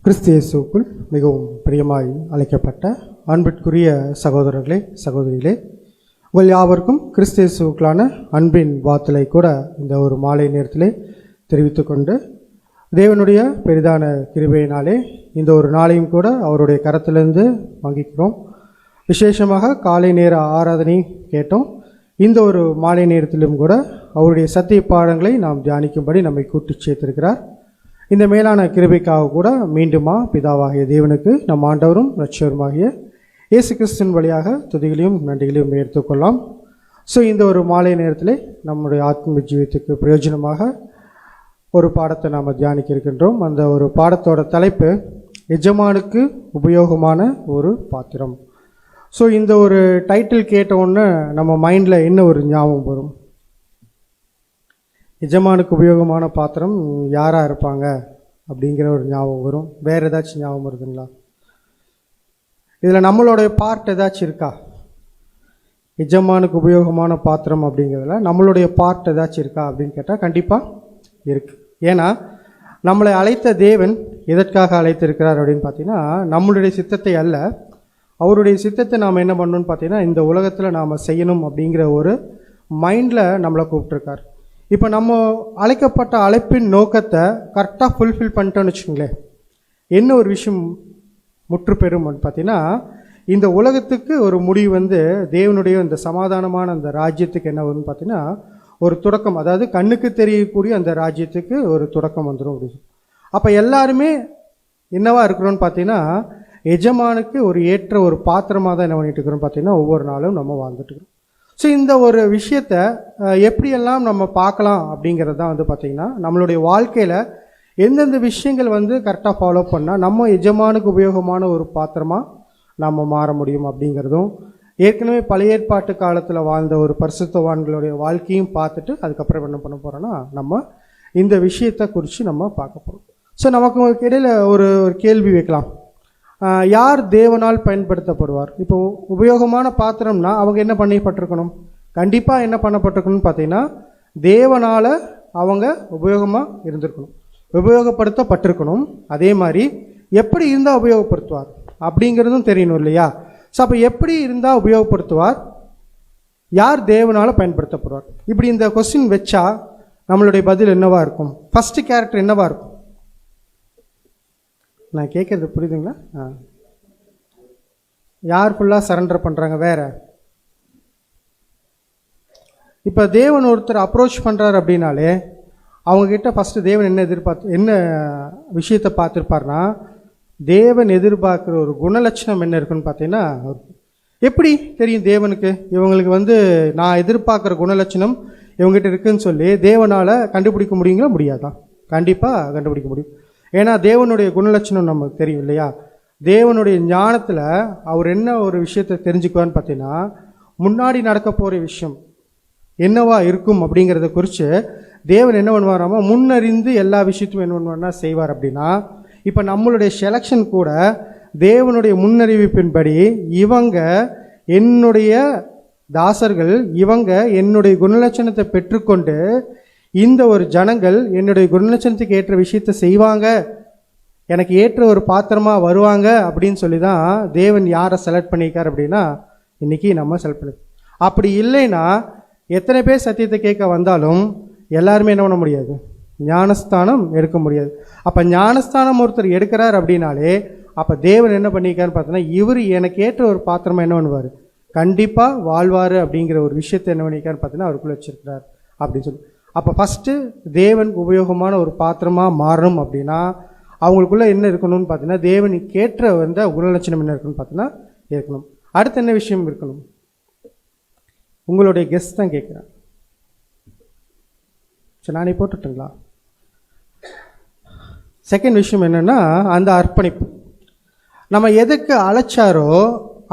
கிறிஸ்து இயேசுவுக்குள் மிகவும் பிரியமாய் அழைக்கப்பட்ட அன்பிற்குரிய சகோதரர்களே, சகோதரிகளே, உங்கள் யாவருக்கும் கிறிஸ்து இயேசுவுக்குள்ளான அன்பின் வார்த்தையை கூட இந்த ஒரு மாலை நேரத்திலே தெரிவித்துக்கொண்டு, தேவனுடைய பெரிதான கிருபையினாலே இந்த ஒரு நாளையும் கூட அவருடைய கரத்திலிருந்து வாங்கிக்கிறோம். விசேஷமாக காலை நேர ஆராதனை கேட்டோம். இந்த ஒரு மாலை நேரத்திலும் கூட அவருடைய சத்திய பாடங்களை நாம் தியானிக்கும்படி நம்மை கூட்டி சேர்த்திருக்கிறார். இந்த மேலான கிருபைக்காக கூட மீண்டுமா பிதாவாகிய தேவனுக்கு நம் ஆண்டவரும் இரட்சகருமாகிய இயேசு கிறிஸ்துவின் வழியாக துதிகளையும் நன்றிகளையும் எடுத்துக்கொள்ளலாம். இந்த ஒரு மாலை நேரத்தில் நம்முடைய ஆத்ம ஜீவியத்துக்கு பிரயோஜனமாக ஒரு பாடத்தை நாம் தியானிக்க இருக்கின்றோம். அந்த ஒரு பாடத்தோட தலைப்பு எஜமானுக்கு உபயோகமான ஒரு பாத்திரம். இந்த ஒரு டைட்டில் கேட்ட உடனே நம்ம மைண்டில் என்ன ஒரு ஞாபகம் வரும்? எஜமானுக்கு உபயோகமான பாத்திரம் யாராக இருப்பாங்க அப்படிங்கிற ஒரு ஞாபகம் வரும். வேறு ஏதாச்சும் ஞாபகம் இருக்குங்களா? இதில் நம்மளுடைய பார்ட் ஏதாச்சும் இருக்கா? எஜமானுக்கு உபயோகமான பாத்திரம் அப்படிங்கிறதுல நம்மளுடைய பார்ட் ஏதாச்சும் இருக்கா அப்படின்னு கேட்டால் கண்டிப்பாக இருக்குது. ஏன்னா நம்மளை அழைத்த தேவன் எதற்காக அழைத்திருக்கிறார் அப்படின்னு பார்த்தீங்கன்னா, நம்மளுடைய சித்தத்தை அல்ல, அவருடைய சித்தத்தை நாம் என்ன பண்ணணும்னு பார்த்தீங்கன்னா இந்த உலகத்தில் நாம் செய்யணும் அப்படிங்கிற ஒரு மைண்டில் நம்மளை கூப்பிட்டுருக்கார். இப்போ நம்ம அழைக்கப்பட்ட அழைப்பின் நோக்கத்தை கரெக்டாக ஃபுல்ஃபில் பண்ணிட்டோன்னு வச்சுக்கோங்களேன், என்ன ஒரு விஷயம் முற்று பெறும் பார்த்தீங்கன்னா, இந்த உலகத்துக்கு ஒரு முடிவு தேவனுடைய இந்த சமாதானமான அந்த ராஜ்யத்துக்கு என்ன வரும்னு பார்த்தீங்கன்னா ஒரு தொடக்கம், அதாவது கண்ணுக்கு தெரியக்கூடிய அந்த ராஜ்யத்துக்கு ஒரு தொடக்கம் வந்துடும் அப்படின்னு. அப்போ எல்லாருமே என்னவா இருக்கிறோன்னு பார்த்தீங்கன்னா எஜமானுக்கு ஒரு ஏற்ற ஒரு பாத்திரமாக தான் என்ன பண்ணிட்டு இருக்கிறோம் பார்த்தீங்கன்னா ஒவ்வொரு நாளும் நம்ம வாழ்ந்துட்டு இருக்கிறோம். இந்த ஒரு விஷயத்தை எப்படியெல்லாம் நம்ம பார்க்கலாம் அப்படிங்கிறது தான் பார்த்திங்கன்னா நம்மளுடைய வாழ்க்கையில் எந்தெந்த விஷயங்கள் கரெக்டாக ஃபாலோ பண்ணால் நம்ம எஜமானுக்கு உபயோகமான ஒரு பாத்திரமாக நம்ம மாற முடியும் அப்படிங்கிறதும், ஏற்கனவே பழைய ஏற்பாட்டு காலத்தில் வாழ்ந்த ஒரு பரிசுத்தவான்களுடைய வாழ்க்கையும் பார்த்துட்டு அதுக்கப்புறம் என்ன பண்ண போகிறோன்னா நம்ம இந்த விஷயத்தை குறித்து நம்ம பார்க்க போகிறோம். நமக்கு இடையில் ஒரு கேள்வி வைக்கலாம், யார் தேவனால் பயன்படுத்தப்படுவார்? இப்போ உபயோகமான பாத்திரம்னா அவங்க என்ன பண்ணப்பட்டிருக்கணும்? கண்டிப்பாக என்ன பண்ணப்பட்டிருக்கணும்னு பார்த்தீங்கன்னா தேவனால் அவங்க உபயோகமாக இருந்திருக்கணும், உபயோகப்படுத்தப்பட்டிருக்கணும். அதே மாதிரி எப்படி இருந்தால் உபயோகப்படுத்துவார் அப்படிங்கிறதும் தெரியணும் இல்லையா? அப்போ எப்படி இருந்தால் உபயோகப்படுத்துவார், யார் தேவனால் பயன்படுத்தப்படுவார், இப்படி இந்த கொஸ்டின் வச்சா நம்மளுடைய பதில் என்னவா இருக்கும்? ஃபஸ்ட்டு கேரக்டர் என்னவா இருக்கும்? நான் கேட்குறது புரியுதுங்களா? யார் ஃபுல்லாக சரண்டர் பண்ணுறாங்க? வேறு இப்போ தேவன் ஒருத்தர் அப்ரோச் பண்ணுறாரு அப்படின்னாலே அவங்கக்கிட்ட ஃபஸ்ட்டு தேவன் என்ன விஷயத்தை பார்த்துருப்பார்னா, தேவன் எதிர்பார்க்குற ஒரு குணலட்சணம் என்ன இருக்குன்னு பார்த்தீங்கன்னா, எப்படி தெரியும் தேவனுக்கு இவங்களுக்கு நான் எதிர்பார்க்குற குணலட்சணம் இவங்ககிட்ட இருக்குதுன்னு சொல்லி தேவனால் கண்டுபிடிக்க முடியுங்களா? முடியாதா? கண்டிப்பாக கண்டுபிடிக்க முடியும். ஏன்னா தேவனுடைய குணலட்சணம் நமக்கு தெரியும் இல்லையா? தேவனுடைய ஞானத்தில் அவர் என்ன ஒரு விஷயத்தை தெரிஞ்சுக்குவான்னு பார்த்தீங்கன்னா, முன்னாடி நடக்க போகிற விஷயம் என்னவா இருக்கும் அப்படிங்கிறத குறித்து தேவன் என்ன பண்ணுவாராமா, முன்னறிந்து எல்லா விஷயத்தையும் என்ன பண்ணுவார்னா செய்வார். அப்படின்னா இப்போ நம்மளுடைய செலெக்ஷன் கூட தேவனுடைய முன்னறிவிப்பின்படி இவங்க என்னுடைய தாசர்கள், இவங்க என்னுடைய குணலட்சணத்தை பெற்றுக்கொண்டு இந்த ஒரு ஜனங்கள் என்னுடைய குணலட்சணத்துக்கு ஏற்ற விஷயத்தை செய்வாங்க, எனக்கு ஏற்ற ஒரு பாத்திரமாக வருவாங்க அப்படின்னு சொல்லி தான் தேவன் யாரை செலக்ட் பண்ணியிருக்கார் அப்படின்னா இன்றைக்கி நம்ம செலக்ட் பண்ணி. அப்படி இல்லைன்னா எத்தனை பேர் சத்தியத்தை கேட்க வந்தாலும் எல்லாருமே என்ன பண்ண முடியாது? ஞானஸ்தானம் எடுக்க முடியாது. அப்போ ஞானஸ்தானம் ஒருத்தர் எடுக்கிறார் அப்படின்னாலே அப்போ தேவன் என்ன பண்ணியிருக்காருன்னு பார்த்தோன்னா இவர் எனக்கு ஏற்ற ஒரு பாத்திரமாக என்ன பண்ணுவார், கண்டிப்பாக வாழ்வார் அப்படிங்கிற ஒரு விஷயத்தை என்ன பண்ணியிருக்காருன்னு பார்த்தீங்கன்னா அவருக்குள்ளே வச்சிருக்கிறார் அப்படின்னு சொல்லி. அப்போ ஃபஸ்ட்டு தேவன் உபயோகமான ஒரு பாத்திரமாக மாறணும் அப்படின்னா அவங்களுக்குள்ளே என்ன இருக்கணும்னு பார்த்தீங்கன்னா தேவனுக்கு ஏற்ற குணலட்சணம் என்ன இருக்குன்னு பார்த்தீங்கன்னா இருக்கணும். அடுத்து என்ன விஷயம் இருக்கணும்? உங்களுடைய கெஸ்ட் தான் கேட்குறேன். சரி, நானே போட்டுட்டுங்களா? செகண்ட் விஷயம் என்னென்னா அந்த அர்ப்பணிப்பு. நம்ம எதுக்கு அழைச்சாரோ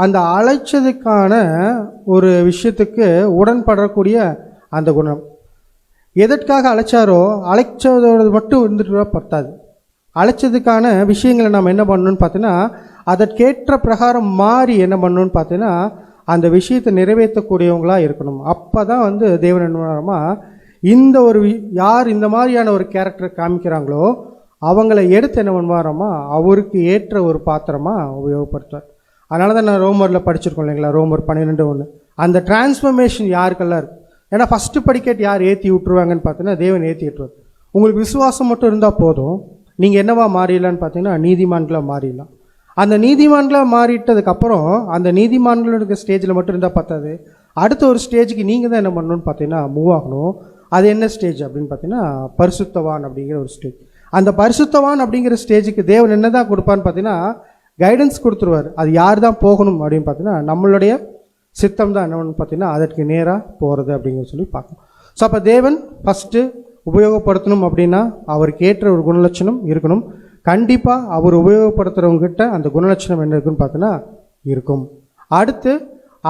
அந்த அழைச்சதுக்கான ஒரு விஷயத்துக்கு உடன்படக்கூடிய அந்த குணம். எதற்காக அழைச்சாரோ அழைச்சதோடு மட்டும் இருந்துட்டு பத்தாது, அழைச்சதுக்கான விஷயங்களை நம்ம என்ன பண்ணணும்னு பார்த்தீங்கன்னா அதற்கேற்ற பிரகாரம் மாறி என்ன பண்ணணும்னு பார்த்தீங்கன்னா அந்த விஷயத்தை நிறைவேற்றக்கூடியவங்களாக இருக்கணும். அப்போ தான் தேவன் என்ன இந்த ஒரு யார் இந்த மாதிரியான ஒரு கேரக்டரை காமிக்கிறாங்களோ அவங்கள எடுத்து என்ன பண்ணுவாராமா அவருக்கு ஏற்ற ஒரு பாத்திரமாக உபயோகப்படுத்துவார். அதனால தான் நான் ரோமரில் படிச்சிருக்கோம் இல்லைங்களா, ரோமர் 12:1. அந்த டிரான்ஸ்ஃபர்மேஷன் யாருக்கெல்லாம் இருக்குது. ஏன்னா ஃபஸ்ட்டு படிக்கட்டு யார் ஏற்றி விட்டுருவாங்கன்னு பார்த்தீங்கன்னா தேவன் ஏற்றி விட்டுருவார். உங்களுக்கு விசுவாசம் மட்டும் இருந்தால் போதும், நீங்கள் என்னவா மாறிடலான்னு பார்த்தீங்கன்னா நீதிமான்களாக மாறிடலாம். அந்த நீதிமான்களாக மாறிட்டதுக்கப்புறம் அந்த நீதிமான்களோட ஸ்டேஜில் மட்டும் இருந்தால் பார்த்தாது, அடுத்த ஒரு ஸ்டேஜுக்கு நீங்கள் தான் என்ன பண்ணணும்னு பார்த்தீங்கன்னா மூவ் ஆகணும். அது என்ன ஸ்டேஜ் அப்படின்னு பார்த்தீங்கன்னா பரிசுத்தவான் அப்படிங்கிற ஒரு ஸ்டேஜ். அந்த பரிசுத்தவான் அப்படிங்கிற ஸ்டேஜுக்கு தேவன் என்ன தான் கொடுப்பான்னு பார்த்தீங்கன்னா கைடன்ஸ் கொடுத்துருவார். அது யார் தான் போகணும் அப்படின்னு பார்த்தீங்கன்னா நம்மளுடைய சித்தம் தான் என்னன்னு பார்த்தீங்கன்னா அதற்கு நேராக போகிறது அப்படிங்கிற சொல்லி பார்க்கணும். ஸோ அப்போ தேவன் ஃபஸ்ட்டு உபயோகப்படுத்தணும் அப்படின்னா அவருக்கு ஏற்ற ஒரு குணலட்சணம் இருக்கணும். கண்டிப்பாக அவர் உபயோகப்படுத்துகிறவங்ககிட்ட அந்த குணலட்சணம் என்ன இருக்குன்னு பார்த்தீங்கன்னா இருக்கும். அடுத்து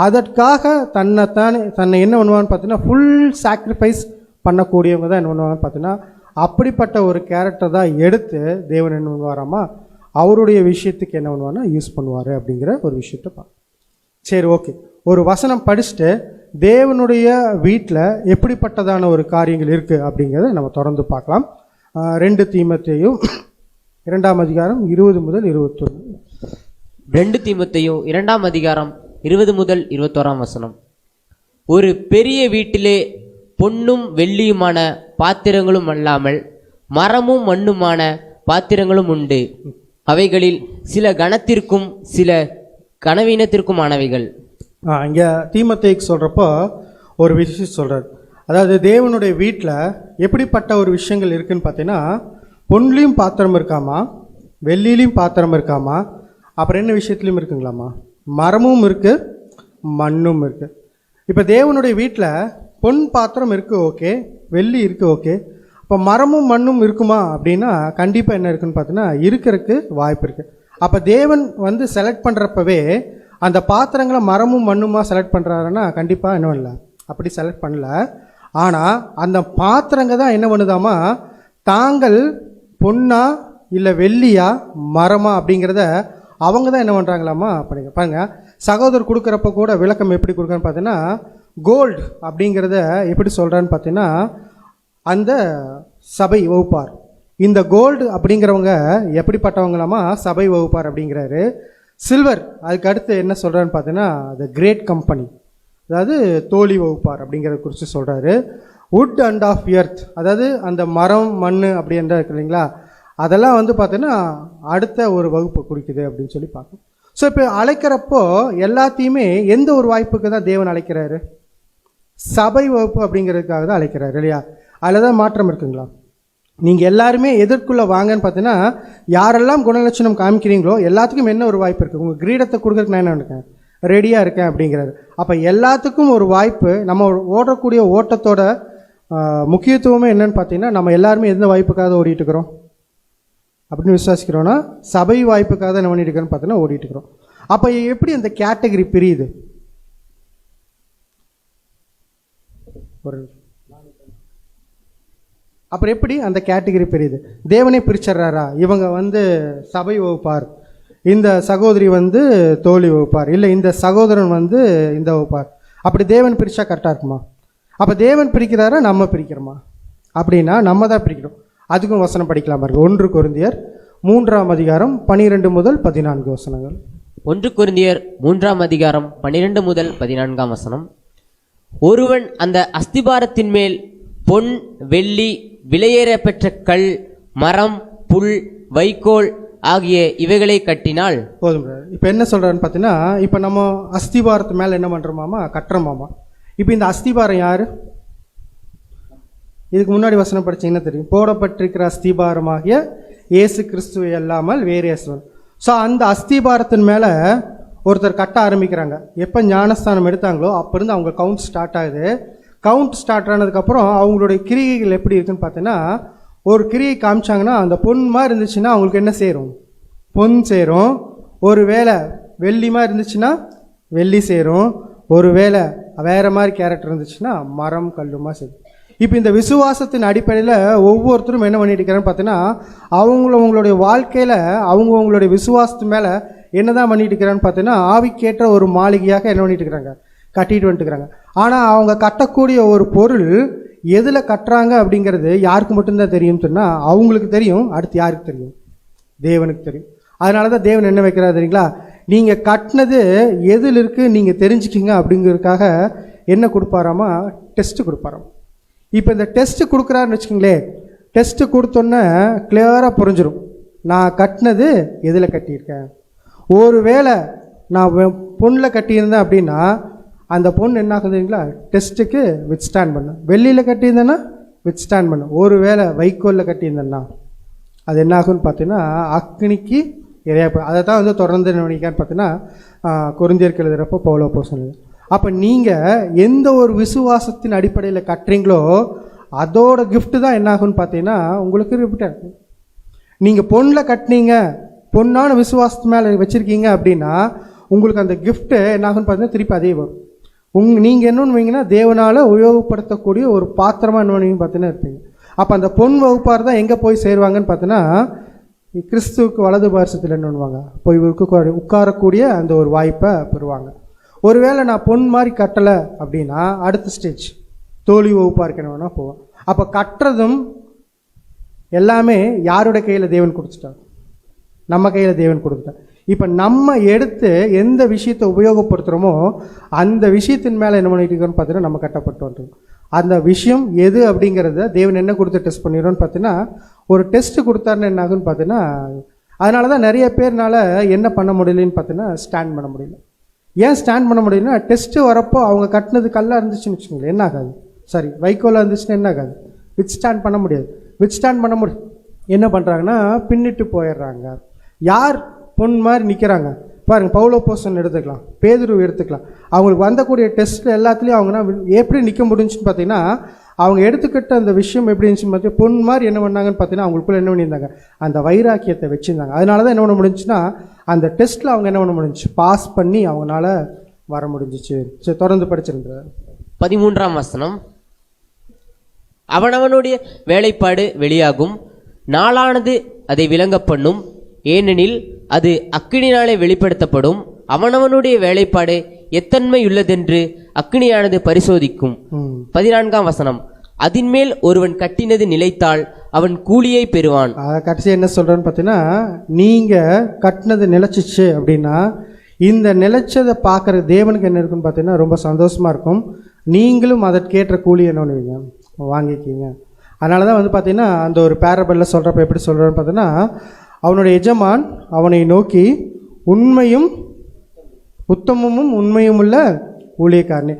அதற்காக தன்னை என்ன பண்ணுவான்னு பார்த்தீங்கன்னா ஃபுல் சாக்ரிஃபைஸ் பண்ணக்கூடியவங்க தான் என்ன பண்ணுவாங்கன்னு பார்த்தீங்கன்னா அப்படிப்பட்ட ஒரு கேரக்டர் தான் எடுத்து தேவன் என்ன பண்ணுவாராமா அவருடைய விஷயத்துக்கு என்ன பண்ணுவார்னா யூஸ் பண்ணுவார் அப்படிங்கிற ஒரு விஷயத்தை பார்க்க. சரி, ஓகே. ஒரு வசனம் படிச்சுட்டு தேவனுடைய வீட்டில் எப்படிப்பட்டதான ஒரு காரியங்கள் இருக்குது அப்படிங்கிறத நம்ம தொடர்ந்து பார்க்கலாம். 2 தீமோத்தேயு 2ஆம் அதிகாரம் 20 முதல் 21. 2 தீமோத்தேயு 2ஆம் அதிகாரம் 20 முதல் 21ஆம் வசனம். ஒரு பெரிய வீட்டிலே பொன்னும் வெள்ளியுமான பாத்திரங்களும் அல்லாமல் மரமும் மண்ணுமான பாத்திரங்களும் உண்டு. அவைகளில் சில கனத்திற்கும் சில கனவீனத்திற்குமானவைகள். இங்கே தீமோத்தேயுக்கு சொல்கிறப்போ ஒரு விஷயம் சொல்கிறார். அதாவது தேவனுடைய வீட்டில் எப்படிப்பட்ட ஒரு விஷயங்கள் இருக்குதுன்னு பார்த்தீங்கன்னா பொன்லையும் பாத்திரம் இருக்காமா, வெள்ளிலையும் பாத்திரம் இருக்காமா, அப்புறம் என்ன விஷயத்துலையும் இருக்குங்களாமா, மரமும் இருக்குது மண்ணும் இருக்குது. இப்போ தேவனுடைய வீட்டில் பொன் பாத்திரம் இருக்குது, ஓகே, வெள்ளி இருக்குது, ஓகே. இப்போ மரமும் மண்ணும் இருக்குமா அப்படின்னா கண்டிப்பாக என்ன இருக்குன்னு பார்த்தீங்கன்னா இருக்கிறதுக்கு வாய்ப்பு இருக்குது. அப்போ தேவன் வந்து செலக்ட் பண்ணுறப்பவே அந்த பாத்திரங்களை மரமும் மண்ணுமா செலக்ட் பண்ணுறாருன்னா கண்டிப்பாக என்ன பண்ணல, அப்படி செலக்ட் பண்ணல. ஆனால் அந்த பாத்திரங்க தான் என்ன பண்ணுதாமா தாங்கள் பொண்ணா இல்லை வெள்ளியா மரமா அப்படிங்கிறத அவங்க தான் என்ன பண்ணுறாங்களாமா அப்படிங்க. பாருங்க, சகோதரர் கொடுக்குறப்ப கூட விளக்கம் எப்படி கொடுக்குறன்னு பார்த்தீங்கன்னா கோல்டு அப்படிங்கிறத எப்படி சொல்கிறான்னு பார்த்தீங்கன்னா அந்த சபை வகுப்பார். இந்த கோல்டு அப்படிங்கிறவங்க எப்படிப்பட்டவங்களாமா சபை வகுப்பார் அப்படிங்கிறாரு. சில்வர் அதுக்கு அடுத்து என்ன சொல்கிறான்னு பார்த்தீங்கன்னா த கிரேட் கம்பெனி, அதாவது தோழி வகுப்பார் அப்படிங்கிறத குறித்து சொல்கிறாரு. வுட் அண்ட் ஆஃப் எர்த், அதாவது அந்த மரம் மண் அப்படின்ற இருக்கு இல்லைங்களா, அதெல்லாம் வந்து பார்த்தீங்கன்னா அடுத்த ஒரு வகுப்பு குறிக்குது அப்படின்னு சொல்லி பார்க்கணும். ஸோ இப்போ அழைக்கிறப்போ எல்லாத்தையுமே எந்த ஒரு வாய்ப்புக்கு தான் தேவன் அழைக்கிறாரு, சபை வகுப்பு அப்படிங்கிறதுக்காக தான் அழைக்கிறாரு இல்லையா. அதில் தான் மாற்றம் இருக்குங்களா. நீங்கள் எல்லாருமே எதற்குள்ளே வாங்கன்னு பார்த்தீங்கன்னா யாரெல்லாம் குணலட்சணம் காமிக்கிறீங்களோ எல்லாத்துக்கும் என்ன ஒரு வாய்ப்பு இருக்குது, உங்கள் கிரீடத்தை கொடுக்கறதுக்கு நான் என்ன இருக்கேன், ரெடியாக இருக்கேன் அப்படிங்கிறாரு. அப்போ எல்லாத்துக்கும் ஒரு வாய்ப்பு. நம்ம ஓடக்கூடிய ஓட்டத்தோட முக்கியத்துவமே என்னன்னு பார்த்தீங்கன்னா நம்ம எல்லாருமே எந்த வாய்ப்புக்காக ஓடிட்டு இருக்கிறோம் அப்படின்னு விசுவாசிக்கிறோன்னா சபை வாய்ப்புக்காக தான் என்ன பண்ணிட்டு இருக்கிறோன்னு பார்த்தீங்கன்னா ஓடிட்டு இருக்கிறோம். அப்போ எப்படி அந்த கேட்டகரி பிரியுது, ஒரு அப்புறம் எப்படி அந்த கேட்டகரி பிரியுது, தேவனே பிரிச்சிட்றாரா, இவங்க வந்து சபை வகுப்பார், இந்த சகோதரி வந்து தோழி வகுப்பார், இல்லை இந்த சகோதரன் வந்து இந்த வகுப்பார், அப்படி தேவன் பிரித்தா கரெக்டாக இருக்குமா? அப்போ தேவன் பிரிக்கிறாரா நம்ம பிரிக்கிறோமா அப்படின்னா நம்ம தான் பிரிக்கிறோம். அதுக்கும் வசனம் படிக்கலாம் பாருங்க. 1 கொரிந்தியர் 3ஆம் அதிகாரம் 12 முதல் 14 வசனங்கள். 1 கொரிந்தியர் 3ஆம் அதிகாரம் 12 முதல் 14ஆம் வசனம். ஒருவன் அந்த அஸ்திபாரத்தின் மேல் பொன் வெள்ளி விலையேற பெற்ற கல் மரம் புல் வைக்கோல் ஆகிய இவைகளை கட்டினால் போதும். இப்போ என்ன சொல்கிறான்னு பார்த்தீங்கன்னா இப்போ நம்ம அஸ்திபாரத்து மேலே என்ன பண்ணுறோமாமா கட்டுறோமாமா. இப்போ இந்த அஸ்திபாரம் யார், இதுக்கு முன்னாடி வசனம் படிச்சீங்கன்னா தெரியும், போடப்பட்டிருக்கிற அஸ்திபாரமாகிய இயேசு கிறிஸ்துவை அல்லாமல் வேறு இயேசுவன். ஸோ அந்த அஸ்திபாரத்தின் மேலே ஒருத்தர் கட்ட ஆரம்பிக்கிறாங்க. எப்போ ஞானஸ்தானம் எடுத்தாங்களோ அப்போ இருந்து அவங்க கவுண்ட் ஸ்டார்ட் ஆகுது. கவுண்ட் ஸ்டார்ட் ஆனதுக்கப்புறம் அவங்களுடைய கிரியைகள் எப்படி இருக்குன்னு பார்த்தீங்கன்னா ஒரு கிரியை காமிச்சாங்கன்னா அந்த பொன் மாதிரி இருந்துச்சுன்னா அவங்களுக்கு என்ன சேரும், பொன் சேரும். ஒரு வேளை வெள்ளிமாக இருந்துச்சுன்னா வெள்ளி சேரும். ஒரு வேளை வேறு மாதிரி கேரக்டர் இருந்துச்சுன்னா மரம் கல்லுமா சேரும். இப்போ இந்த விசுவாசத்தின் அடிப்படையில் ஒவ்வொருத்தரும் என்ன பண்ணிட்டு இருக்கிறான்னு பார்த்தீங்கன்னா அவங்களுடைய வாழ்க்கையில் அவங்களுடைய விசுவாசத்து மேலே என்ன தான் பண்ணிட்டு இருக்கிறான்னு பார்த்தீங்கன்னா ஆவிக்கேற்ற ஒரு மாளிகையாக என்ன பண்ணிட்டு இருக்கிறாங்க, கட்டிட்டு வந்துட்டுக்கிறாங்க. ஆனால் அவங்க கட்டக்கூடிய ஒரு பொருள் எதில் கட்டுறாங்க அப்படிங்கிறது யாருக்கு மட்டும்தான் தெரியும் சொன்னால் அவங்களுக்கு தெரியும். அடுத்து யாருக்கு தெரியும்? தேவனுக்கு தெரியும். அதனால தான் தேவன் என்ன வைக்கிறார் தெரியுங்களா? நீங்கள் கட்டினது எதில் இருக்குது நீங்கள் தெரிஞ்சுக்கிங்க அப்படிங்கிறதுக்காக என்ன கொடுப்பாராமா? டெஸ்ட்டு கொடுப்பாராம். இப்போ இந்த டெஸ்ட்டு கொடுக்குறாருன்னு வச்சுக்கோங்களேன், டெஸ்ட்டு கொடுத்தோன்னே கிளியராக புரிஞ்சிடும் நான் கட்டினது எதில் கட்டியிருக்கேன். ஒரு வேளை நான் பொண்ணில் கட்டியிருந்தேன் அப்படின்னா அந்த பொண்ணு என்ன ஆகுதுங்களா? டெஸ்ட்டுக்கு வித்ஸ்டாண்ட் பண்ணும். வெள்ளியில் கட்டியிருந்தேன்னா வித்ஸ்டாண்ட் பண்ணும். ஒரு வேளை வைக்கோலில் கட்டியிருந்தேன்னா அது என்ன ஆகுன்னு பார்த்தீங்கன்னா அக்னிக்கு இரையா. அதை தான் வந்து தொடர்ந்து நினைக்கான்னு பார்த்தீங்கன்னா கொரிந்தியருக்கு எழுதுகிறப்போ பவுல் அப்போஸ்தலன். அப்போ நீங்கள் எந்த ஒரு விசுவாசத்தின் அடிப்படையில் கட்டுறீங்களோ அதோட கிஃப்ட்டு தான் என்ன ஆகுன்னு பார்த்தீங்கன்னா உங்களுக்கு ரிப்பீட்டாக இருக்கும். நீங்கள் பொண்ணில் கட்டினீங்க, பொண்ணான விசுவாசத்து மேலே வச்சுருக்கீங்க அப்படின்னா உங்களுக்கு அந்த கிஃப்ட்டு என்ன ஆகுன்னு பார்த்தீங்கன்னா திருப்பி அதே வரும். நீங்கள் என்னன்னு வைங்கன்னா தேவனால் உபயோகப்படுத்தக்கூடிய ஒரு பாத்திரமாக என்ன பார்த்தீங்கன்னா இருப்பீங்க. அப்போ அந்த பொன் வகுப்பார் தான் எங்கே போய் சேருவாங்கன்னு பார்த்தீங்கன்னா கிறிஸ்துவுக்கு வலது பாரசத்தில் என்ன பண்ணுவாங்க? போய் உட்காரக்கூடிய அந்த ஒரு வாய்ப்பை பெறுவாங்க. ஒருவேளை நான் பொன் மாதிரி கட்டலை அப்படின்னா அடுத்த ஸ்டேஜ் தோல்வி வகுப்பாருக்கு என்ன வேணால் போவோம். அப்போ கட்டுறதும் எல்லாமே யாருடைய கையில் தேவன் கொடுத்துட்டார்? நம்ம கையில் தேவன் கொடுத்துட்டார். இப்போ நம்ம எடுத்து எந்த விஷயத்தை உபயோகப்படுத்துகிறோமோ அந்த விஷயத்தின் மேலே என்ன பண்ணிட்டு இருக்கோன்னு பார்த்தீங்கன்னா நம்ம கட்டப்பட்டு வந்துடும். அந்த விஷயம் எது அப்படிங்கிறத தேவன் என்ன கொடுத்து டெஸ்ட் பண்ணிடுறோன்னு பார்த்தீங்கன்னா ஒரு டெஸ்ட்டு கொடுத்தாருன்னு என்ன ஆகுன்னு பார்த்தீங்கன்னா அதனால தான் நிறைய பேர்னால என்ன பண்ண முடியலன்னு பார்த்தீங்கன்னா ஸ்டாண்ட் பண்ண முடியல. ஏன் ஸ்டாண்ட் பண்ண முடியலன்னா டெஸ்ட்டு வரப்போ அவங்க கட்டினது கல்லாக இருந்துச்சுன்னு வச்சுக்கோங்களேன், என்ன ஆகாது? சரி, வைக்கோலாக இருந்துச்சுன்னா என்ன ஆகாது? வித் ஸ்டாண்ட் பண்ண முடியாது. வித் ஸ்டாண்ட் பண்ண முடியும். என்ன பண்ணுறாங்கன்னா பின்னிட்டு போயிடுறாங்க. யார் பொன் மாதிரி நிற்கிறாங்க பாருங்கள், பவுல் அப்போஸ்தலன் எடுத்துக்கலாம், பேதுரு எடுத்துக்கலாம். அவங்களுக்கு வந்தக்கூடிய டெஸ்ட் எல்லாத்துலேயும் அவங்கன்னா எப்படி நிற்க முடிஞ்சுன்னு பார்த்தீங்கன்னா அவங்க எடுத்துக்கிட்ட அந்த விஷயம் எப்படி இருந்துச்சுன்னு பார்த்தீங்கன்னா பொன் மாதிரி என்ன பண்ணாங்கன்னு பார்த்தீங்கன்னா அவங்களுக்குள்ள என்ன பண்ணியிருந்தாங்க? அந்த வைராக்கியத்தை வச்சுருந்தாங்க. அதனால தான் என்ன பண்ண முடிஞ்சுன்னா அந்த டெஸ்ட்டில் அவங்க என்ன பண்ண முடிஞ்சிச்சு? பாஸ் பண்ணி அவங்களால வர முடிஞ்சிச்சு. சரி, தொடர்ந்து படிச்சிருந்தார். 13ஆம் வசனம். அவனவனுடைய வேலைப்பாடு வெளியாகும், நாளானது அதை விளங்க பண்ணும், ஏனெனில் அது அக்கினினாலே வெளிப்படுத்தப்படும். அவனவனுடைய வேலைப்பாடு எத்தன்மையுள்ளதென்று அக்கினியானது பரிசோதிக்கும். 14ஆம் வசனம். அதின்மேல் ஒருவன் கட்டினது நிலைத்தால் அவன் கூலியை பெறுவான். கடைசி என்ன சொல்றேன்னு பார்த்தீங்கன்னா நீங்கள் கட்டினது நிலைச்சிச்சு அப்படின்னா இந்த நிலைச்சதை பார்க்குற தேவனுக்கு என்ன இருக்குன்னு பார்த்தீங்கன்னா ரொம்ப சந்தோஷமாக இருக்கும். நீங்களும் அதற்கேற்ற கூலி என்ன பண்ணுவீங்க? வாங்கிக்கிங்க. அதனால தான் வந்து பார்த்தீங்கன்னா அந்த ஒரு பேரபலில் சொல்கிறப்ப எப்படி சொல்கிறேன்னு பார்த்தீங்கன்னா அவனுடைய எஜமான் அவனை நோக்கி உண்மையும் உத்தமமும் உண்மையும் உள்ள ஊழியக்காரனே.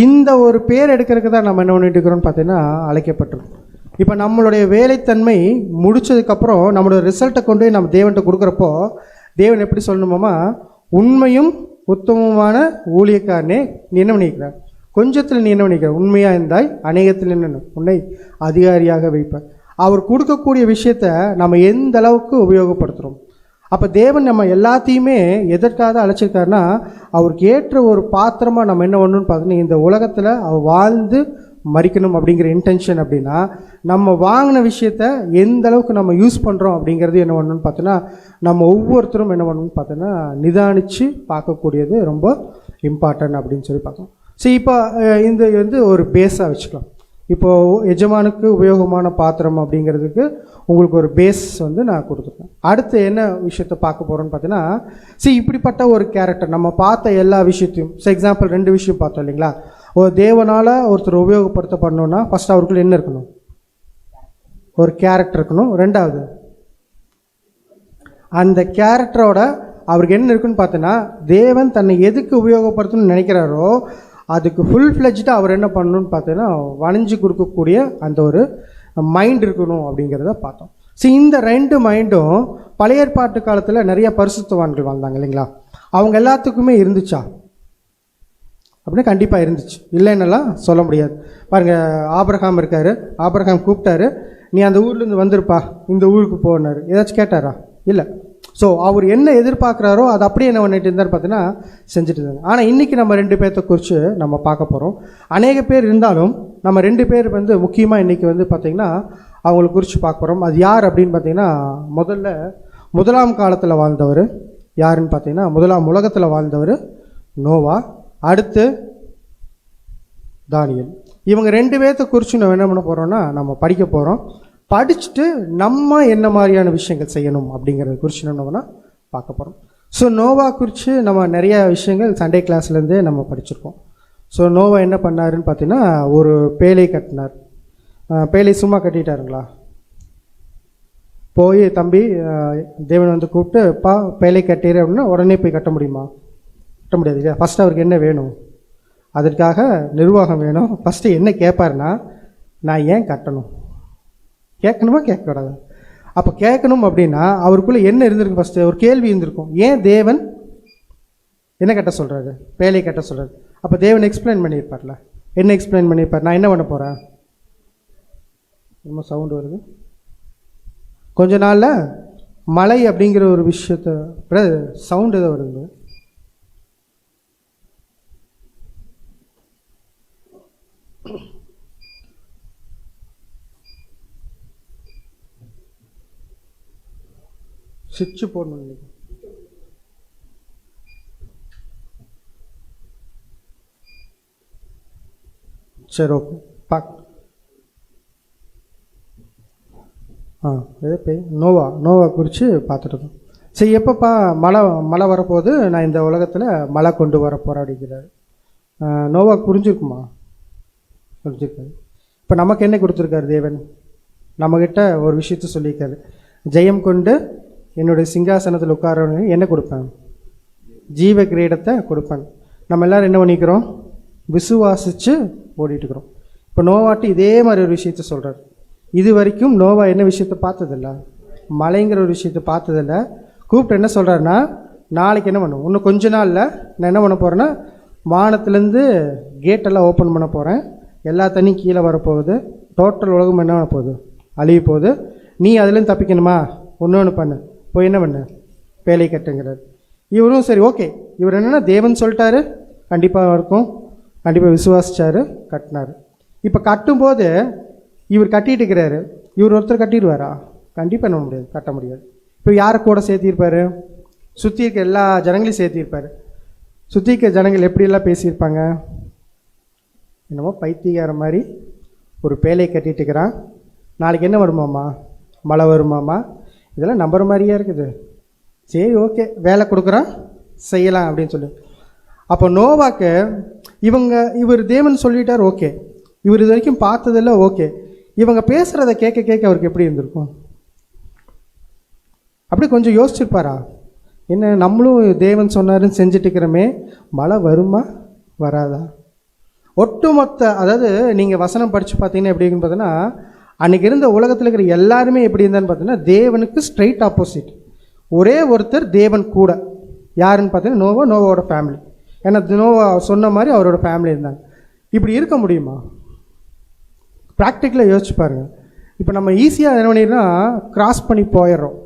இந்த ஒரு பேர் எடுக்கிறதுக்கு தான் நம்ம என்ன பண்ணிட்டு இருக்கிறோம்னு பார்த்தீங்கன்னா அழைக்கப்பட்டிருக்கோம். இப்போ நம்மளுடைய வேலைத்தன்மை முடிச்சதுக்கப்புறம் நம்மளோட ரிசல்ட்டை கொண்டு போய் நம்ம தேவன்கிட்ட கொடுக்குறப்போ தேவன் எப்படி சொல்லணுமாமா? உண்மையும் உத்தமமான ஊழியக்காரனே, நீ என்ன பண்ணிக்கிறார்? கொஞ்சத்தில் நீ என்ன பண்ணிக்கிற? உண்மையாக இருந்தாய், அநேகத்தில் என்ன உன்னை அதிகாரியாக வைப்பார். அவர் கொடுக்கக்கூடிய விஷயத்த நம்ம எந்த அளவுக்கு உபயோகப்படுத்துகிறோம். அப்போ தேவன் நம்ம எல்லாத்தையுமே எதற்காக அழைச்சிருக்காருன்னா அவருக்கு ஏற்ற ஒரு பாத்திரமாக நம்ம என்ன பண்ணணும்னு பார்த்தீங்கன்னா இந்த உலகத்தில் அவர் வாழ்ந்து மறிக்கணும் அப்படிங்கிற இன்டென்ஷன். அப்படின்னா நம்ம வாங்கின விஷயத்த எந்த அளவுக்கு நம்ம யூஸ் பண்ணுறோம் அப்படிங்கிறது என்ன பண்ணணும்னு பார்த்தோன்னா நம்ம ஒவ்வொருத்தரும் என்ன பண்ணணும்னு பார்த்தோன்னா நிதானித்து பார்க்கக்கூடியது ரொம்ப இம்பார்ட்டன்ட் அப்படின்னு சொல்லி பார்க்கணும். சரி, இப்போ இந்த வந்து ஒரு பேஸாக வச்சுக்கலாம். இப்போது எஜமானுக்கு உபயோகமான பாத்திரம் அப்படிங்கிறதுக்கு உங்களுக்கு ஒரு பேஸ் வந்து நான் கொடுத்துருக்கேன். அடுத்து என்ன விஷயத்தை பார்க்க போகிறோன்னு பார்த்தீங்கன்னா இப்படிப்பட்ட ஒரு கேரக்டர் நம்ம பார்த்த எல்லா விஷயத்தையும் எக்ஸாம்பிள் 2 விஷயம் பார்த்தோம் இல்லைங்களா? ஒரு தேவனால் ஒருத்தர் உபயோகப்படுத்தப்படணுன்னா ஃபஸ்ட் அவருக்குள்ள என்ன இருக்கணும்? ஒரு கேரக்டர் இருக்கணும். ரெண்டாவது அந்த கேரக்டரோட அவருக்கு என்ன இருக்குன்னு பார்த்தோன்னா தேவன் தன்னை எதுக்கு உபயோகப்படுத்தணும்னு நினைக்கிறாரோ அதுக்கு ஃபுல் ஃப்ளெஜ்டாக அவர் என்ன பண்ணணும்னு பார்த்தீங்கன்னா வணைஞ்சு கொடுக்கக்கூடிய அந்த ஒரு மைண்ட் இருக்கணும் அப்படிங்கிறத பார்த்தோம். இந்த 2 மைண்டும் பழைய ஏற்பாட்டு காலத்தில் நிறைய பரிசுத்தவான்கள் வாழ்ந்தாங்க இல்லைங்களா? அவங்க எல்லாத்துக்குமே இருந்துச்சா அப்படின்னு? கண்டிப்பாக இருந்துச்சு, இல்லைன்னெல்லாம் சொல்ல முடியாது. பாருங்கள், ஆபிரகாம் இருக்கார். ஆபிரகாம் கூப்பிட்டாரு, நீ அந்த ஊர்லேருந்து வந்திருப்பா, இந்த ஊருக்கு போனார். ஏதாச்சும் கேட்டாரா? இல்லை. ஸோ அவர் என்ன எதிர்பார்க்குறாரோ அது அப்படியே என்ன பண்ணிட்டு இருந்தார் பார்த்தீங்கன்னா செஞ்சுட்டு இருந்தாங்க. ஆனால் இன்றைக்கி நம்ம 2 பேர்த்த குறித்து நம்ம பார்க்க போகிறோம். அநேக பேர் இருந்தாலும் நம்ம 2 பேர் வந்து முக்கியமாக இன்றைக்கி வந்து பார்த்திங்கன்னா அவங்களை குறித்து பார்க்க போகிறோம். அது யார் அப்படின்னு பார்த்தீங்கன்னா முதலாம் காலத்தில் வாழ்ந்தவர் யாருன்னு பார்த்தீங்கன்னா முதலாம் உலகத்தில் வாழ்ந்தவர் நோவா, அடுத்து தானியேல். இவங்க 2 பேர்த்த குறித்து நம்ம என்ன பண்ண போகிறோம்னா நம்ம படிக்க போகிறோம். படிச்சுட்டு நம்ம என்ன மாதிரியான விஷயங்கள் செய்யணும் அப்படிங்கிறத குறித்து என்னன்னா பார்க்க போகிறோம். ஸோ நோவா குறித்து நம்ம நிறைய விஷயங்கள் சண்டே கிளாஸ்லேருந்தே நம்ம படிச்சிருக்கோம். ஸோ நோவா என்ன பண்ணாருன்னு பார்த்தீங்கன்னா ஒரு பேழை கட்டினார். பேழை சும்மா கட்டிட்டாருங்களா? போய் தம்பி தேவன் வந்து கூப்பிட்டு பேழை கட்டிடு அப்படின்னா உடனே போய் கட்ட முடியுமா? கட்ட முடியாது இல்லையா? ஃபஸ்ட்டு அவருக்கு என்ன வேணும்? அதற்காக நிர்வாகம் வேணும். ஃபஸ்ட்டு என்ன கேட்பாருன்னா, நான் ஏன் கட்டணும்? கேட்கணுமா கேட்கக்கூடாது? அப்போ கேட்கணும் அப்படின்னா அவருக்குள்ளே என்ன இருந்திருக்கு? ஃபஸ்ட்டு ஒரு கேள்வி இருந்திருக்கும், ஏன் தேவன் என்ன கட்ட சொல்கிறாரு? பேழை கட்ட சொல்கிறாரு. அப்போ தேவன் எக்ஸ்பிளைன் பண்ணியிருப்பார்ல. என்ன எக்ஸ்பிளைன் பண்ணியிருப்பார்? நான் என்ன பண்ண போகிறேன்? ரொம்ப சவுண்டு வருது. கொஞ்ச நாளில் மழை அப்படிங்கிற ஒரு விஷயத்த சவுண்டு எதோ வருது. சுவிட்சு போடணும். சரி, ஓகே. நோவா குறித்து பார்த்துட்டு இருக்கோம். சரி, எப்போப்பா மழை வரப்போகுது, நான் இந்த உலகத்தில் மழை கொண்டு வர போகிறேன் அப்படிங்கிறாரு. நோவா புரிஞ்சிருக்குமா? புரிஞ்சிருக்காரு. இப்போ நமக்கு என்ன கொடுத்துருக்காரு தேவன்? நம்மக்கிட்ட ஒரு விஷயத்த சொல்லியிருக்காரு, ஜெயம் கொண்டு என்னுடைய சிங்காசனத்தில் உட்காரவங்க என்ன கொடுப்பேன்? ஜீவ கிரீடத்தை கொடுப்பேன். நம்ம எல்லோரும் என்ன பண்ணிக்கிறோம்? விசுவாசித்து ஓடிட்டுருக்குறோம். இப்போ நோவாட்டி இதே மாதிரி ஒரு விஷயத்த சொல்கிறார். இது வரைக்கும் நோவா என்ன விஷயத்த பார்த்ததில்ல? மழைங்கிற ஒரு விஷயத்த பார்த்ததில்ல. கூப்பிட்டு என்ன சொல்கிறாருன்னா, நாளைக்கு என்ன பண்ணுவோம், இன்னும் கொஞ்ச நாளில் நான் என்ன பண்ண போகிறேன்னா வானத்துலேருந்து கேட்டெல்லாம் ஓப்பன் பண்ண போகிறேன், எல்லா தண்ணியும் கீழே வரப்போகுது, டோட்டல் உலகம் என்ன பண்ண போகுது? அழிய போகுது. நீ அதுலேருந்து தப்பிக்கணுமா? ஒன்று பண்ணு, போய் என்ன பண்ணு, பேழை கட்டுங்கிறார். இவரும் சரி ஓகே, இவர் என்னென்னா தேவன் சொல்லிட்டாரு, கண்டிப்பாக இருக்கும், கண்டிப்பாக விசுவாசிச்சார், கட்டினார். இப்போ கட்டும்போது இவர் கட்டிட்டு இருக்கிறாரு. இவர் ஒருத்தர் கட்டிடுவாரா? கண்டிப்பாக என்ன முடியாது, கட்ட முடியாது. இப்போ யாரை கூட சேர்த்திருப்பார்? சுற்றி இருக்க எல்லா ஜனங்களையும் சேர்த்திருப்பார். சுற்றி இருக்க ஜனங்கள் எப்படியெல்லாம் பேசியிருப்பாங்க? என்னமோ பைத்தியக்கார மாதிரி ஒரு பேழை கட்டிட்டு இருக்கிறான், நாளைக்கு என்ன வருமாம்மா, மழை வருமாம்மா, இதெல்லாம் நம்புற மாதிரியா இருக்குது. சரி ஓகே, வேலை கொடுக்குறான், செய்யலாம் அப்படின்னு சொல்லி. அப்போ நோவாக்கு இவர் தேவன் சொல்லிட்டார், ஓகே. இவர் இது வரைக்கும் பார்த்ததில்ல, ஓகே. இவங்க பேசுகிறத கேட்க கேட்க அவருக்கு எப்படி இருந்திருக்கும்? அப்படி கொஞ்சம் யோசிச்சிருப்பாரா? என்ன நம்மளும் தேவன் சொன்னாருன்னு செஞ்சுட்டு இருக்கிறோமே, மழை வருமா வராதா? ஒட்டுமொத்த, அதாவது நீங்கள் வசனம் படித்து பார்த்தீங்கன்னா எப்படி இருக்குன்னு பார்த்தீங்கன்னா, அன்றைக்கி இருந்த உலகத்தில் இருக்கிற எல்லாருமே எப்படி இருந்தான்னு பார்த்தீங்கன்னா தேவனுக்கு ஸ்ட்ரைட் ஆப்போசிட். ஒரே ஒருத்தர் தேவன் கூட, யாருன்னு பார்த்தீங்கன்னா நோவாவோட ஃபேமிலி. ஏன்னா நோவா சொன்ன மாதிரி அவரோட ஃபேமிலி இருந்தாங்க. இப்படி இருக்க முடியுமா? ப்ராக்டிக்கலாக யோசிச்சு பாருங்கள். இப்போ நம்ம ஈஸியாக என்ன பண்ணிடுறோம்னா கிராஸ் பண்ணி போயிடுறோம்.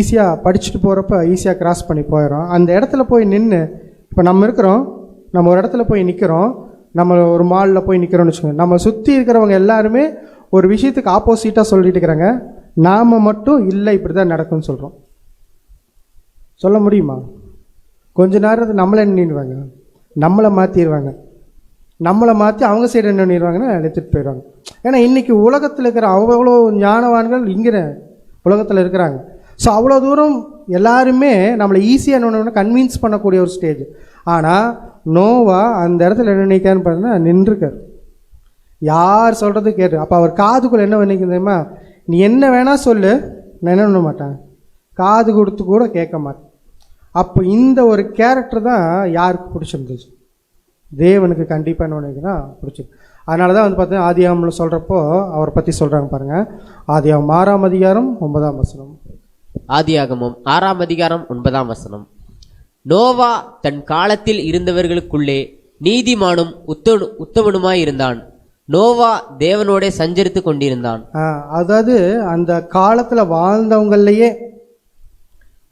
ஈஸியாக படிச்சுட்டு போகிறப்ப ஈஸியாக கிராஸ் பண்ணி போயிடுறோம். அந்த இடத்துல போய் நின்று, இப்போ நம்ம இருக்கிறோம், நம்ம ஒரு இடத்துல போய் நிற்கிறோம், நம்ம ஒரு மாலில் போய் நிற்கிறோம்னு வச்சுக்கோங்க, நம்ம சுற்றி இருக்கிறவங்க எல்லாருமே ஒரு விஷயத்துக்கு ஆப்போசிட்டாக சொல்லிட்டு இருக்கிறாங்க, நாம் மட்டும் இல்லை இப்படி தான் நடக்கும்னு சொல்கிறோம். சொல்ல முடியுமா? கொஞ்ச நேரத்தை நம்மளை நின்றுடுவாங்க, நம்மளை மாற்றிடுவாங்க, நம்மளை மாற்றி அவங்க சைடு என்ன பண்ணிடுவாங்கன்னா எடுத்துகிட்டு போயிடுவாங்க. ஏன்னா இன்றைக்கி உலகத்தில் இருக்கிற அவ்வளோ ஞானவான்கள் இங்கே உலகத்தில் இருக்கிறாங்க. ஸோ அவ்வளோ தூரம் எல்லாருமே நம்மளை ஈஸியாக என்ன கன்வின்ஸ் பண்ணக்கூடிய ஒரு ஸ்டேஜ். ஆனால் நோவா அந்த இடத்துல என்ன நினைக்கான்னு பார்த்தீங்கன்னா நின்றுருக்கார், யார் சொல்கிறது கேட்டு. அப்போ அவர் காதுக்குள்ளே என்ன பண்ணிக்க தெரியுமா, நீ என்ன வேணால் சொல்லு, நான் என்ன பண்ண மாட்டேன், காது கொடுத்து கூட கேட்க மாட்டேன். அப்போ இந்த ஒரு கேரக்டர் தான் யாருக்கு பிடிச்சிருந்துச்சு? தேவனுக்கு கண்டிப்பாக என்ன நினைக்கிறா பிடிச்சிருக்கு. அதனால தான் வந்து பார்த்தீங்கன்னா ஆதியாகமத்தில் சொல்கிறப்போ அவரை பற்றி சொல்கிறாங்க பாருங்கள். ஆதியாகமம் 6ஆம் அதிகாரம் 9ஆம் வசனம். ஆதியாகமம் 6ஆம் அதிகாரம் 9ஆம் வசனம். நோவா தன் காலத்தில் இருந்தவர்களுக்குள்ளே நீதிமானும் உத்தமனுமாய் இருந்தான். நோவா தேவனோட சஞ்சரித்து கொண்டிருந்தான். அதாவது அந்த காலத்தில் வாழ்ந்தவங்களையே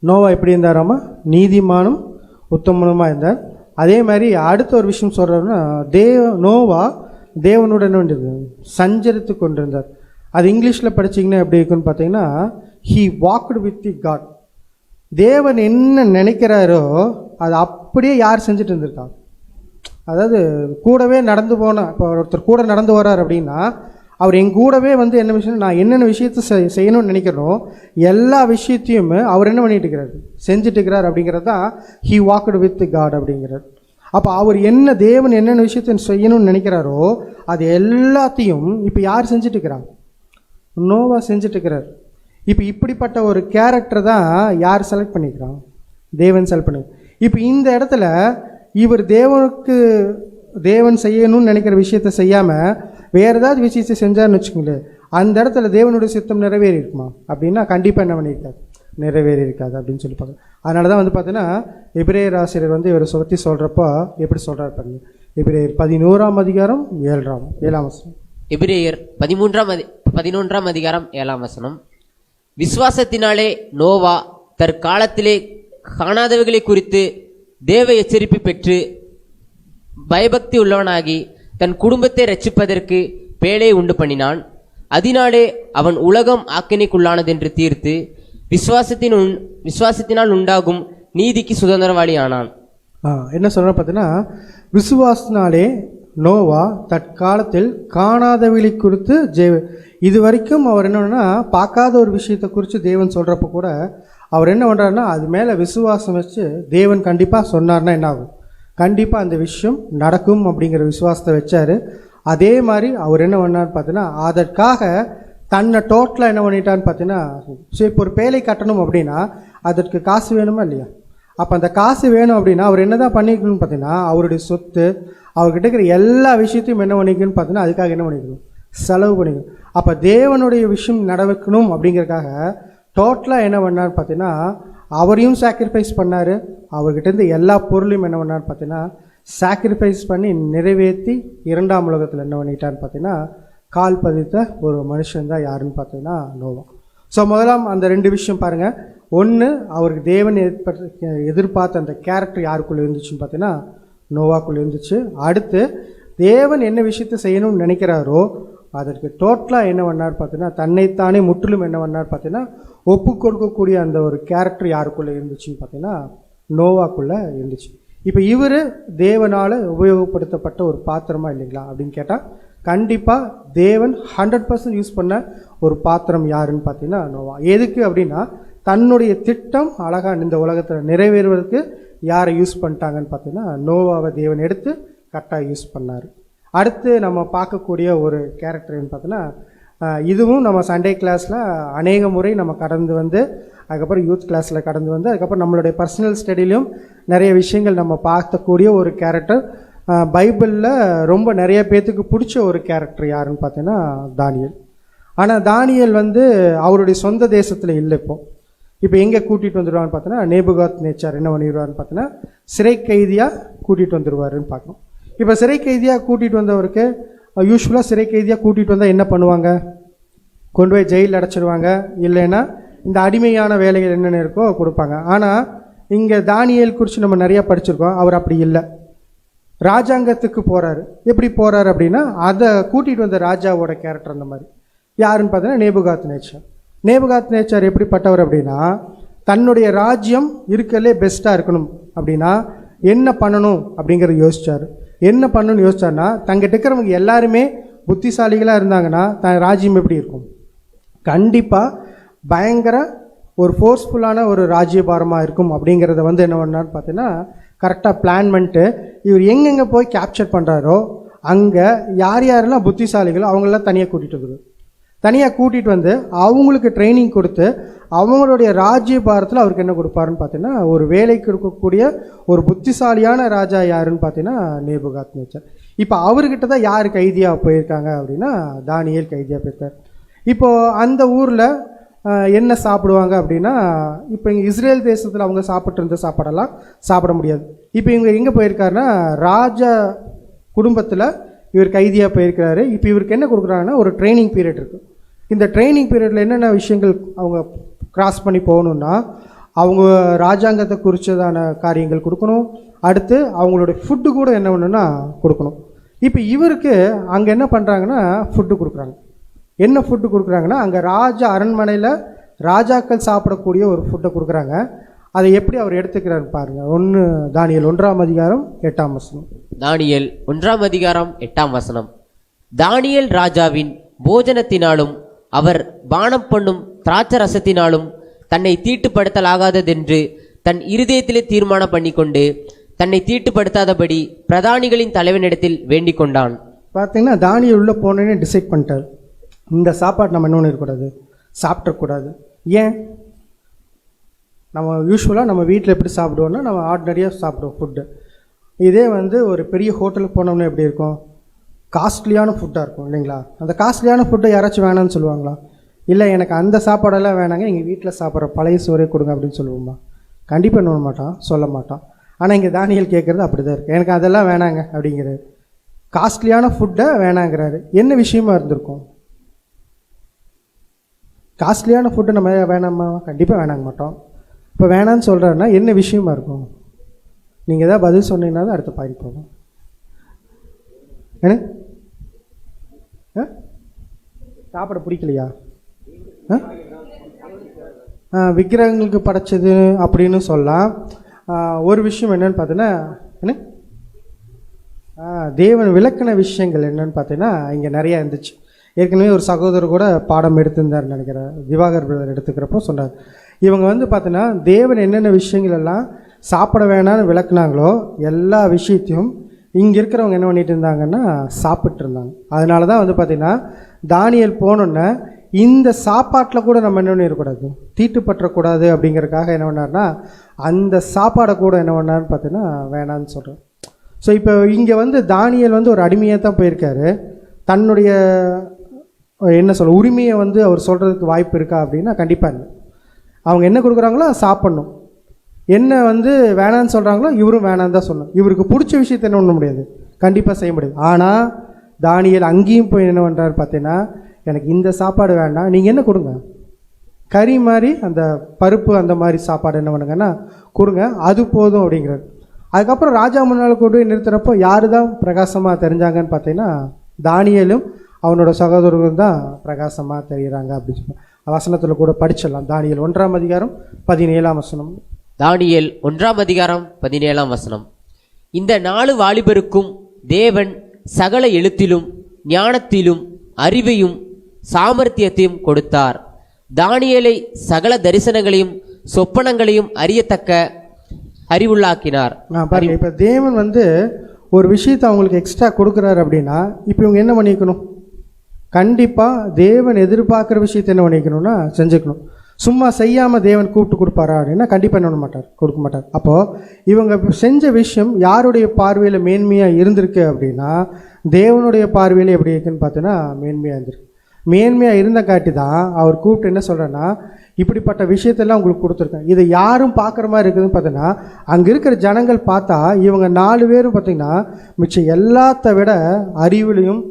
நோவா எப்படி இருந்தாராமா? நீதிமானும் உத்தமனுமா இருந்தார். அதே மாதிரி அடுத்த ஒரு விஷயம் சொல்கிறாருன்னா, நோவா தேவனுடன் சஞ்சரித்து கொண்டிருந்தார். அது இங்கிலீஷில் படிச்சிங்கன்னா எப்படி இருக்குன்னு பார்த்தீங்கன்னா, he walked with the god. தேவன் என்ன நினைக்கிறாரோ அது அப்படியே யார் செஞ்சுட்டு இருந்திருக்காங்க? அதாவது கூடவே நடந்து போன, இப்போ ஒருத்தர் கூட நடந்து வர்றார் அப்படின்னா அவர் என் கூடவே வந்து என்ன விஷயம், நான் என்னென்ன விஷயத்தை செய்யணும்னு நினைக்கிறனோ எல்லா விஷயத்தையும் அவர் என்ன பண்ணிட்டு இருக்கிறார், செஞ்சுட்டு இருக்கிறார். அப்படிங்கிறது தான் ஹி வாக்டு வித் காட் அப்படிங்கிறார். அப்போ அவர் என்ன தேவன் என்னென்ன விஷயத்தை செய்யணும்னு நினைக்கிறாரோ அது எல்லாத்தையும் இப்போ யார் செஞ்சுட்டு இருக்கிறாங்க, நோவா செஞ்சுட்டு இருக்கிறார். இப்போ இப்படிப்பட்ட ஒரு கேரக்டர் தான் யார் செலக்ட் பண்ணிக்கிறான், தேவன் செலக்ட் பண்ணி. இப்போ இந்த இடத்துல இவர் தேவன் செய்யணும்னு நினைக்கிற விஷயத்த செய்யாமல் வேறு ஏதாவது விஷயத்தை செஞ்சார்னு வச்சுக்கோங்களேன், அந்த இடத்துல தேவனுடைய சித்தம் நிறைவேறி இருக்குமா அப்படின்னா கண்டிப்பாக என்ன பண்ணியிருக்காது, நிறைவேறி இருக்காது அப்படின்னு சொல்லி பார்க்குறேன். அதனால தான் வந்து பார்த்தீங்கன்னா எபிரேயர் ஆசிரியர் வந்து இவரை பற்றி சொல்கிறப்போ எப்படி சொல்கிறார் பாருங்க. எபிரேயர் 11ஆம் அதிகாரம் 7ஆம் வசனம். எபிரேயர் 11ஆம் அதிகாரம் 7ஆம் வசனம். விசுவாசத்தினாலே நோவா தற்காலத்திலே காணாதவைகளை குறித்து தேவ எச்சரிப்பு பெற்று பயபக்தி உள்ளவனாகி தன் குடும்பத்தை ரட்சிப்பதற்கு பேழை உண்டு பண்ணினான். அதனாலே அவன் உலகம் ஆக்கினைக்குள்ளானதென்று தீர்த்து விசுவாசத்தினால் உண்டாகும் நீதிக்கு சுதந்திரவாளி ஆனான். என்ன சொல்ற பார்த்தீங்கன்னா, விசுவாசத்தினாலே நோவா தற்காலத்தில் காணாதவைகளை குறித்து இது வரைக்கும் அவர் என்னன்னா பார்க்காத ஒரு விஷயத்தை குறித்து தேவன் சொல்கிறப்ப கூட அவர் என்ன பண்ணுறாருன்னா அது மேலே விசுவாசம் வச்சு தேவன் கண்டிப்பாக சொன்னார்னா என்ன ஆகும், கண்டிப்பாக அந்த விஷயம் நடக்கும் அப்படிங்கிற விசுவாசத்தை வச்சார். அதே மாதிரி அவர் என்ன பண்ணார்னு பார்த்தீங்கன்னா அதற்காக தன்னை டோட்டலாக என்ன பண்ணிட்டான்னு பார்த்தீங்கன்னா, சரி இப்போ ஒரு பேழை கட்டணும் அப்படின்னா அதற்கு காசு வேணுமா இல்லையா, அப்போ அந்த காசு வேணும் அப்படின்னா அவர் என்ன தான் பண்ணிக்கணும்னு பார்த்தீங்கன்னா அவருடைய சொத்து அவர்கிட்ட இருக்கிற எல்லா விஷயத்தையும் என்ன பண்ணிக்கணும்னு பார்த்தீங்கன்னா அதுக்காக என்ன பண்ணிக்கணும், செலவு பண்ணிக்கணும். அப்போ தேவனுடைய விஷயம் நடக்கணும் அப்படிங்கிறதுக்காக டோட்டலாக என்ன பண்ணார் பார்த்தீங்கன்னா அவரையும் சாக்ரிஃபைஸ் பண்ணார், அவர்கிட்டேருந்து எல்லா பொருளையும் என்ன பண்ணார் பார்த்தீங்கன்னா சாக்ரிஃபைஸ் பண்ணி நிறைவேற்றி 2ஆம் உலகத்தில் என்ன பண்ணிட்டான்னு பார்த்தீங்கன்னா கால் பதித்த ஒரு மனுஷன் தான் யாருன்னு பார்த்தீங்கன்னா நோவா. ஸோ முதலாம் அந்த 2 விஷயம் பாருங்கள். ஒன்று, அவருக்கு தேவன் எதிர்பார்த்த அந்த கேரக்டர் யாருக்குள்ளே இருந்துச்சுன்னு பார்த்தீங்கன்னா நோவாக்குள்ளே இருந்துச்சு. அடுத்து தேவன் என்ன விஷயத்தை செய்யணும்னு நினைக்கிறாரோ அதற்கு டோட்டலாக என்ன பண்ணார் பார்த்தீங்கன்னா தன்னைத்தானே முற்றிலும் என்ன பண்ணார் பார்த்தீங்கன்னா ஒப்பு கொடுக்கக்கூடிய அந்த ஒரு கேரக்டர் யாருக்குள்ளே இருந்துச்சுன்னு பார்த்தீங்கன்னா நோவாக்குள்ளே இருந்துச்சு. இப்போ இவர் தேவனால் உபயோகப்படுத்தப்பட்ட ஒரு பாத்திரமா இல்லைங்களா அப்படின்னு கேட்டால் கண்டிப்பாக தேவன் 100% யூஸ் பண்ண ஒரு பாத்திரம் யாருன்னு பார்த்தீங்கன்னா நோவா. எதுக்கு அப்படின்னா தன்னுடைய திட்டம் அழகாக இந்த உலகத்தில் நிறைவேறுவதற்கு யாரை யூஸ் பண்ணிட்டாங்கன்னு பார்த்தீங்கன்னா நோவாவை தேவன் எடுத்து கரெக்டாக யூஸ் பண்ணார். அடுத்து நம்ம பார்க்கக்கூடிய ஒரு கேரக்டர்னு பார்த்தோன்னா இதுவும் நம்ம சண்டே கிளாஸில் அநேக முறை நம்ம கடந்து வந்து அதுக்கப்புறம் யூத் கிளாஸில் கடந்து வந்து அதுக்கப்புறம் நம்மளுடைய பர்சனல் ஸ்டடிலையும் நிறைய விஷயங்கள் நம்ம பார்க்கக்கூடிய ஒரு கேரக்டர். பைபிளில் ரொம்ப நிறைய பேர்த்துக்கு பிடிச்ச ஒரு கேரக்டர் யாருன்னு பார்த்தீங்கன்னா தானியேல். ஆனால் தானியேல் வந்து அவருடைய சொந்த தேசத்தில் இல்லை. இப்போ எங்கே கூட்டிகிட்டு வந்துடுவான்னு பார்த்தோன்னா நேபுகாத் நேச்சார் என்ன பண்ணிடுவார்னு பார்த்தோன்னா சிறை கைதியாக கூட்டிகிட்டு வந்துடுவாருன்னு பார்க்கணும். இப்போ சிறை கைதியாக கூட்டிகிட்டு வந்தவருக்கு யூஸ்வலாக சிறை கைதியாக கூட்டிகிட்டு வந்தால் என்ன பண்ணுவாங்க, கொண்டு போய் ஜெயிலில் அடைச்சிடுவாங்க, இல்லைன்னா இந்த அடிமையான வேலைகள் என்னென்ன இருக்கோ கொடுப்பாங்க. ஆனால் இங்கே தானியேல் குறித்து நம்ம நிறையா படிச்சிருக்கோம். அவர் அப்படி இல்லை, ராஜாங்கத்துக்கு போகிறாரு. எப்படி போகிறாரு அப்படின்னா அதை கூட்டிகிட்டு வந்த ராஜாவோட கேரக்டர் அந்த மாதிரி யாருன்னு பார்த்தீங்கன்னா நேபுகாத் நேச்சார். நேபுகாத் நேச்சார் எப்படிப்பட்டவர் அப்படின்னா தன்னுடைய ராஜ்யம் இருக்கிறதுலே பெஸ்ட்டாக இருக்கணும் அப்படின்னா என்ன பண்ணணும் அப்படிங்கிறத யோசிச்சார். என்ன பண்ணணும்னு யோசிச்சார்னா தங்கிட்ட இருக்கிறவங்க எல்லாருமே புத்திசாலிகளாக இருந்தாங்கன்னா தன் ராஜ்யம் எப்படி இருக்கும், கண்டிப்பாக பயங்கர ஒரு ஃபோர்ஸ்ஃபுல்லான ஒரு ராஜ்யபாரமாக இருக்கும் அப்படிங்கிறத வந்து என்ன பண்ணார்னு பார்த்தீங்கன்னா கரெக்டாக பிளான் பண்ணிட்டு இவர் எங்கெங்கே போய் கேப்சர் பண்ணுறாரோ அங்கே யார் யாரெல்லாம் புத்திசாலிகளோ அவங்களெல்லாம் தனியாக கூட்டிகிட்டு வந்து அவங்களுக்கு ட்ரைனிங் கொடுத்து அவங்களுடைய ராஜ்யபாரத்தில் அவருக்கு என்ன கொடுப்பாருன்னு பார்த்தீங்கன்னா ஒரு வேலைக்கு கொடுக்கக்கூடிய ஒரு புத்திசாலியான ராஜா யாருன்னு பார்த்தீங்கன்னா நேபுகாத் நேச்சார். இப்போ அவர்கிட்ட தான் யார் கைதியாக போயிருக்காங்க அப்படின்னா தானியேல் கைதியாக போயிருக்கார். இப்போது அந்த ஊரில் என்ன சாப்பிடுவாங்க அப்படின்னா இப்போ இங்கே இஸ்ரேல் தேசத்தில் அவங்க சாப்பிட்டு இருந்த சாப்பாடெல்லாம் சாப்பிட முடியாது. இப்போ இவங்க எங்கே போயிருக்காருன்னா ராஜா குடும்பத்தில் இவர் கைதியாக போயிருக்கிறாரு. இப்போ இவருக்கு என்ன கொடுக்குறாங்கன்னா ஒரு ட்ரைனிங் பீரியட் இருக்குது. இந்த ட்ரைனிங் பீரியடில் என்னென்ன விஷயங்கள் அவங்க கிராஸ் பண்ணி போகணுன்னா அவங்க ராஜாங்கத்தை குறித்ததான காரியங்கள் கொடுக்கணும். அடுத்து அவங்களோட ஃபுட்டு கூட என்ன பண்ணணுன்னா கொடுக்கணும். இப்போ இவருக்கு அங்கே என்ன பண்ணுறாங்கன்னா ஃபுட்டு கொடுக்குறாங்க. என்ன ஃபுட்டு கொடுக்குறாங்கன்னா அங்கே ராஜா அரண்மனையில் ராஜாக்கள் சாப்பிடக்கூடிய ஒரு ஃபுட்டை கொடுக்குறாங்க. அதை எப்படி அவர் எடுத்துக்கிறார் பாருங்க. தானியேல் 1:8. தானியேல் 1:8. தானியேல் ராஜாவின் போஜனத்தினாலும் அவர் பானம் பண்ணும் திராட்சரசத்தினாலும் தன்னை தீட்டுப்படுத்தலாகாததென்று தன் இருதயத்திலே தீர்மானம் பண்ணிக்கொண்டு தன்னை தீட்டுப்படுத்தாதபடி பிரதானிகளின் தலைவனிடத்தில் வேண்டிக் கொண்டான். பார்த்தீங்கன்னா தானியேல் உள்ள போனோன்னே டிசைட் பண்ணிட்டார், இந்த சாப்பாடு நம்ம இன்னொன்று இருக்கக்கூடாது, சாப்பிடக்கூடாது. ஏன்? நம்ம யூஸ்வலாக நம்ம வீட்டில் எப்படி சாப்பிடுவோம்னா நம்ம ஆர்டினரியாக சாப்பிடுவோம் ஃபுட்டு. இதே ஒரு பெரிய ஹோட்டலுக்கு போனோம்னா எப்படி இருக்கும்? காஸ்ட்லியான ஃபுட்டாக இருக்கும் இல்லைங்களா? அந்த காஸ்ட்லியான ஃபுட்டை யாராச்சும் வேணான்னு சொல்லுவாங்களா? இல்லை எனக்கு அந்த சாப்பாடெல்லாம் வேணாங்க, எங்கள் வீட்டில் சாப்பிட்ற பழைய சோறே கொடுங்க அப்படின்னு சொல்லுவோமா? கண்டிப்பாக நம்ப மாட்டான், சொல்ல மாட்டான். ஆனால் இங்கே தானியேல் கேட்குறது அப்படி தான் இருக்குது, எனக்கு அதெல்லாம் வேணாங்க அப்படிங்கிறது. காஸ்ட்லியான ஃபுட்டை வேணாங்கிறாரு. என்ன விஷயமா இருந்திருக்கும்? காஸ்ட்லியான ஃபுட்டு நம்ம வேணாமா? கண்டிப்பாக வேணாங்க மாட்டோம். இப்போ வேணான்னு சொல்கிறாருன்னா என்ன விஷயமா இருக்கும்? நீங்கள் எதாவது பதில் சொன்னீங்கன்னா தான் அடுத்த பாயிண்ட் போகும். என்ன சாப்பிட பிடிக்கலையா? விக்கிரகங்களுக்கு படைச்சது அப்படின்னு சொல்லலாம். ஒரு விஷயம் என்னன்னு பார்த்தீங்கன்னா என்ன தேவன் விளக்கின விஷயங்கள் என்னன்னு பார்த்தீங்கன்னா இங்கே நிறையா இருந்துச்சு. ஏற்கனவே ஒரு சகோதரர் கூட பாடம் எடுத்திருந்தார் நினைக்கிறேன், திவாகர் பிரதர் எடுத்துக்கிறப்போ சொன்னார். இவங்க பார்த்தீங்கன்னா தேவன் என்னென்ன விஷயங்கள் எல்லாம் சாப்பிட வேணான்னு விளக்குனாங்களோ எல்லா விஷயத்தையும் இங்கே இருக்கிறவங்க என்ன பண்ணிட்டு இருந்தாங்கன்னா சாப்பிட்டு இருந்தாங்க. அதனால தான் பார்த்தீங்கன்னா தானியேல் போனோன்னே இந்த சாப்பாட்டில் கூட நம்ம என்ன பண்ணிடக்கூடாது, தீட்டுப்பற்றக்கூடாது அப்படிங்கிறதுக்காக என்ன பண்ணார்னா அந்த சாப்பாடை கூட என்ன பண்ணார்னு பார்த்தீங்கன்னா வேணான்னு சொல்கிறேன். ஸோ இப்போ இங்கே தானியேல் ஒரு அடிமையாக தான் போயிருக்காரு. தன்னுடைய என்ன சொல்ல உரிமையை அவர் சொல்கிறதுக்கு வாய்ப்பு இருக்கா அப்படின்னா கண்டிப்பாக இல்லை. அவங்க என்ன கொடுக்குறாங்களோ சாப்பிட்ணும், என்ன வேணான்னு சொல்கிறாங்களோ இவரும் வேணான்னு தான் சொல்லணும். இவருக்கு பிடிச்ச விஷயத்தை என்ன பண்ண முடியாது, கண்டிப்பாக செய்ய முடியாது. ஆனால் தானியேல் அங்கேயும் போய் என்ன பண்ணுறாரு பார்த்தீங்கன்னா எனக்கு இந்த சாப்பாடு வேண்டாம், நீங்கள் என்ன கொடுங்க, கறி மாதிரி அந்த பருப்பு அந்த மாதிரி சாப்பாடு என்ன பண்ணுங்கன்னா கொடுங்க, அது போதும் அப்படிங்கிறார். அதுக்கப்புறம் ராஜா முன்னால் கொண்டு போய் நிறுத்துகிறப்போ யார் தான் பிரகாசமாக தெரிஞ்சாங்கன்னு பார்த்தீங்கன்னா தானியேலும் அவனோட சகோதரர்கள் தான் பிரகாசமாக தெரிகிறாங்க அப்படின்னு சொல்லி வசனத்தில் கூட படிச்சிடலாம். தானியேல் 1:17. தானியேல் 1:17. இந்த 4 வாலிபருக்கும் தேவன் சகல எழுத்திலும் ஞானத்திலும் அறிவையும் சாமர்த்தியத்தையும் கொடுத்தார். தானியேலை சகல தரிசனங்களையும் சொப்பனங்களையும் அறியத்தக்க அறிவுள்ளாக்கினார். பாருங்க, இப்போ தேவன் ஒரு விஷயத்தை அவங்களுக்கு எக்ஸ்ட்ரா கொடுக்குறாரு அப்படின்னா இப்போ இவங்க என்ன பண்ணிக்கணும்? கண்டிப்பாக தேவன் எதிர்பார்க்குற விஷயத்தை என்ன பண்ணிக்கணும்னா செஞ்சுக்கணும். சும்மா செய்யாமல் தேவன் கூப்பிட்டு கொடுப்பாரா அப்படின்னா கண்டிப்பாக என்ன பண்ண மாட்டார், கொடுக்க மாட்டார். அப்போது இவங்க செஞ்ச விஷயம் யாருடைய பார்வையில் மேன்மையாக இருந்திருக்கு அப்படின்னா தேவனுடைய பார்வையில் எப்படி இருக்குன்னு பார்த்தீங்கன்னா மேன்மையாக இருந்திருக்கு. மேன்மையாக இருந்த காட்டி தான் அவர் கூப்பிட்டு என்ன சொல்கிறேன்னா இப்படிப்பட்ட விஷயத்தெல்லாம் உங்களுக்கு கொடுத்துருக்கேன், இதை யாரும் பார்க்குற மாதிரி இருக்குதுன்னு பார்த்தீங்கன்னா அங்கே இருக்கிற ஜனங்கள் பார்த்தா இவங்க 4 பேரும் பார்த்திங்கன்னா மிச்சம் எல்லாத்த விட அறிவுலையும்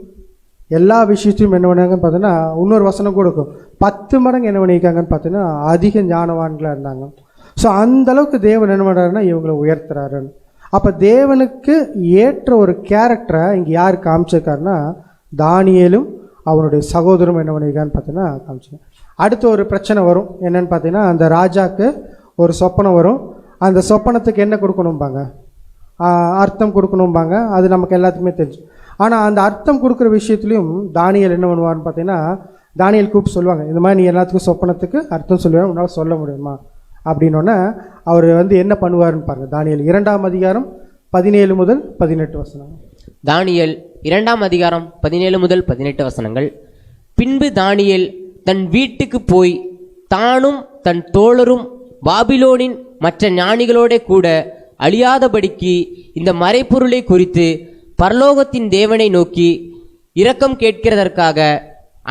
எல்லா விஷயத்தையும் என்ன பண்ணாங்கன்னு பார்த்தீங்கன்னா இன்னொரு வசனம் கூட இருக்கும், 10 மடங்கு என்ன பண்ணியிருக்காங்கன்னு பார்த்தீங்கன்னா அதிக ஞானவான்களாக இருந்தாங்க. ஸோ அந்தளவுக்கு தேவன் என்ன பண்ணுறாருன்னா இவங்களை உயர்த்துறாருன்னு. அப்போ தேவனுக்கு ஏற்ற ஒரு கேரக்டரை இங்கே யார் காமிச்சிருக்காருன்னா தானியேலும் அவனுடைய சகோதரம் என்ன பண்ணியிருக்கான்னு பார்த்தீங்கன்னா காமிச்சிருக்காங்க. அடுத்து ஒரு பிரச்சனை வரும், என்னன்னு பார்த்தீங்கன்னா அந்த ராஜாவுக்கு ஒரு சொப்பனம் வரும். அந்த சொப்பனத்துக்கு என்ன கொடுக்கணும்பாங்க, அர்த்தம் கொடுக்கணும்பாங்க. அது நமக்கு எல்லாத்துக்குமே தெரிஞ்சு. ஆனால் அந்த அர்த்தம் கொடுக்குற விஷயத்துலையும் தானியேல் என்ன பண்ணுவார்னு பார்த்தீங்கன்னா தானியேல் கூப்பிட்டு சொல்லுவாங்க, இந்த மாதிரி நீ எல்லாத்துக்கும் சொப்பனத்துக்கு அர்த்தம் சொல்லுவேன், உன்னால் சொல்ல முடியுமா அப்படின்னோடனே அவர் என்ன பண்ணுவார்னு பாருங்க. தானியேல் 2:17-18. தானியேல் 2:17-18. பின்பு தானியேல் தன் வீட்டுக்கு போய் தானும் தன் தோழரும் பாபிலோனின் மற்ற ஞானிகளோட கூட அழியாதபடிக்கு இந்த மறைப்பொருளை குறித்து பரலோகத்தின் தேவனை நோக்கி இரக்கம் கேட்கிறதற்காக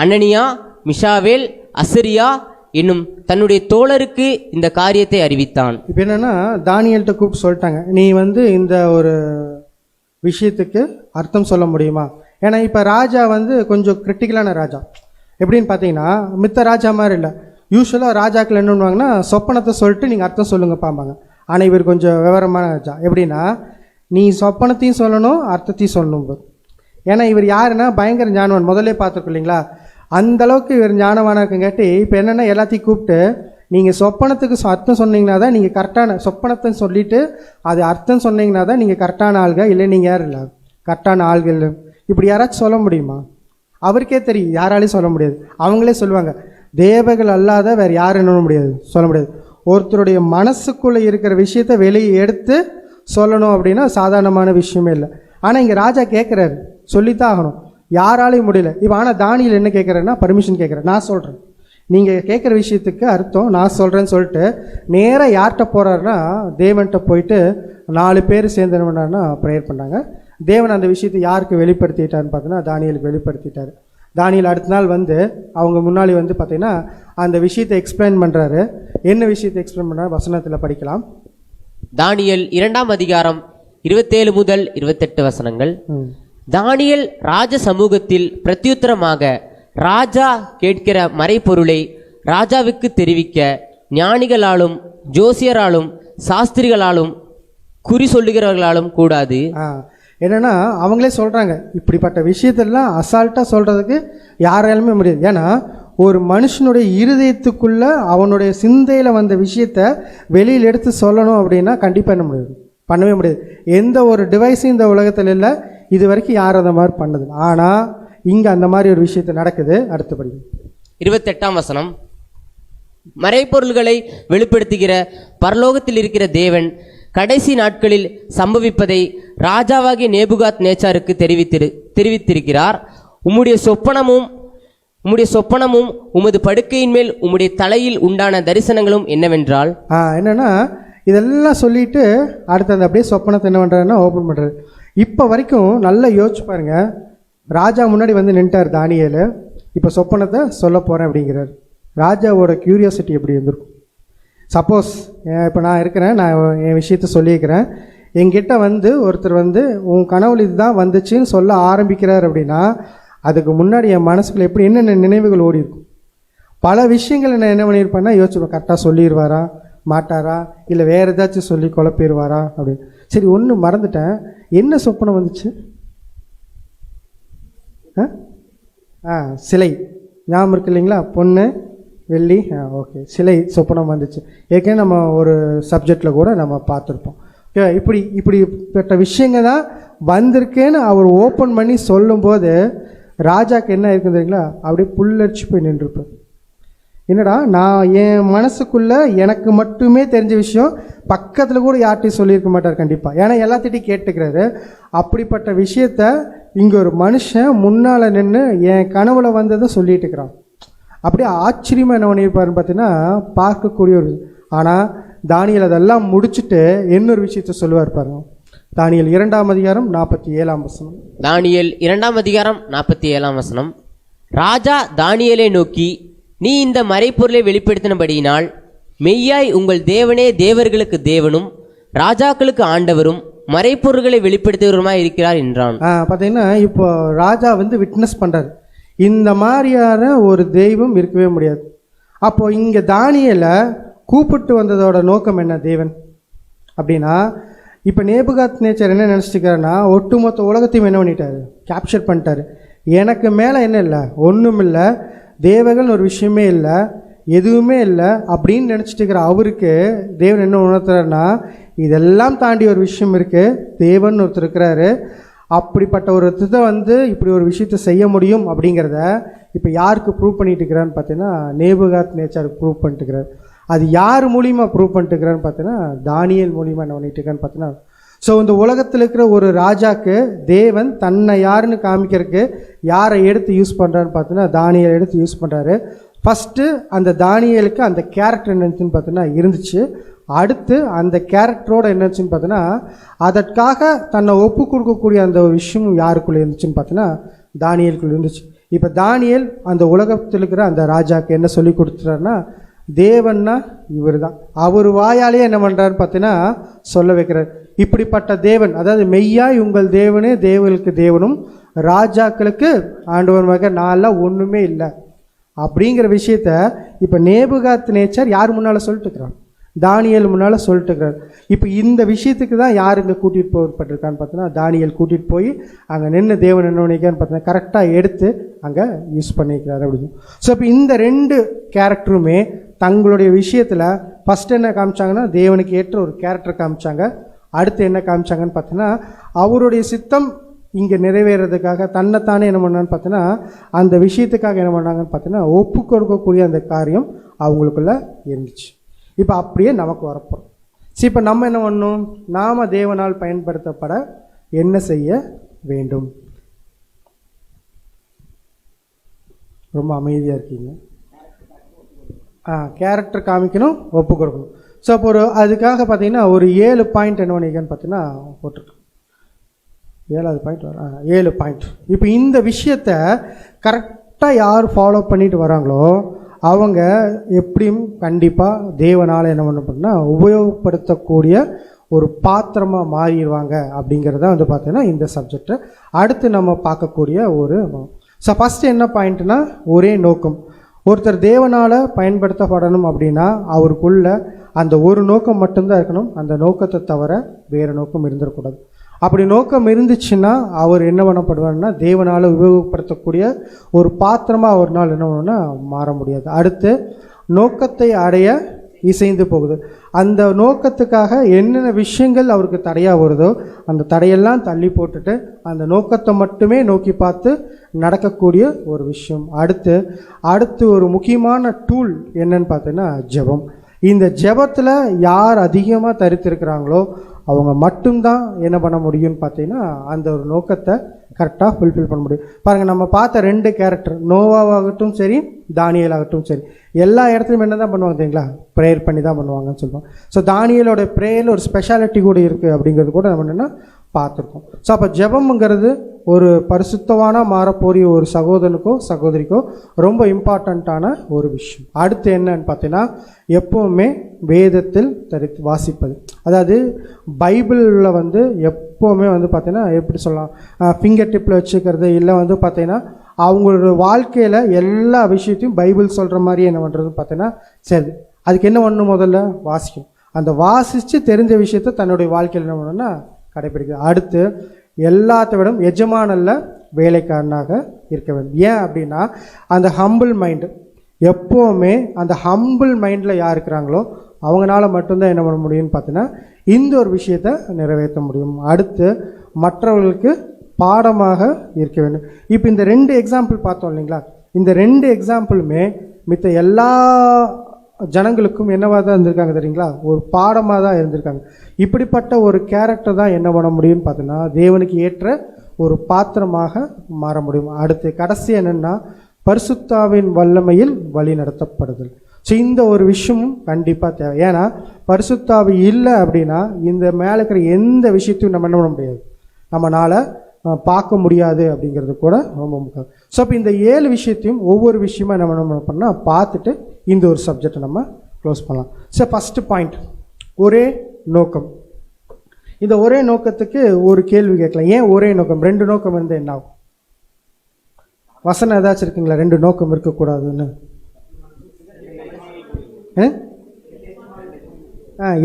அனனியா, மிஷாவேல், அசரியா என்னும் தன்னுடைய தோழருக்கு இந்த காரியத்தை அறிவித்தான். இப்போ என்னன்னா தானியேல்கிட்ட கூப்பிட்டு சொல்லிட்டாங்க, நீ இந்த ஒரு விஷயத்துக்கு அர்த்தம் சொல்ல முடியுமா? ஏன்னா இப்போ ராஜா கொஞ்சம் கிரிட்டிக்கலான ராஜா. எப்படின்னு பார்த்தீங்கன்னா மித்த ராஜா மாதிரி இல்லை. யூஸ்வலாக ராஜாக்கள் என்ன பண்ணுவாங்கன்னா சொப்பனத்தை சொல்லிட்டு நீங்கள் அர்த்தம் சொல்லுங்க பாம்பாங்க. ஆனால் இவர் கொஞ்சம் விவரமான ராஜா. எப்படின்னா நீ சொப்பனத்தையும் சொல்லணும் அர்த்தத்தையும் சொல்லணும். ஏன்னா இவர் யாருன்னா பயங்கர ஞானவான், முதல்ல பார்த்துருக்கோம் இல்லைங்களா? அந்தளவுக்கு இவர் ஞானவானாக இருக்குங்காட்டி இப்போ என்னென்னா எல்லாத்தையும் கூப்பிட்டு நீங்கள் சொப்பனத்துக்கு அர்த்தம் சொன்னீங்கன்னா தான் நீங்கள் கரெக்டான சொப்பனத்தை சொல்லிவிட்டு அது அர்த்தம் சொன்னீங்கன்னா தான் நீங்கள் கரெக்டான ஆள்கள், இல்லை நீங்கள் யார் இல்லை கரெக்டான ஆள்கள். இப்படி யாராச்சும் சொல்ல முடியுமா? அவருக்கே தெரியும், யாராலையும் சொல்ல முடியாது. அவங்களே சொல்லுவாங்க, தேவர்கள் அல்லாத வேறு யாரும் என்ன முடியாது, சொல்ல முடியாது. ஒருத்தருடைய மனசுக்குள்ளே இருக்கிற விஷயத்தை வெளியே எடுத்து சொல்லணும் அப்படின்னா சாதாரணமான விஷயமே இல்லை. ஆனால் இங்கே ராஜா கேட்குறாரு, சொல்லித்தான் ஆகணும், யாராலையும் முடியல. இப்போ ஆனால் தானியேல் என்ன கேட்குறேன்னா பர்மிஷன் கேட்குறேன், நான் சொல்கிறேன், நீங்கள் கேட்குற விஷயத்துக்கு அர்த்தம் நான் சொல்கிறேன்னு சொல்லிட்டு நேராக யார்கிட்ட போகிறாருன்னா தேவன்கிட்ட போயிட்டு 4 பேர் சேர்ந்து என்ன பண்ணாருன்னா ப்ரேயர் பண்ணாங்க. தேவன் அந்த விஷயத்தை யாருக்கு வெளிப்படுத்திட்டாருன்னு பார்த்தீங்கன்னா தானியேலுக்கு வெளிப்படுத்திட்டார். தானியேல் அடுத்த நாள் வந்து அவங்க முன்னாடி வந்து பார்த்தீங்கன்னா அந்த விஷயத்தை எக்ஸ்பிளைன் பண்ணுறாரு. என்ன விஷயத்தை எக்ஸ்பிளைன் பண்ணுறாரு வசனத்தில் படிக்கலாம். தானியேல் 2ஆம் அதிகாரம் 27 முதல் 28 வசனங்கள். தானியேல் ராஜ சமூகத்தில் பிரத்யுத்தரமாக, ராஜா கேட்கிற மறைபொருளை ராஜாவுக்கு தெரிவிக்க ஞானிகளாலும் ஜோசியராலும் சாஸ்திரிகளாலும் குறி சொல்லுகிறவர்களாலும் கூடாது. என்னன்னா அவங்களே சொல்கிறாங்க, இப்படிப்பட்ட விஷயத்தெல்லாம் அசால்ட்டாக சொல்கிறதுக்கு யாராலுமே முடியாது. ஏன்னா ஒரு மனுஷனுடைய இருதயத்துக்குள்ளே அவனுடைய சிந்தையில் வந்த விஷயத்த வெளியில் எடுத்து சொல்லணும் அப்படின்னா கண்டிப்பாக என்ன முடியாது, பண்ணவே முடியாது. எந்த ஒரு டிவைஸும் இந்த உலகத்தில் இல்லை, இது வரைக்கும் யாரும் அந்த மாதிரி பண்ணது. ஆனால் இங்கே அந்த மாதிரி ஒரு விஷயத்தை நடக்குது. அடுத்தபடி 28ஆம் வசனம். மறைபொருள்களை வெளிப்படுத்துகிற பரலோகத்தில் இருக்கிற தேவன் கடைசி நாட்களில் சம்பவிப்பதை ராஜாவாகிய நேபுகாத் நேச்சாருக்கு தெரிவித்திருக்கிறார். உம்முடைய சொப்பனமும் உமது படுக்கையின் மேல் உம்முடைய தலையில் உண்டான தரிசனங்களும் என்னவென்றால், என்னன்னா இதெல்லாம் சொல்லிட்டு அடுத்தது அப்படியே சொப்பனத்தை என்ன பண்ணுறாருன்னா ஓப்பன் பண்ணுறாரு. இப்போ வரைக்கும் நல்லா யோசிச்சு பாருங்க, ராஜா முன்னாடி வந்து நின்ட்டார் தானியேல், இப்போ சொப்பனத்தை சொல்ல போகிறேன் அப்படிங்கிறார். ராஜாவோட க்யூரியாசிட்டி எப்படி இருந்திருக்கும்? சப்போஸ் இப்போ நான் இருக்கிறேன், நான் என் விஷயத்த சொல்லியிருக்கிறேன், என்கிட்ட வந்து ஒருத்தர் வந்து உன் கனவுல இதுதான் வந்துச்சுன்னு சொல்ல ஆரம்பிக்கிறார் அப்படின்னா அதுக்கு முன்னாடி என் மனசுக்குள்ள எப்படி என்னென்ன நினைவுகள் ஓடி இருக்கும்? பல விஷயங்கள் நான் என்ன பண்ணியிருப்பேன்னா யோசிச்சுப்பேன், கரெக்டாக சொல்லிடுவாரா மாட்டாரா, இல்லை வேறு ஏதாச்சும் சொல்லி குழப்பிடுவாரா அப்படின்னு. சரி, ஒன்று மறந்துட்டேன், என்ன சொப்பனம் வந்துச்சு? சிலை ஞாபகம் இருக்கு இல்லைங்களா? பொண்ணு வெள்ளி, ஓகே, சிலை சொப்பனம் வந்துச்சு. ஏற்கனவே நம்ம ஒரு சப்ஜெக்டில் கூட நம்ம பார்த்துருப்போம். ஓகே, இப்படிப்பட்ட விஷயங்கள் தான் வந்திருக்கேன்னு அவர் ஓப்பன் பண்ணி சொல்லும்போது ராஜாக்கு என்ன இருக்குது தெரியுங்களா? அப்படியே புல்லரிச்சு போய் நின்றுருப்பார். என்னடா, நான் என் மனசுக்குள்ளே எனக்கு மட்டுமே தெரிஞ்ச விஷயம் பக்கத்தில் கூட யார்ட்டையும் சொல்லியிருக்க மாட்டார் கண்டிப்பாக, ஏன்னா எல்லாத்திட்டையும் கேட்டுக்கிறாரு. அப்படிப்பட்ட விஷயத்த இங்கே ஒரு மனுஷன் முன்னால் நின்று என் கனவுல வந்ததை சொல்லிட்டு இருக்கிறான். அப்படியே ஆச்சரியமாக என்ன பண்ணியிருப்பாருன்னு பார்த்தீங்கன்னா பார்க்கக்கூடிய ஒரு. ஆனால் தானியேல் அதெல்லாம் முடிச்சுட்டு இன்னொரு விஷயத்த சொல்லுவார் பாருங்க. தானியேல் 2ஆம் அதிகாரம் 47ஆம் வசனம். தானியேல் 2ஆம் அதிகாரம் 47ஆம் வசனம். ராஜா தானியேலை நோக்கி, நீ இந்த மறைப்பொருளை வெளிப்படுத்தினபடியினால் மெய்யாய் உங்கள் தேவனே தேவர்களுக்கு தேவனும் ராஜாக்களுக்கு ஆண்டவரும் மறைப்பொருள்களை வெளிப்படுத்துவருமாய் இருக்கிறார் என்றான். பார்த்தீங்கன்னா இப்போ ராஜா வந்து விட்னஸ் பண்ணுறாரு, இந்த மாதிரியான ஒரு தெய்வம் இருக்கவே முடியாது. அப்போது இங்கே தானியேலை கூப்பிட்டு வந்ததோட நோக்கம் என்ன தேவன் அப்படின்னா, இப்போ நேபுகாத் நேச்சர் என்ன நினச்சிக்கிறாருன்னா ஒட்டுமொத்த உலகத்தையும் என்ன பண்ணிட்டாரு, கேப்சர் பண்ணிட்டாரு. எனக்கு மேலே என்ன இல்லை, ஒன்றும் இல்லை, தேவகள்னு ஒரு விஷயமே இல்லை, எதுவுமே இல்லை அப்படின்னு நினச்சிட்டு இருக்கிற அவருக்கு தேவன் என்ன உணர்த்துறாருன்னா இதெல்லாம் தாண்டி ஒரு விஷயம் இருக்குது, தேவன் ஒருத்தர் இருக்கிறாரு. அப்படிப்பட்ட ஒரு இதை வந்து இப்படி ஒரு விஷயத்தை செய்ய முடியும் அப்படிங்கிறத இப்போ யாருக்கு ப்ரூவ் பண்ணிட்டு இருக்கிறான்னு பார்த்தீங்கன்னா நேபுகாத் நேச்சாருக்கு ப்ரூவ் பண்ணிட்டு இருக்கிறார். அது யார் மூலியமாக ப்ரூவ் பண்ணிட்டு இருக்கிறான்னு பார்த்தீங்கன்னா தானியேல் மூலியமாக என்ன பண்ணிட்டு இருக்கான்னு பார்த்தீங்கன்னா. ஸோ இந்த உலகத்தில் இருக்கிற ஒரு ராஜாக்கு தேவன் தன்னை யாருன்னு காமிக்கிறதுக்கு யாரை எடுத்து யூஸ் பண்ணுறான்னு பார்த்தீங்கன்னா தானியேல் எடுத்து யூஸ் பண்ணுறாரு. ஃபஸ்ட்டு அந்த தானியேலுக்கு அந்த கேரக்டர் என்னச்சுன்னு பார்த்தீங்கன்னா இருந்துச்சு. அடுத்து அந்த கேரக்டரோட என்னச்சுன்னு பார்த்தீங்கன்னா அதற்காக தன்னை ஒப்பு கொடுக்கக்கூடிய அந்த விஷயம் யாருக்குள்ளே இருந்துச்சுன்னு பார்த்தீங்கன்னா தானியேலுக்குள்ளே இருந்துச்சு. இப்போ தானியேல் அந்த உலகத்தில் இருக்கிற அந்த ராஜாவுக்கு என்ன சொல்லி கொடுத்துட்டாருன்னா தேவன்னா இவர் தான், அவர் வாயாலே என்ன பண்ணுறாருன்னு பார்த்தீங்கன்னா சொல்ல வைக்கிறார். இப்படிப்பட்ட தேவன், அதாவது மெய்யாய் உங்கள் தேவனே தேவர்களுக்கு தேவனும் ராஜாக்களுக்கு ஆண்டவருமாக நான்லாம் ஒன்றுமே இல்லை அப்படிங்கிற விஷயத்த இப்போ நேபுகாத் நேச்சர் யார் முன்னால் சொல்லிட்டு இருக்கிறான், தானியேல் முன்னால் சொல்லிட்டு இருக்கிறார். இப்போ இந்த விஷயத்துக்கு தான் யார் இங்கே கூட்டிகிட்டு போகப்பட்டிருக்கான்னு பார்த்தீங்கன்னா தானியேல் கூட்டிகிட்டு போய் அங்கே நின்று தேவன் என்ன நினைக்கான்னு பார்த்தீங்கன்னா கரெக்டாக எடுத்து அங்கே யூஸ் பண்ணிக்கிறார் அப்படின்னு. ஸோ இப்போ இந்த 2 கேரக்டருமே தங்களுடைய விஷயத்தில் ஃபஸ்ட்டு என்ன காமிச்சாங்கன்னா தேவனுக்கு ஏற்ற ஒரு கேரக்டர் காமிச்சாங்க. அடுத்து என்ன காமிச்சாங்கன்னு பார்த்தீங்கன்னா அவருடைய சித்தம் இங்கே நிறைவேறதுக்காக தன்னைத்தானே என்ன பண்ணான்னு பார்த்தீங்கன்னா அந்த விஷயத்துக்காக என்ன பண்ணாங்கன்னு பார்த்தீங்கன்னா ஒப்பு கொடுக்கக்கூடிய அந்த காரியம் அவங்களுக்குள்ள இருந்துச்சு. இப்போ அப்படியே நமக்கு வரப்போகிறோம். சரி, இப்போ நம்ம என்ன பண்ணணும்? நாம் தேவனால் பயன்படுத்தப்பட என்ன செய்ய வேண்டும்? ரொம்ப அமைதியாக இருக்கீங்க. கேரக்டர் காமிக்கணும், ஒப்பு கொடுக்கணும். ஸோ அப்போ அதுக்காக பார்த்தீங்கன்னா ஒரு 7 பாயிண்ட் என்ன பண்ணிக்கன்னு பார்த்தீங்கன்னா போட்டிருக்கோம். 7வது பாயிண்ட் 7 பாயிண்ட். இப்போ இந்த விஷயத்தை கரெக்டாக யார் ஃபாலோ பண்ணிட்டு வராங்களோ அவங்க எப்படியும் கண்டிப்பாக தேவனால் என்ன பண்ண உபயோகப்படுத்தக்கூடிய ஒரு பாத்திரமாக மாறிடுவாங்க அப்படிங்கிறத வந்து பார்த்தீங்கன்னா இந்த சப்ஜெக்டை அடுத்து நம்ம பார்க்கக்கூடிய ஒரு. ஸோ ஃபஸ்ட்டு என்ன பாயிண்ட்னா ஒரே நோக்கம். ஒருத்தர் தேவனால் பயன்படுத்தப்படணும் அப்படின்னா அவருக்குள்ள அந்த ஒரு நோக்கம் மட்டும்தான் இருக்கணும். அந்த நோக்கத்தை தவிர வேறு நோக்கம் இருந்துடக்கூடாது. அப்படி நோக்கம் இருந்துச்சுன்னா அவர் என்ன பண்ணப்படுவார்னா தேவனால் உபயோகப்படுத்தக்கூடிய ஒரு பாத்திரமாக ஒரு நாள் என்ன பண்ணணும்னா மாற முடியாது. அடுத்து நோக்கத்தை அடைய இசைந்து போகுது. அந்த நோக்கத்துக்காக என்னென்ன விஷயங்கள் அவருக்கு தடையாக வருதோ அந்த தடையெல்லாம் தள்ளி போட்டுட்டு அந்த நோக்கத்தை மட்டுமே நோக்கி பார்த்து நடக்கக்கூடிய ஒரு விஷயம். அடுத்து ஒரு முக்கியமான டூல் என்னன்னு பார்த்தீங்கன்னா ஜெபம். இந்த ஜெபத்தில் யார் அதிகமாக தரித்திருக்கிறாங்களோ அவங்க மட்டும்தான் என்ன பண்ண முடியும்னு பார்த்தீங்கன்னா அந்த ஒரு நோக்கத்தை கரெக்டாக ஃபுல்ஃபில் பண்ண முடியும். பாருங்கள், நம்ம பார்த்த 2 கேரக்டர் நோவாவாகட்டும் சரி தானியேல் ஆகட்டும் சரி எல்லா இடத்துலையும் என்ன தான் பண்ணுவாங்க தெரியுங்களா? ப்ரேயர் பண்ணி தான் பண்ணுவாங்கன்னு சொல்லுவோம். ஸோ தானியேலோட ப்ரேயரில் ஒரு ஸ்பெஷாலிட்டி கூட இருக்குது அப்படிங்கிறது கூட நம்ம என்னென்னா பார்த்துருக்கோம். ஸோ அப்போ ஜெபம்ங்கிறது ஒரு பரிசுத்தமான மாறப்போறிய ஒரு சகோதரனுக்கோ சகோதரிக்கோ ரொம்ப இம்பார்ட்டண்ட்டான ஒரு விஷயம். அடுத்து என்னன்னு பார்த்தீங்கன்னா எப்போவுமே வேதத்தில் வாசிப்பது. அதாவது பைபிளில் வந்து எப்போவுமே வந்து பார்த்தீங்கன்னா எப்படி சொல்லலாம், ஃபிங்கர் டிப்பில் வச்சுக்கிறது இல்லை வந்து பார்த்தீங்கன்னா அவங்களோட வாழ்க்கையில் எல்லா விஷயத்தையும் பைபிள் சொல்கிற மாதிரி என்ன பண்ணுறதுன்னு பார்த்தீங்கன்னா சரி அதுக்கு என்ன பண்ணணும்? முதல்ல வாசிக்கும். அந்த வாசித்து தெரிஞ்ச விஷயத்த தன்னுடைய வாழ்க்கையில் என்ன பண்ணணும்னா கடைப்பிடிக்கிறது. அடுத்து எல்லாத்த விட எஜமானல்ல வேலைக்காரனாக இருக்க வேண்டும். ஏன் அப்படின்னா அந்த ஹம்பிள் மைண்டு எப்போவுமே அந்த ஹம்பிள் மைண்டில் யார் இருக்கிறாங்களோ அவங்களால மட்டும்தான் என்ன பண்ண முடியும்னு பார்த்தீங்கன்னா இந்த ஒரு விஷயத்தை நிறைவேற்ற முடியும். அடுத்து மற்றவர்களுக்கு பாடமாக இருக்க வேண்டும். இப்போ இந்த 2 எக்ஸாம்பிள் பார்த்தோம் இல்லைங்களா? இந்த 2 எக்ஸாம்பிளுமே மித்த எல்லா ஜனங்களுக்கும் என்னவாக தான் இருந்திருக்காங்க தெரியுங்களா? ஒரு பாடமாக தான் இருந்திருக்காங்க. இப்படிப்பட்ட ஒரு கேரக்டர் தான் என்ன பண்ண முடியும்னு பார்த்தீங்கன்னா தேவனுக்கு ஏற்ற ஒரு பாத்திரமாக மாற முடியும். அடுத்து கடைசி என்னென்னா பரிசுத்தாவின் வல்லமையில் வழி நடத்தப்படுதல். ஸோ இந்த ஒரு விஷயமும் கண்டிப்பாக தேவை. ஏன்னா பரிசுத்தாவி இல்லை அப்படின்னா இந்த மேலே இருக்கிற எந்த விஷயத்தையும் நம்ம என்ன பண்ண முடியாது, நம்மளால் பார்க்க முடியாது அப்படிங்கிறது கூட ரொம்ப முக்கியம். ஸோ இப்போ இந்த 7 விஷயத்தையும் ஒவ்வொரு விஷயமா நம்ம பண்ணால் பார்த்துட்டு இந்த ஒரு சப்ஜெக்டை நம்ம க்ளோஸ் பண்ணலாம். ஸோ ஃபஸ்ட்டு பாயிண்ட் ஒரே நோக்கம். இந்த ஒரே நோக்கத்துக்கு ஒரு கேள்வி கேட்கலாம். ஏன் ஒரே நோக்கம்? 2 நோக்கம் இருந்தால் என்ன ஆகும்? வசனம் ஏதாச்சும் இருக்குங்களா 2 நோக்கம் இருக்கக்கூடாதுன்னு?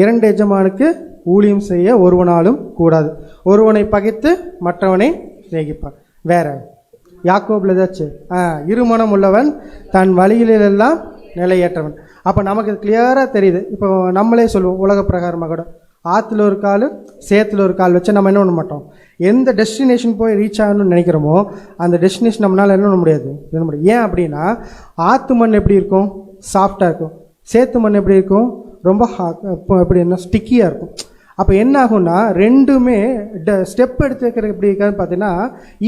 2 எஜமானுக்கு ஊழியம் செய்ய ஒருவனாலும் கூடாது, ஒருவனை பகைத்து மற்றவனை சிநேகிப்பான். வேற யாக்கோபில் ஏதாச்சும் இருமனம் உள்ளவன் தன் வழிகளிலெல்லாம் நிலையேற்றவன். அப்போ நமக்கு கிளியராக தெரியுது. இப்போ நம்மளே சொல்லுவோம் உலக பிரகாரமாக கூட ஆற்றுல ஒரு கால் சேத்துல ஒரு கால் வச்சு நம்ம என்ன பண்ண மாட்டோம். எந்த டெஸ்டினேஷன் போய் ரீச் ஆகணும்னு நினைக்கிறோமோ அந்த டெஸ்டினேஷன் நம்மளால் என்ன பண்ண முடியாது. ஏன் அப்படின்னா ஆற்று மண் எப்படி இருக்கும்? சாஃப்டாக இருக்கும். சேத்து மண் எப்படி இருக்கும்? ரொம்ப எப்படி என்ன ஸ்டிக்கியாக இருக்கும். அப்போ என்ன ஆகும்னா ரெண்டுமே ஸ்டெப் எடுத்து வைக்கிற எப்படி இருக்காதுன்னு பார்த்தீங்கன்னா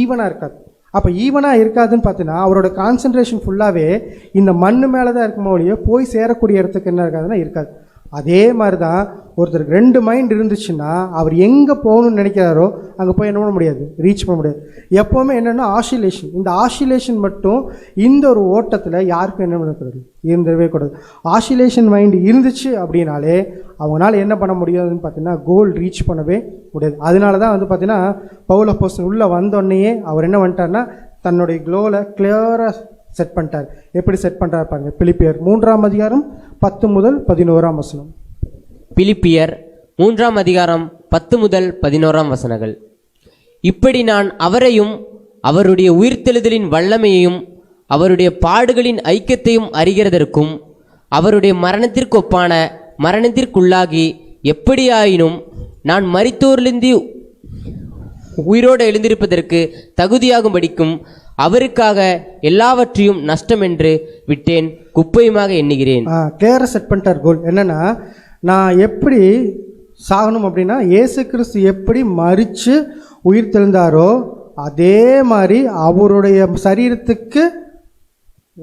ஈவனாக இருக்காது. அப்போ ஈவனாக இருக்காதுன்னு பார்த்தீங்கன்னா அவரோட கான்சன்ட்ரேஷன் ஃபுல்லாகவே இந்த மண் மேலே தான் இருக்குமோ ஒழிய போய் சேரக்கூடிய இடத்துக்கு என்ன இருக்காதுன்னா இருக்காது. அதே மாதிரி தான் ஒருத்தருக்கு 2 மைண்ட் இருந்துச்சுன்னா அவர் எங்கே போகணும்னு நினைக்கிறாரோ அங்கே போய் என்ன பண்ண முடியாது, ரீச் பண்ண முடியாது. எப்போவுமே என்னென்னா ஆசிலேஷன். இந்த ஆசிலேஷன் மட்டும் இந்த ஒரு ஓட்டத்தில் யாருக்கும் என்ன பண்ணக்கூடாது, இருந்துடவே கூடாது. ஆசிலேஷன் மைண்டு இருந்துச்சு அப்படின்னாலே அவங்களால என்ன பண்ண முடியாதுன்னு பார்த்தீங்கன்னா கோல் ரீச் பண்ணவே முடியாது. அதனால தான் வந்து பார்த்தீங்கன்னா பவுல் அப்போஸ்தலன் உள்ளே வந்தோடனேயே அவர் என்ன பண்ணிட்டார்னா தன்னுடைய க்ளோவில் கிளியராக செட் பண்ணிட்டார். எப்படி செட் பண்ணுறாரு பாருங்க. பிலிப்பியர் 3ஆம் அதிகாரம் 10 முதல் 11ஆம் வசனம். பிலிப்பியர் 3ஆம் அதிகாரம் 10 முதல் 11ஆம் வசனங்கள். இப்படி நான் அவரையும் அவருடைய உயிர்த்தெழுதலின் வல்லமையையும் அவருடைய பாடுகளின் ஐக்கியத்தையும் அறிகிறதற்கும் அவருடைய மரணத்திற்கொப்பான மரணத்திற்குள்ளாகி எப்படியாயினும் நான் மரித்தோரிலிருந்து உயிரோடு எழுந்திருப்பதற்கு தகுதியாகும்படிக்கும் அவருக்காக எல்லாவற்றையும் நஷ்டம் என்று விட்டேன், குப்பையுமாக எண்ணுகிறேன். கிளியராக செட் பண்ணிட்டார் கோல். என்னன்னா, நான் எப்படி சாகணும் அப்படின்னா, இயேசு கிறிஸ்து எப்படி மரித்து உயிர் தெழுந்தாரோ அதே மாதிரி அவருடைய சரீரத்துக்கு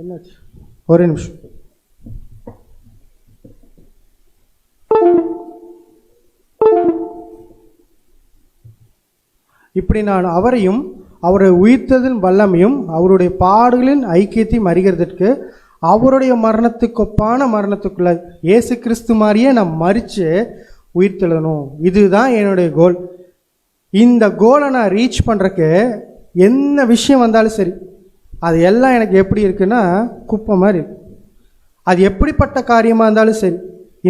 என்னாச்சு, ஒரே நிமிஷம், இப்படி நான் அவரையும் அவருடைய உயிர்த்ததின் வல்லமையும் அவருடைய பாடுகளின் ஐக்கியத்தையும் அறிகிறதற்கு அவருடைய மரணத்துக்கொப்பான மரணத்துக்குள்ள இயேசு கிறிஸ்து மாதிரியே நான் மரித்து உயிர் தெழணும். இதுதான் என்னுடைய கோல். இந்த கோலை நான் ரீச் பண்ணுறக்கு என்ன விஷயம் வந்தாலும் சரி, அது எல்லாம் எனக்கு எப்படி இருக்குன்னா குப்பை மாதிரி இருக்கு. அது எப்படிப்பட்ட காரியமாக இருந்தாலும் சரி,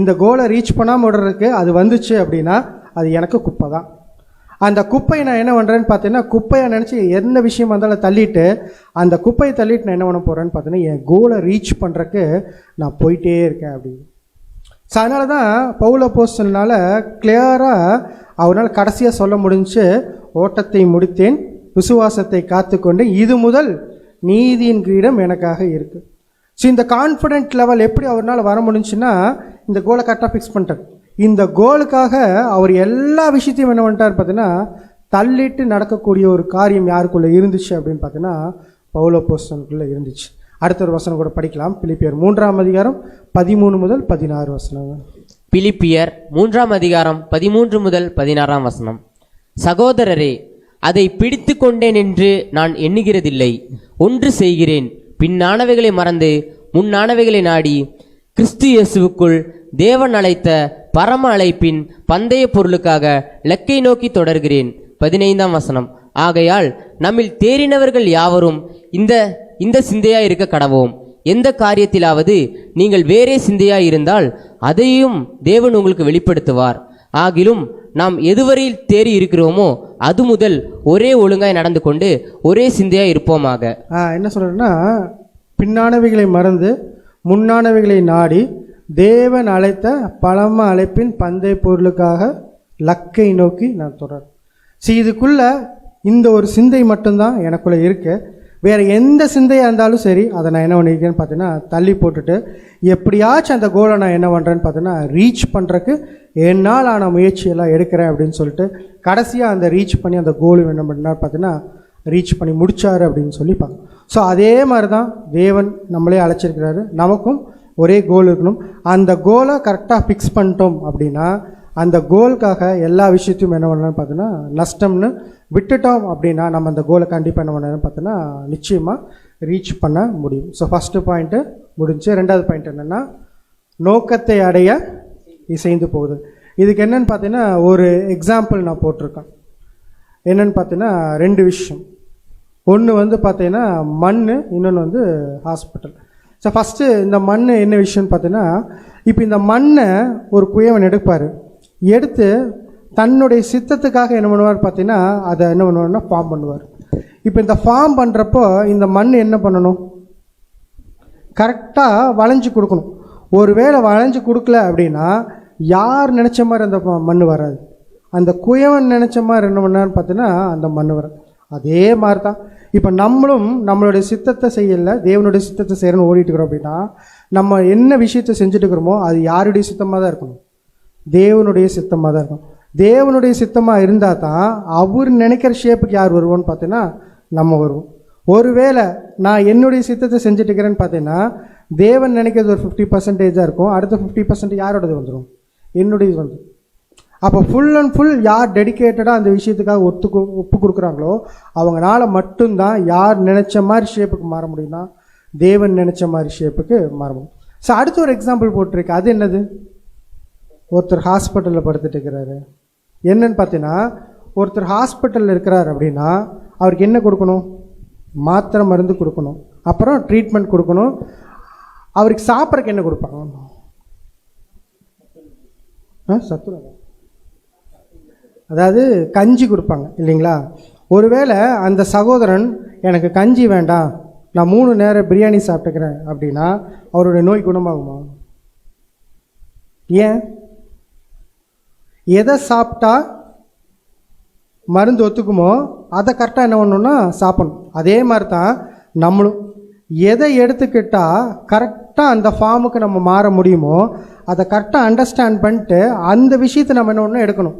இந்த கோலை ரீச் பண்ணாமல் விடுறதுக்கு அது வந்துச்சு அப்படின்னா அது எனக்கு குப்பை தான். அந்த குப்பையை நான் என்ன பண்ணுறேன்னு பார்த்தீங்கன்னா, குப்பையை நினச்சி எந்த விஷயம் வந்தாலும் தள்ளிட்டு, அந்த குப்பையை தள்ளிட்டு நான் என்ன பண்ண போகிறேன்னு பார்த்தீங்கன்னா, என் கோலை ரீச் பண்ணுறக்கு நான் போயிட்டே இருக்கேன் அப்படின்னு. ஸோ அதனால தான் பவுல் அப்போஸ்தலனால கிளியராக அவரால் கடைசியாக சொல்ல முடிஞ்சு, ஓட்டத்தை முடித்தேன், விசுவாசத்தை காத்துக்கொண்டு, இது முதல் நீதியின் கிரீடம் எனக்காக இருக்குது. ஸோ இந்த கான்ஃபிடென்ட் லெவல் எப்படி அவரால் வர முடிஞ்சுன்னா, இந்த கோலை கரெக்டாக ஃபிக்ஸ் பண்ணிட்டார். இந்த கோலுக்காக அவர் எல்லா விஷயத்தையும் என்ன பண்ணிட்டார் பார்த்தீங்கன்னா, தள்ளிட்டு நடக்கக்கூடிய ஒரு காரியம் யாருக்குள்ளே இருந்துச்சு அப்படின்னு பார்த்தீங்கன்னா, பவுல் அப்போஸ்தலனுக்குள்ளே இருந்துச்சு. அடுத்த ஒரு வசனம் கூட படிக்கலாம். பிலிப்பியர் 3ஆம் அதிகாரம் 13 முதல் 16 வசனம். பிலிப்பியர் 3ஆம் அதிகாரம் 13 முதல் 16 வசனம். சகோதரரே, அதை பிடித்து கொண்டேன் என்று நான் எண்ணுகிறதில்லை. ஒன்று செய்கிறேன், பின்னானவைகளை மறந்து முன்னானவைகளை நாடி கிறிஸ்து இயேசுவுக்குள் தேவன் அழைத்த பரம அழைப்பின் பந்தய பொருளுக்காக லக்கை நோக்கி தொடர்கிறேன். 15ஆம் வசனம். ஆகையால் நம்மில் தேறினவர்கள் யாவரும் இந்த சிந்தையாய் இருக்க கடவோம். எந்த காரியத்திலாவது நீங்கள் வேறே சிந்தையாய் இருந்தால் அதையும் தேவன் உங்களுக்கு வெளிப்படுத்துவார். ஆகிலும் நாம் எதுவரையில் தேறி இருக்கிறோமோ அது முதல் ஒரே ஒழுங்காய் நடந்து கொண்டு ஒரே சிந்தையாய் இருப்போமாக. என்ன சொல்றேன்னா, பின்னானவைகளை மறந்து முன்னானவைகளை நாடி தேவன் அழைத்த பரம அழைப்பின் பந்தய பொருளுக்காக லக்கை நோக்கி நான் தொடர். இதுக்குள்ள இந்த ஒரு சிந்தை மட்டும்தான் எனக்குள்ள இருக்கு. வேற எந்த சிந்தையாக இருந்தாலும் சரி, அதை நான் என்ன பண்ணியிருக்கேன்னு பார்த்தீங்கன்னா தள்ளி போட்டுட்டு, எப்படியாச்சும் அந்த கோலை நான் என்ன பண்ணுறேன்னு பார்த்தீங்கன்னா ரீச் பண்ணுறக்கு என்னால் ஆன முயற்சியெல்லாம் எடுக்கிறேன் அப்படின்னு சொல்லிட்டு, கடைசியாக அந்த ரீச் பண்ணி அந்த கோலும் என்ன பண்ணார் பார்த்தீங்கன்னா ரீச் பண்ணி முடிச்சாரு அப்படின்னு சொல்லி பார்க்கணும். ஸோ அதே மாதிரி தான் தேவன் நம்மளே அழைச்சிருக்கிறாரு. நமக்கும் ஒரே கோல் இருக்கணும். அந்த கோலை கரெக்டாக ஃபிக்ஸ் பண்ணிட்டோம் அப்படின்னா, அந்த கோலுக்காக எல்லா விஷயத்தையும் என்ன பண்ணலான்னு பார்த்தோன்னா நஷ்டம்னு விட்டுட்டோம் அப்படின்னா, நம்ம அந்த கோலை கண்டிப்பாக என்ன பண்ணணும்னு பார்த்தோன்னா நிச்சயமாக ரீச் பண்ண முடியும். ஸோ ஃபஸ்ட்டு பாயிண்ட்டு முடிஞ்சு. ரெண்டாவது பாயிண்ட் என்னென்னா, நோக்கத்தை அடைய இசைந்து போகுது. இதுக்கு என்னென்னு பார்த்தீங்கன்னா ஒரு எக்ஸாம்பிள் நான் போட்டிருக்கேன். என்னென்னு பார்த்தீங்கன்னா 2 விஷயம். ஒன்று வந்து பார்த்தீங்கன்னா மண், இன்னொன்று ஹாஸ்பிட்டல். ஸோ ஃபஸ்ட்டு இந்த மண் என்ன விஷயம்னு பார்த்தீங்கன்னா, இப்போ இந்த மண்ணை ஒரு குயவன் எடுத்து தன்னுடைய சித்தத்துக்காக என்ன பண்ணுவார் பார்த்தீங்கன்னா, அதை என்ன பண்ணுவார்னா ஃபார்ம் பண்ணுவார். இப்போ இந்த ஃபார்ம் பண்ணுறப்போ இந்த மண் என்ன பண்ணணும், கரெக்டாக வளைஞ்சு கொடுக்கணும். ஒருவேளை வளைஞ்சு கொடுக்கல அப்படின்னா யார் நினச்ச மாதிரி அந்த மண் வராது. அந்த குயவன் நினச்ச மாதிரி என்ன பண்ணான்னு பார்த்தீங்கன்னா அந்த மண் வராது. அதே மாதிரி தான் இப்போ நம்மளும் நம்மளுடைய சித்தத்தை செய்யலை, தேவனுடைய சித்தத்தை செய்யணும்னு ஓடிட்டு இருக்கிறோம் அப்படின்னா, நம்ம என்ன விஷயத்தை செஞ்சுட்டு இருக்கிறோமோ அது யாருடைய சித்தமாக தான் இருக்கணும், தேவனுடைய சித்தமாக தான் இருக்கும். தேவனுடைய சித்தமாக இருந்தால் தான் அவர் நினைக்கிற ஷேப்புக்கு யார் வருவோன்னு பார்த்தீங்கன்னா நம்ம வருவோம். ஒருவேளை நான் என்னுடைய சித்தத்தை செஞ்சுட்டு இருக்கிறேன்னு பார்த்தீங்கன்னா தேவன் நினைக்கிறது ஒரு 50% இருக்கும், அடுத்த 50% யாரோடது வந்துடும், என்னுடையது வந்துடும். அப்போ ஃபுல் அண்ட் ஃபுல் யார் டெடிக்கேட்டடாக அந்த விஷயத்துக்காக ஒப்பு கொடுக்குறாங்களோ அவங்களால மட்டும்தான் யார் நினச்ச மாதிரி ஷேப்புக்கு மாற முடியும்னா தேவன் நினச்ச மாதிரி ஷேப்புக்கு மாற முடியும். ஸோ அடுத்த ஒரு எக்ஸாம்பிள் போட்டிருக்கு. அது என்னது, ஒருத்தர் ஹாஸ்பிட்டலில் படுத்துட்டு இருக்கிறாரு. என்னன்னு பார்த்தீங்கன்னா, ஒருத்தர் ஹாஸ்பிட்டலில் இருக்கிறார் அப்படின்னா அவருக்கு என்ன கொடுக்கணும், மாத்திரை மருந்து கொடுக்கணும், அப்புறம் ட்ரீட்மெண்ட் கொடுக்கணும். அவருக்கு சாப்பிட்றதுக்கு என்ன கொடுப்பாங்க, சத்துணவு, அதாவது கஞ்சி கொடுப்பாங்க இல்லைங்களா. ஒருவேளை அந்த சகோதரன் எனக்கு கஞ்சி வேண்டாம், நான் 3 நேரம் பிரியாணி சாப்பிட்டுக்கிறேன் அப்படின்னா அவருடைய நோய் குணமாகுமா? ஏன்? எதை சாப்பிட்டா மருந்து ஒத்துக்குமோ அதை கரெக்டாக என்ன பண்ணணும்னா சாப்பிடணும். அதே மாதிரி தான் நம்மளும் எதை எடுத்துக்கிட்டால் கரெக்டாக அந்த ஃபார்முக்கு நம்ம மாற முடியுமோ அதை கரெக்டாக அண்டர்ஸ்டாண்ட் பண்ணிட்டு அந்த விஷயத்தை நம்ம என்ன ஒன்று எடுக்கணும்.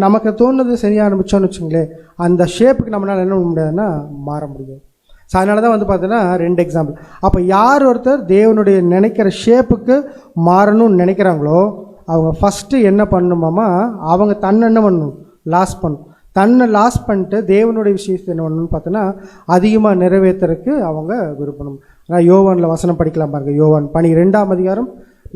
நமக்கு தோணுது செய்ய ஆரம்பித்தோன்னு வச்சுங்களேன், அந்த ஷேப்புக்கு நம்மளால் என்ன பண்ண முடியாதுன்னா மாற முடியாது. ஸோ அதனால தான் பார்த்தீங்கன்னா 2 எக்ஸாம்பிள். அப்போ யார் ஒருத்தர் தேவனுடைய நினைக்கிற ஷேப்புக்கு மாறணும்னு நினைக்கிறாங்களோ அவங்க ஃபஸ்ட்டு என்ன பண்ணணுமாமா, அவங்க தன்னை என்ன பண்ணணும், லாஸ் பண்ணணும். தன்னை லாஸ் பண்ணிட்டு தேவனுடைய விஷயத்தை என்ன பண்ணணும்னு பார்த்தோன்னா அதிகமாக நிறைவேற்றுறதுக்கு அவங்க விருப்பணும். ஆனால் யோவானில் வசனம் படிக்கலாம் பாருங்கள். யோவான் 12ஆம் அதிகாரம்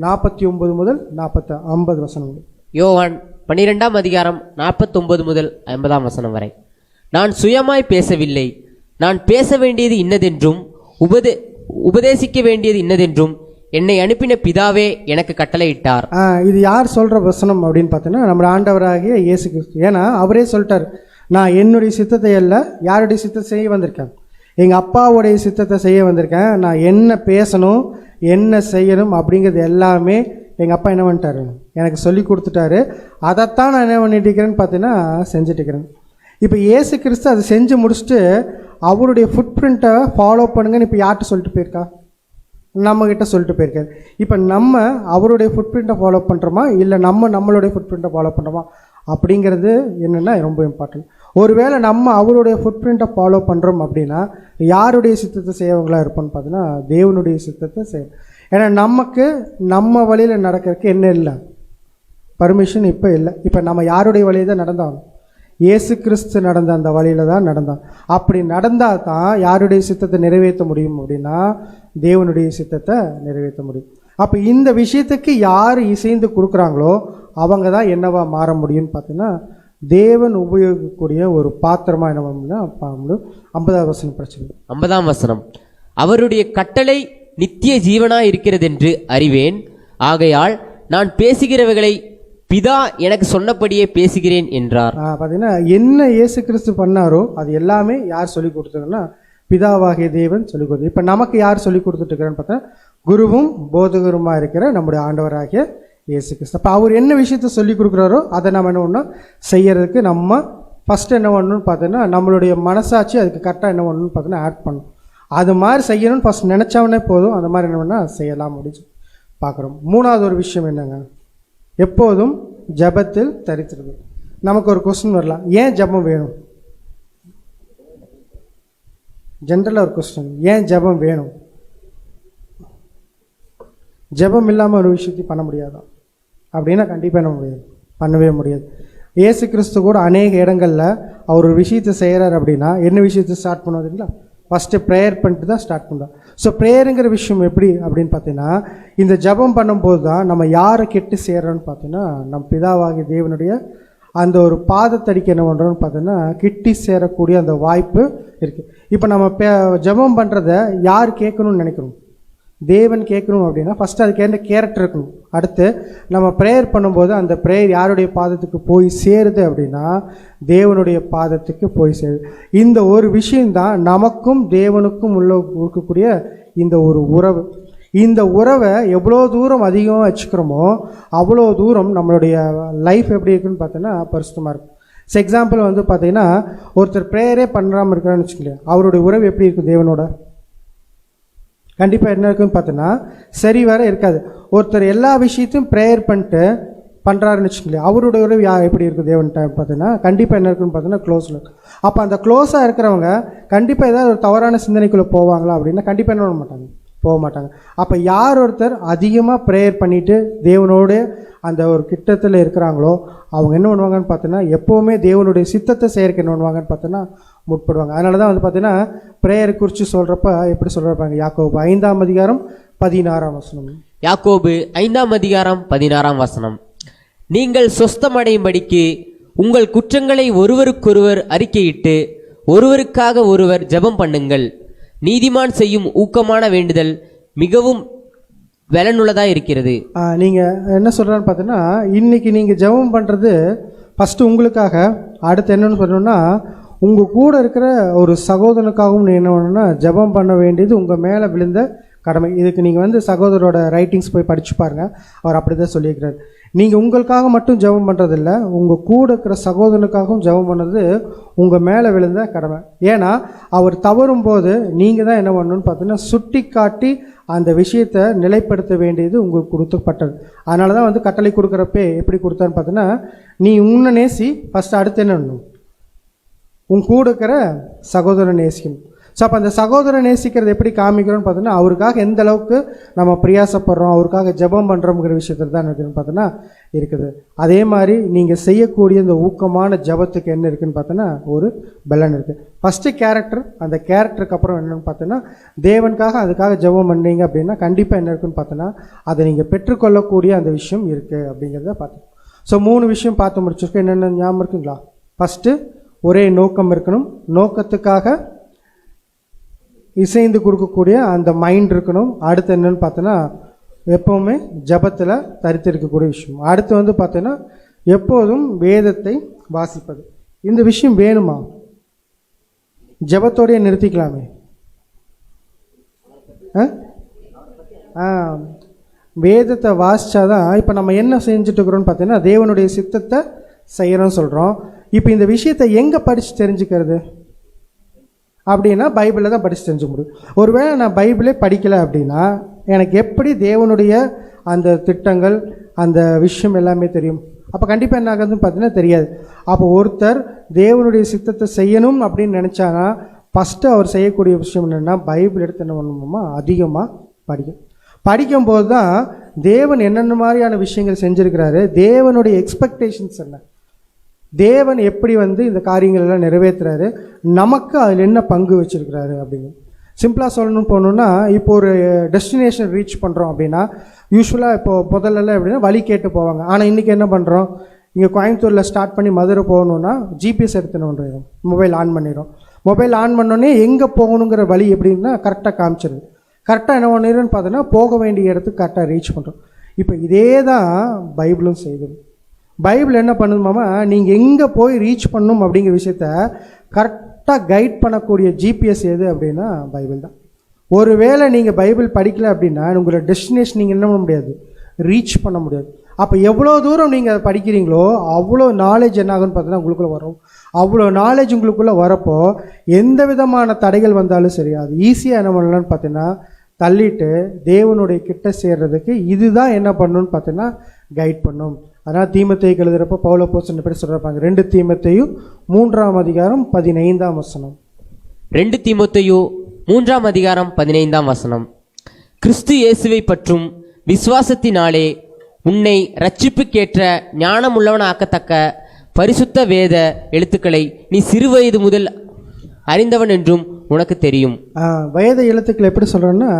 49 முதல் 50 வசனங்கள். யோவான் 12ஆம் அதிகாரம் 49 முதல் 50ஆம் வசனம் வரை. நான் சுயமாய் பேசவில்லை, நான் பேச வேண்டியது இன்னதென்றும் உபதேசிக்க வேண்டியது இன்னதென்றும் என்னை அனுப்பின பிதாவே எனக்கு கட்டளையிட்டார். இது யார் சொல்கிற வசனம் அப்படின்னு பார்த்தீங்கன்னா நம்ம ஆண்டவராகிய இயேசு கிறிஸ்து. ஏன்னா அவரே சொல்லிட்டார், நான் என்னுடைய சித்தத்தை அல்ல யாருடைய சித்தத்தை செய்ய வந்திருக்கேன், எங்கள் அப்பாவுடைய சித்தத்தை செய்ய வந்திருக்கேன். நான் என்ன பேசணும் என்ன செய்யணும் அப்படிங்கிறது எல்லாமே எங்கள் அப்பா என்ன பண்ணிட்டாரு, எனக்கு சொல்லி கொடுத்துட்டாரு. அதைத்தான் நான் என்ன பண்ணிட்டு இருக்கிறேன்னு பார்த்தீங்கன்னா செஞ்சுட்டு இருக்கிறேன். இப்போ இயேசு கிறிஸ்து அதை செஞ்சு முடிச்சுட்டு அவருடைய ஃபுட் பிரிண்ட்டை ஃபாலோ பண்ணுங்கன்னு இப்போ யார்கிட்ட சொல்லிட்டு போயிருக்கா, நம்மக்கிட்ட சொல்லிட்டு போயிருக்காரு. இப்போ நம்ம அவருடைய ஃபுட் பிரிண்ட்டை ஃபாலோ பண்ணுறோமா இல்லை நம்மளுடைய ஃபுட் பிரிண்ட்டை ஃபாலோ பண்ணுறோமா அப்படிங்கிறது என்னென்னா ரொம்ப இம்பார்ட்டன்ட். ஒருவேளை நம்ம அவருடைய ஃபுட் பிரிண்ட்டை ஃபாலோ பண்ணுறோம் அப்படின்னா யாருடைய சித்தத்தை செய்யவங்களா இருப்போம்னு பார்த்தீங்கன்னா தேவனுடைய சித்தத்தை செய்யும். ஏன்னா நமக்கு நம்ம வழியில் நடக்கிறதுக்கு என்ன இல்லை, பர்மிஷன் இப்போ இல்லை. இப்போ நம்ம யாருடைய வழியை தான் நடந்தாலும் இயேசு கிறிஸ்து நடந்த அந்த வழியில் தான் நடந்தான். அப்படி நடந்தால் தான் யாருடைய சித்தத்தை நிறைவேற்ற முடியும் அப்படின்னா தேவனுடைய சித்தத்தை நிறைவேற்ற முடியும். அப்போ இந்த விஷயத்துக்கு யார் இசைந்து கொடுக்குறாங்களோ அவங்க தான் என்னவா மாற முடியும்னு பார்த்தீங்கன்னா தேவன் உபயோகிக்கக்கூடிய ஒரு பாத்திரமாக என்ன பண்ணணும்னா பார்க்க முடியும். 50ஆம் வசனம் பிரச்சனை. 50ஆம் வசனம். அவருடைய கட்டளை நித்திய ஜீவனாய் இருக்கிறதென்று அறிவேன், ஆகையால் நான் பேசுகிறவைகளை பிதா எனக்கு சொன்னபடியே பேசுகிறேன் என்றார். பார்த்தீங்கன்னா என்ன இயேசு கிறிஸ்து பண்ணாரோ அது எல்லாமே யார் சொல்லி கொடுத்தாங்கன்னா பிதாவாகிய தேவன் சொல்லிக் கொடுத்து. இப்போ நமக்கு யார் சொல்லி கொடுத்துட்டு இருக்கிறான்னு பார்த்தா குருவும் போதகருமாக இருக்கிற நம்முடைய ஆண்டவராகிய இயேசு கிறிஸ்து. அப்போ அவர் என்ன விஷயத்த சொல்லி கொடுக்குறாரோ அதை நம்ம என்ன பண்ணணும் செய்யறதுக்கு நம்ம ஃபஸ்ட்டு என்ன பண்ணணும்னு பார்த்தோன்னா நம்மளுடைய மனசாட்சி அதுக்கு கரெக்டாக என்ன பண்ணணும்னு பார்த்தோன்னா ஆட் பண்ணணும். அது மாதிரி செய்யணும்னு ஃபஸ்ட் நினச்சவனே போதும், அந்த மாதிரி என்ன பண்ணால் செய்யலாம் முடிச்சு பார்க்குறோம். 3வது ஒரு விஷயம் என்னங்க, எப்போதும் ஜபத்தில் தரித்திருது. நமக்கு ஒரு கொஸ்டின் வரலாம், ஏன் ஜபம் வேணும்? ஜென்ரலாக ஒரு கொஸ்டின், ஏன் ஜபம் வேணும்? ஜபம் இல்லாமல் ஒரு விஷயத்தையும் பண்ண முடியாதா அப்படின்னா கண்டிப்பாக என்ன முடியாது, பண்ணவே முடியாது. இயேசு கிறிஸ்து கூட அநேக இடங்களில் அவர் ஒரு விஷயத்தை செய்கிறார் அப்படின்னா என்ன விஷயத்தை ஸ்டார்ட் பண்ணுவதுங்களா, ஃபஸ்ட்டு ப்ரேயர் பண்ணிட்டு தான் ஸ்டார்ட் பண்ணுறோம். ஸோ ப்ரேயருங்கிற விஷயம் எப்படி அப்படின்னு பார்த்தீங்கன்னா இந்த ஜபம் பண்ணும்போது தான் நம்ம யாரை கெட்டு சேர்றோன்னு பார்த்தீங்கன்னா நம்ம பிதாவாகிய தேவனுடைய அந்த ஒரு பாதத்தடிக்க என்ன பண்ணுறோன்னு பார்த்தீங்கன்னா கிட்டி சேரக்கூடிய அந்த வாய்ப்பு இருக்குது. இப்போ நம்ம ஜபம் பண்ணுறத யார் கேட்கணும்னு நினைக்கிறோம், தேவன் கேட்கணும் அப்படின்னா ஃபஸ்ட்டு அதுக்கு என்ன கேரக்டர் இருக்கணும். அடுத்து நம்ம ப்ரேயர் பண்ணும்போது அந்த ப்ரேயர் யாருடைய பாதத்துக்கு போய் சேருது அப்படின்னா தேவனுடைய பாதத்துக்கு போய் சேருது. இந்த ஒரு விஷயந்தான் நமக்கும் தேவனுக்கும் இருக்கக்கூடிய இந்த ஒரு உறவு. இந்த உறவை எவ்வளோ தூரம் அதிகமாக வச்சுக்கிறோமோ அவ்வளோ தூரம் நம்மளுடைய லைஃப் எப்படி இருக்குன்னு பார்த்தோன்னா பரிசுத்தமாக இருக்கும். எக்ஸாம்பிள் பார்த்தீங்கன்னா ஒருத்தர் ப்ரேயரே பண்ணுறாமல் இருக்கிறான்னு வச்சுக்கோங்களேன், அவருடைய உறவு எப்படி இருக்கும் தேவனோட? கண்டிப்பாக என்ன இருக்குன்னு பார்த்தோன்னா சரி வேற இருக்காது. ஒருத்தர் எல்லா விஷயத்தையும் ப்ரேயர் பண்ணிட்டு பண்ணுறாருன்னு வச்சுக்கோங்களேன், அவருடைய உறவு எப்படி இருக்கும் தேவன்கிட்ட பார்த்தீங்கன்னா கண்டிப்பாக என்ன இருக்குன்னு பார்த்தீங்கன்னா க்ளோஸில் இருக்கும். அப்போ அந்த க்ளோஸாக இருக்கிறவங்க கண்டிப்பாக ஏதாவது ஒரு தவறான சிந்தனைக்குள்ளே போவாங்களா அப்படின்னா கண்டிப்பாக என்ன பண்ண மாட்டாங்க, போக மாட்டாங்க. அப்போ யார் ஒருத்தர் அதிகமாக ப்ரேயர் பண்ணிவிட்டு தேவனோடு அந்த ஒரு கிட்டத்தில் இருக்கிறாங்களோ அவங்க என்ன பண்ணுவாங்கன்னு பார்த்தோன்னா எப்போவுமே தேவனுடைய சித்தத்தை செய்யறதுக்கு என்ன பண்ணுவாங்கன்னு பார்த்தோன்னா முற்படுவாங்க. அதனால தான் பார்த்தீங்கன்னா ப்ரேயரை குறித்து சொல்கிறப்ப எப்படி சொல்கிறாங்க, யாக்கோபு 5ஆம் அதிகாரம் 16ஆம் வசனம். யாக்கோபு 5ஆம் அதிகாரம் 16ஆம் வசனம். நீங்கள் சொஸ்தமடையும்படிக்கு உங்கள் குற்றங்களை ஒருவருக்கொருவர் அறிக்கையிட்டு ஒருவருக்காக ஒருவர் ஜெபம் பண்ணுங்கள். நீதிமான் செய்யும் ஊக்கமான வேண்டுதல் மிகவும் பலனுள்ளதாக இருக்கிறது. நீங்கள் என்ன சொல்கிறான்னு பார்த்தீங்கன்னா இன்றைக்கி நீங்கள் ஜெபம் பண்ணுறது ஃபஸ்ட்டு உங்களுக்காக, அடுத்து என்னென்னு சொல்லணும்னா உங்கள் கூட இருக்கிற ஒரு சகோதரனுக்காகவும் என்ன பண்ணணும்னா ஜெபம் பண்ண வேண்டியது உங்கள் மேலே விழுந்த கடமை. இதுக்கு நீங்கள் வந்து சகோதரோட ரைட்டிங்ஸ் போய் படித்து பாருங்கள், அவர் அப்படி தான் சொல்லியிருக்கிறார். நீங்கள் உங்களுக்காக மட்டும் ஜெபம் பண்ணுறதில்ல, உங்கள் கூட இருக்கிற சகோதரனுக்காகவும் ஜெபம் பண்ணுறது உங்கள் மேலே விழுந்த கடமை. ஏன்னா அவர் தவறும் போது நீங்கள் தான் என்ன பண்ணணும்னு பார்த்தீங்கன்னா சுட்டி காட்டி அந்த விஷயத்தை நிலைப்படுத்த வேண்டியது உங்களுக்கு கொடுக்கப்பட்டது. அதனால தான் வந்து கட்டளை கொடுக்குறப்பே எப்படி கொடுத்தான்னு பார்த்தீங்கன்னா, நீ உன்னை நேசி ஃபஸ்ட்டு, அடுத்து என்ன பண்ணணும், உன் கூட இருக்கிற சகோதரன் நேசிக்கணும். ஸோ அப்போ அந்த சகோதரன் நேசிக்கிறது எப்படி காமிக்கிறோன்னு பார்த்தோன்னா, அவருக்காக எந்த அளவுக்கு நம்ம பிரயாசப்படுறோம், அவருக்காக ஜெபம் பண்ணுறோங்கிற விஷயத்தில் தான் இருக்குதுன்னு பார்த்தோன்னா இருக்குது. அதே மாதிரி நீங்கள் செய்யக்கூடிய இந்த ஊக்கமான ஜெபத்துக்கு என்ன இருக்குதுன்னு பார்த்தோன்னா ஒரு பலன் இருக்குது. ஃபஸ்ட்டு கேரக்டர், அந்த கேரக்டருக்கு அப்புறம் என்னென்னு பார்த்தோன்னா தேவனுக்காக அதுக்காக ஜெபம் பண்ணீங்க அப்படின்னா கண்டிப்பாக என்ன இருக்குன்னு பார்த்தோன்னா அதை நீங்கள் பெற்றுக்கொள்ளக்கூடிய அந்த விஷயம் இருக்குது அப்படிங்கிறத பார்த்தோம். ஸோ 3 விஷயம் பார்த்து முடிச்சிருக்கோம். என்னென்ன ஞாபகம் இருக்குங்களா? ஃபஸ்ட்டு ஒரே நோக்கம் இருக்கணும், நோக்கத்துக்காக இசைந்து கொடுக்கக்கூடிய அந்த மைண்ட் இருக்கணும். அடுத்து என்னென்னு பார்த்தோன்னா எப்போவுமே ஜபத்தில் தரித்து இருக்கக்கூடிய விஷயம். அடுத்து வந்து பார்த்தோன்னா எப்போதும் வேதத்தை வாசிப்பது. இந்த விஷயம் வேணுமா? ஜபத்தோடையே நிறுத்திக்கலாமே. வேதத்தை வாசித்தாதான் இப்போ நம்ம என்ன செஞ்சுட்டு இருக்கிறோன்னு பார்த்தீங்கன்னா தேவனுடைய சித்தத்தை செய்கிறோன்னு சொல்கிறோம். இப்போ இந்த விஷயத்தை எங்கே படித்து தெரிஞ்சுக்கிறது அப்படின்னா பைபிளில் தான் படித்து தெரிஞ்சுக்க முடியும். ஒருவேளை நான் பைபிளே படிக்கலை அப்படின்னா எனக்கு எப்படி தேவனுடைய அந்த திட்டங்கள் அந்த விஷயம் எல்லாமே தெரியும்? அப்போ கண்டிப்பாக என்ன ஆகுதுன்னு பார்த்தீங்கன்னா தெரியாது. அப்போ ஒருத்தர் தேவனுடைய சித்தத்தை செய்யணும் அப்படின்னு நினச்சானா ஃபஸ்ட்டு அவர் செய்யக்கூடிய விஷயம் என்னென்னா பைபிள் எடுத்து என்ன பண்ணணுமா அதிகமாக படிக்கும்போது தான் தேவன் என்னென்ன மாதிரியான விஷயங்கள் செஞ்சுருக்கிறாரு, தேவனுடைய எக்ஸ்பெக்டேஷன்ஸ் என்ன, தேவன் எப்படி வந்து இந்த காரியங்கள் எல்லாம் நிறைவேற்றுறாரு, நமக்கு அதில் என்ன பங்கு வச்சுருக்கிறாரு அப்படின்னு. சிம்பிளாக சொல்லணும்னு போகணுன்னா, இப்போ ஒரு டெஸ்டினேஷன் ரீச் பண்ணுறோம் அப்படின்னா யூஸ்வலாக இப்போது முதல்லலாம் எப்படின்னா வழி கேட்டு போவாங்க. ஆனால் இன்றைக்கி என்ன பண்ணுறோம், இங்கே கோயம்புத்தூரில் ஸ்டார்ட் பண்ணி மதுரை போகணுன்னா ஜிபிஎஸ் எடுத்துன்னு பண்ணுறோம், மொபைல் ஆன் பண்ணிடுறோம். மொபைல் ஆன் பண்ணோடனே எங்கே போகணுங்கிற வழி எப்படின்னா கரெக்டாக காமிச்சிருது. கரெக்டாக என்ன பண்ணிடுன்னு பார்த்தோன்னா போக வேண்டிய இடத்துக்கு கரெக்டாக ரீச் பண்ணுறோம். இப்போ இதே தான் பைபிளும் செய்யுது. பைபிள் என்ன பண்ணுமாமா, நீங்கள் எங்கே போய் ரீச் பண்ணணும் அப்படிங்கிற விஷயத்த கரெக்டாக கைட் பண்ணக்கூடிய ஜிபிஎஸ் எது அப்படின்னா பைபிள் தான். ஒருவேளை நீங்கள் பைபிள் படிக்கலை அப்படின்னா உங்களோட டெஸ்டினேஷன் நீங்கள் என்ன பண்ண முடியாது, ரீச் பண்ண முடியாது. அப்போ எவ்வளோ தூரம் நீங்கள் அதை படிக்கிறீங்களோ அவ்வளோ நாலேஜ் என்ன ஆகுன்னு பார்த்தீங்கன்னா உங்களுக்குள்ளே வரும். அவ்வளோ நாலேஜ் உங்களுக்குள்ளே வரப்போ எந்த விதமான தடைகள் வந்தாலும் சரி அது ஈஸியாக என்ன பண்ணலான்னு பார்த்தீங்கன்னா தள்ளிட்டு தேவனுடைய கிட்ட சேர்றதுக்கு இதுதான் என்ன பண்ணணும்னு பார்த்தீங்கன்னா கைட் பண்ணும். அதனால் தீமோத்தேயுக்கு எழுதுகிறப்ப பவுல் அப்போஸ்தலன் எப்படி சொல்கிறாங்க, 2 தீமோத்தேயு 3ஆம் அதிகாரம் 15ஆம் வசனம். 2 தீமோத்தேயு 3ஆம் அதிகாரம் 15ஆம் வசனம். கிறிஸ்து இயேசுவை பற்றும் விசுவாசத்தினாலே உன்னை ரட்சிப்புக்கேற்ற ஞானமுள்ளவனாக்கத்தக்க பரிசுத்த வேத எழுத்துக்களை நீ சிறுவயது முதல் அறிந்தவன் என்றும் உனக்கு தெரியும். வேத எழுத்துக்கள் எப்படி சொல்கிறேன்னா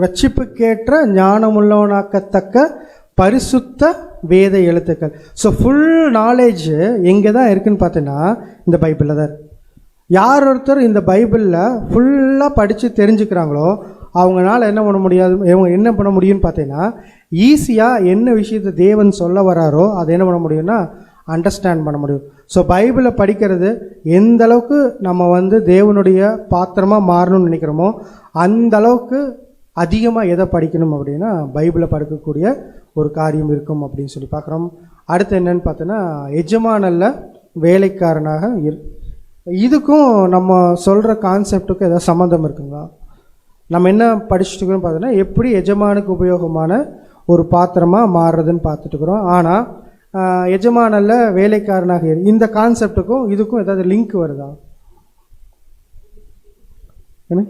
ரட்சிப்புக்கேற்ற ஞானமுள்ளவனாக்கத்தக்க பரிசுத்த வேத எழுத்துக்கள். ஸோ ஃபுல் நாலேஜ் எங்கே தான் இருக்குதுன்னு பார்த்தீங்கன்னா இந்த பைபிளில் தான். யார் ஒருத்தர் இந்த பைபிளில் ஃபுல்லாக படித்து தெரிஞ்சுக்கிறாங்களோ அவங்களால என்ன பண்ண முடியாது, என்ன பண்ண முடியும்னு பார்த்தீங்கன்னா ஈஸியாக என்ன விஷயத்தை தேவன் சொல்ல வராரோ அதை என்ன பண்ண முடியும்னா அண்டர்ஸ்டாண்ட் பண்ண முடியும். ஸோ பைபிளை படிக்கிறது எந்த அளவுக்கு நம்ம வந்து தேவனுடைய பாத்திரமாக மாறணும்னு நினைக்கிறோமோ அந்த அளவுக்கு அதிகமாக எதை படிக்கணும் அப்படின்னா பைபிளை படிக்கக்கூடிய ஒரு காரியம் இருக்கும் அப்படின்னு சொல்லி பார்க்குறோம். அடுத்து என்னன்னு பார்த்தோன்னா எஜமானல்ல வேலைக்காரனாக இதுக்கும் நம்ம சொல்கிற கான்செப்டுக்கும் ஏதாவது சம்மந்தம் இருக்குங்களா? நம்ம என்ன படிச்சுட்டுக்கிறோம் பார்த்தோன்னா எப்படி எஜமானுக்கு உபயோகமான ஒரு பாத்திரமாக மாறுறதுன்னு பார்த்துட்டுக்கிறோம். ஆனால் எஜமானல்ல வேலைக்காரனாக இந்த கான்செப்டுக்கும் இதுக்கும் ஏதாவது லிங்க் வருதா? என்ன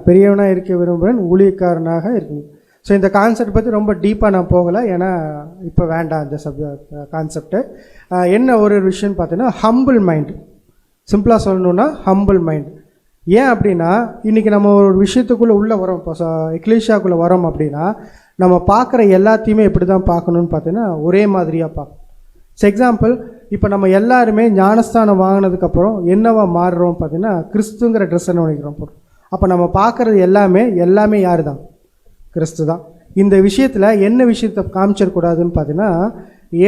பெரியவனாக இருக்க விரும்புகிறேன், ஊழியக்காரனாக இருக்குங்க. ஸோ இந்த கான்செப்ட் பற்றி ரொம்ப டீப்பாக நான் போகலை, ஏன்னா இப்போ வேண்டாம் இந்த கான்செப்டு. என்ன ஒரு விஷயம்னு பார்த்தீங்கன்னா ஹம்பிள் மைண்ட். சிம்பிளாக சொல்லணுன்னா ஹம்பிள் மைண்ட். ஏன் அப்படின்னா இன்றைக்கி நம்ம ஒரு விஷயத்துக்குள்ளே உள்ளே வரோம், இப்போ எக்லீஷியாக்குள்ளே வரோம் அப்படின்னா நம்ம பார்க்குற எல்லாத்தையுமே எப்படி தான் பார்க்கணுன்னு பார்த்தீங்கன்னா ஒரே மாதிரியாக பார்க்கணும். எக்ஸாம்பிள், இப்போ நம்ம எல்லாருமே ஞானஸ்தானம் வாங்கினதுக்கப்புறம் என்னவா மாறுறோம் பார்த்தீங்கன்னா கிறிஸ்துங்கிற ட்ரெஸ் என்ன நினைக்கிறோம் போகிறோம். அப்போ நம்ம பார்க்குறது எல்லாமே யார் தான்? கிறிஸ்து தான். இந்த விஷயத்தில் என்ன விஷயத்தை காமிச்சிடக்கூடாதுன்னு பார்த்தீங்கன்னா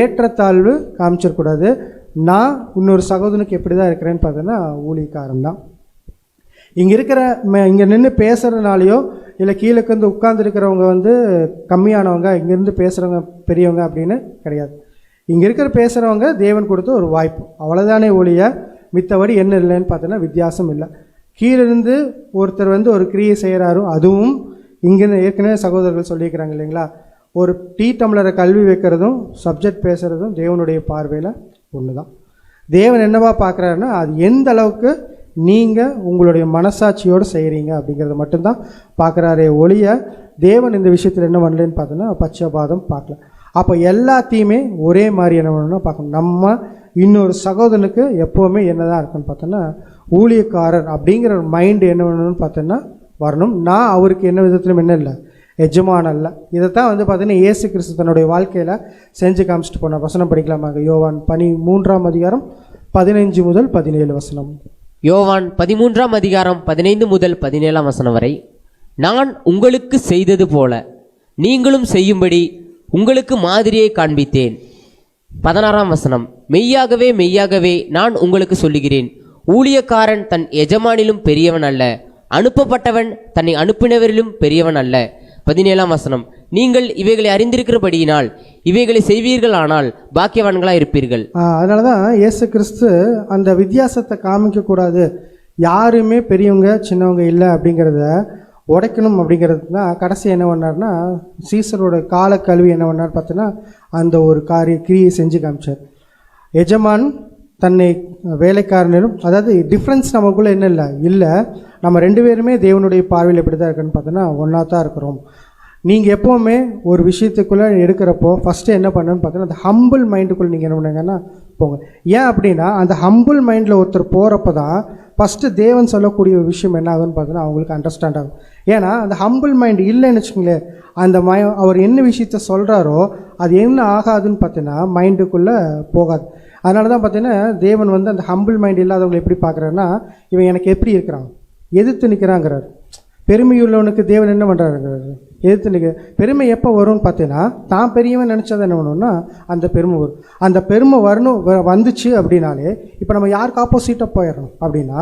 ஏற்றத்தாழ்வு காமிச்சிடக்கூடாது, நான் இன்னொரு சகோதரனுக்கு எப்படி தான் இருக்கிறேன்னு பார்த்தீங்கன்னா ஊழியக்காரன் தான். இங்கே இருக்கிற இங்கே நின்று பேசுகிறதுனாலையோ இல்லை கீழே வந்து உட்கார்ந்துருக்கிறவங்க வந்து கம்மியானவங்க, இங்கேருந்து பேசுகிறவங்க பெரியவங்க அப்படின்னு கிடையாது. இங்கே இருக்கிற பேசுகிறவங்க தேவன் கொடுத்த ஒரு வாய்ப்பு, அவ்வளோதானே ஒழிய மித்தபடி என்ன இல்லைன்னு பார்த்தோன்னா வித்தியாசம் இல்லை. கீழிருந்து ஒருத்தர் வந்து ஒரு கிரியை செய்கிறாரோ, அதுவும் இங்கே ஏற்கனவே சகோதரர்கள் சொல்லியிருக்கிறாங்க இல்லைங்களா, ஒரு டீ டம்ளரை கல்வி வைக்கிறதும் சப்ஜெக்ட் பேசுகிறதும் தேவனுடைய பார்வையில் ஒன்று தான். தேவன் என்னவா பார்க்குறாருன்னா அது எந்த அளவுக்கு நீங்கள் உங்களுடைய மனசாட்சியோடு செய்கிறீங்க அப்படிங்கிறத மட்டும்தான் பார்க்குறாரே ஒழிய தேவன் இந்த விஷயத்தில் என்ன பண்ணலன்னு பார்த்தோன்னா பட்சபாதம் பார்க்கல. அப்போ எல்லாத்தையுமே ஒரே மாதிரி என்ன பண்ணணும்னா பார்க்கணும். நம்ம இன்னொரு சகோதரனுக்கு எப்போவுமே என்னதான் இருக்குன்னு பார்த்தோன்னா ஊழியக்காரர் அப்படிங்கிற ஒரு மைண்டு என்ன பண்ணணும்னு பார்த்தோன்னா வரணும். நான் அவருக்கு என்ன விதத்திலும் என்ன இல்லை, எஜமான் அல்ல. இதைத்தான் வந்து பார்த்தீங்கன்னா இயேசு கிறிஸ்து தன்னுடைய வாழ்க்கையில் செஞ்சு காமிச்சிட்டு போன வசனம் படிக்கலாமாங்க. யோவான் 13ஆம் அதிகாரம் 15 முதல் 17 வசனம். யோவான் 13ஆம் அதிகாரம் 15 முதல் 17 வசனம் வரை. நான் உங்களுக்கு செய்தது போல நீங்களும் செய்யும்படி உங்களுக்கு மாதிரியை காண்பித்தேன். 16ஆம் வசனம். மெய்யாகவே மெய்யாகவே நான் உங்களுக்கு சொல்லுகிறேன், ஊழியக்காரன் தன் எஜமானிலும் பெரியவன் அல்ல, அனுப்பப்பட்டவன் தன்னை அனுப்பினவரிலும் பெரியவன் அல்ல. 17ஆம் வசனம். நீங்கள் இவைகளை அறிந்திருக்கிறபடியினால் இவைகளை செய்வீர்களானால் பாக்கியவான்களாக இருப்பீர்கள். அதனால தான் இயேசு கிறிஸ்து அந்த வித்தியாசத்தை காமிக்கக்கூடாது, யாருமே பெரியவங்க சின்னவங்க இல்லை அப்படிங்கிறத உடைக்கணும் அப்படிங்கிறது தான் கடைசி என்ன பண்ணார்னா சீசரோட கால கல்வி என்ன பண்ணார் பார்த்தீங்கன்னா அந்த ஒரு கிரியை செஞ்சு காமிச்சார். எஜமான் தன்னை வேலைக்காரனிலும், அதாவது டிஃப்ரென்ஸ் நமக்குள்ளே என்ன இல்லை, நம்ம ரெண்டு பேருமே தேவனுடைய பார்வையில் எப்படி தான் இருக்குன்னு பார்த்தோன்னா ஒன்றா தான் இருக்கிறோம். நீங்கள் எப்போவுமே ஒரு விஷயத்துக்குள்ளே எடுக்கிறப்போ ஃபஸ்ட்டு என்ன பண்ணணும்னு பார்த்தோன்னா அந்த ஹம்பிள் மைண்டுக்குள்ளே நீங்கள் என்ன பண்ணுங்கன்னா போங்க. ஏன் அப்படின்னா அந்த ஹம்பிள் மைண்டில் ஒருத்தர் போகிறப்ப தான் ஃபஸ்ட்டு தேவன் சொல்லக்கூடிய ஒரு விஷயம் என்ன ஆகுதுன்னு பார்த்தோன்னா அவங்களுக்கு அண்டர்ஸ்டாண்ட் ஆகும். ஏன்னா அந்த ஹம்பிள் மைண்ட் இல்லைன்னு வச்சுக்கோங்களேன், அந்த அவர் என்ன விஷயத்த சொல்கிறாரோ அது என்ன ஆகாதுன்னு பார்த்தீங்கன்னா மைண்டுக்குள்ளே போகாது. அதனால தான் பார்த்தீங்கன்னா தேவன் வந்து அந்த ஹம்பிள் மைண்ட் இல்லாதவங்களை எப்படி பார்க்குறாருன்னா இவன் எனக்கு எப்படி இருக்கிறான், எதிர்த்து நிற்கிறாங்கிறார். பெருமையுள்ளவனுக்கு தேவன் என்ன பண்ணுறாருங்கிறாரு, எதிர்த்து நிற்க. பெருமை எப்போ வரும்னு பார்த்தீங்கன்னா தான் பெரியவன் நினச்சதை என்ன பண்ணணும்னா அந்த பெருமை வரும். அந்த பெருமை வரணும் வந்துச்சு அப்படின்னாலே இப்போ நம்ம யாருக்கு ஆப்போசிட்டாக போயிடணும் அப்படின்னா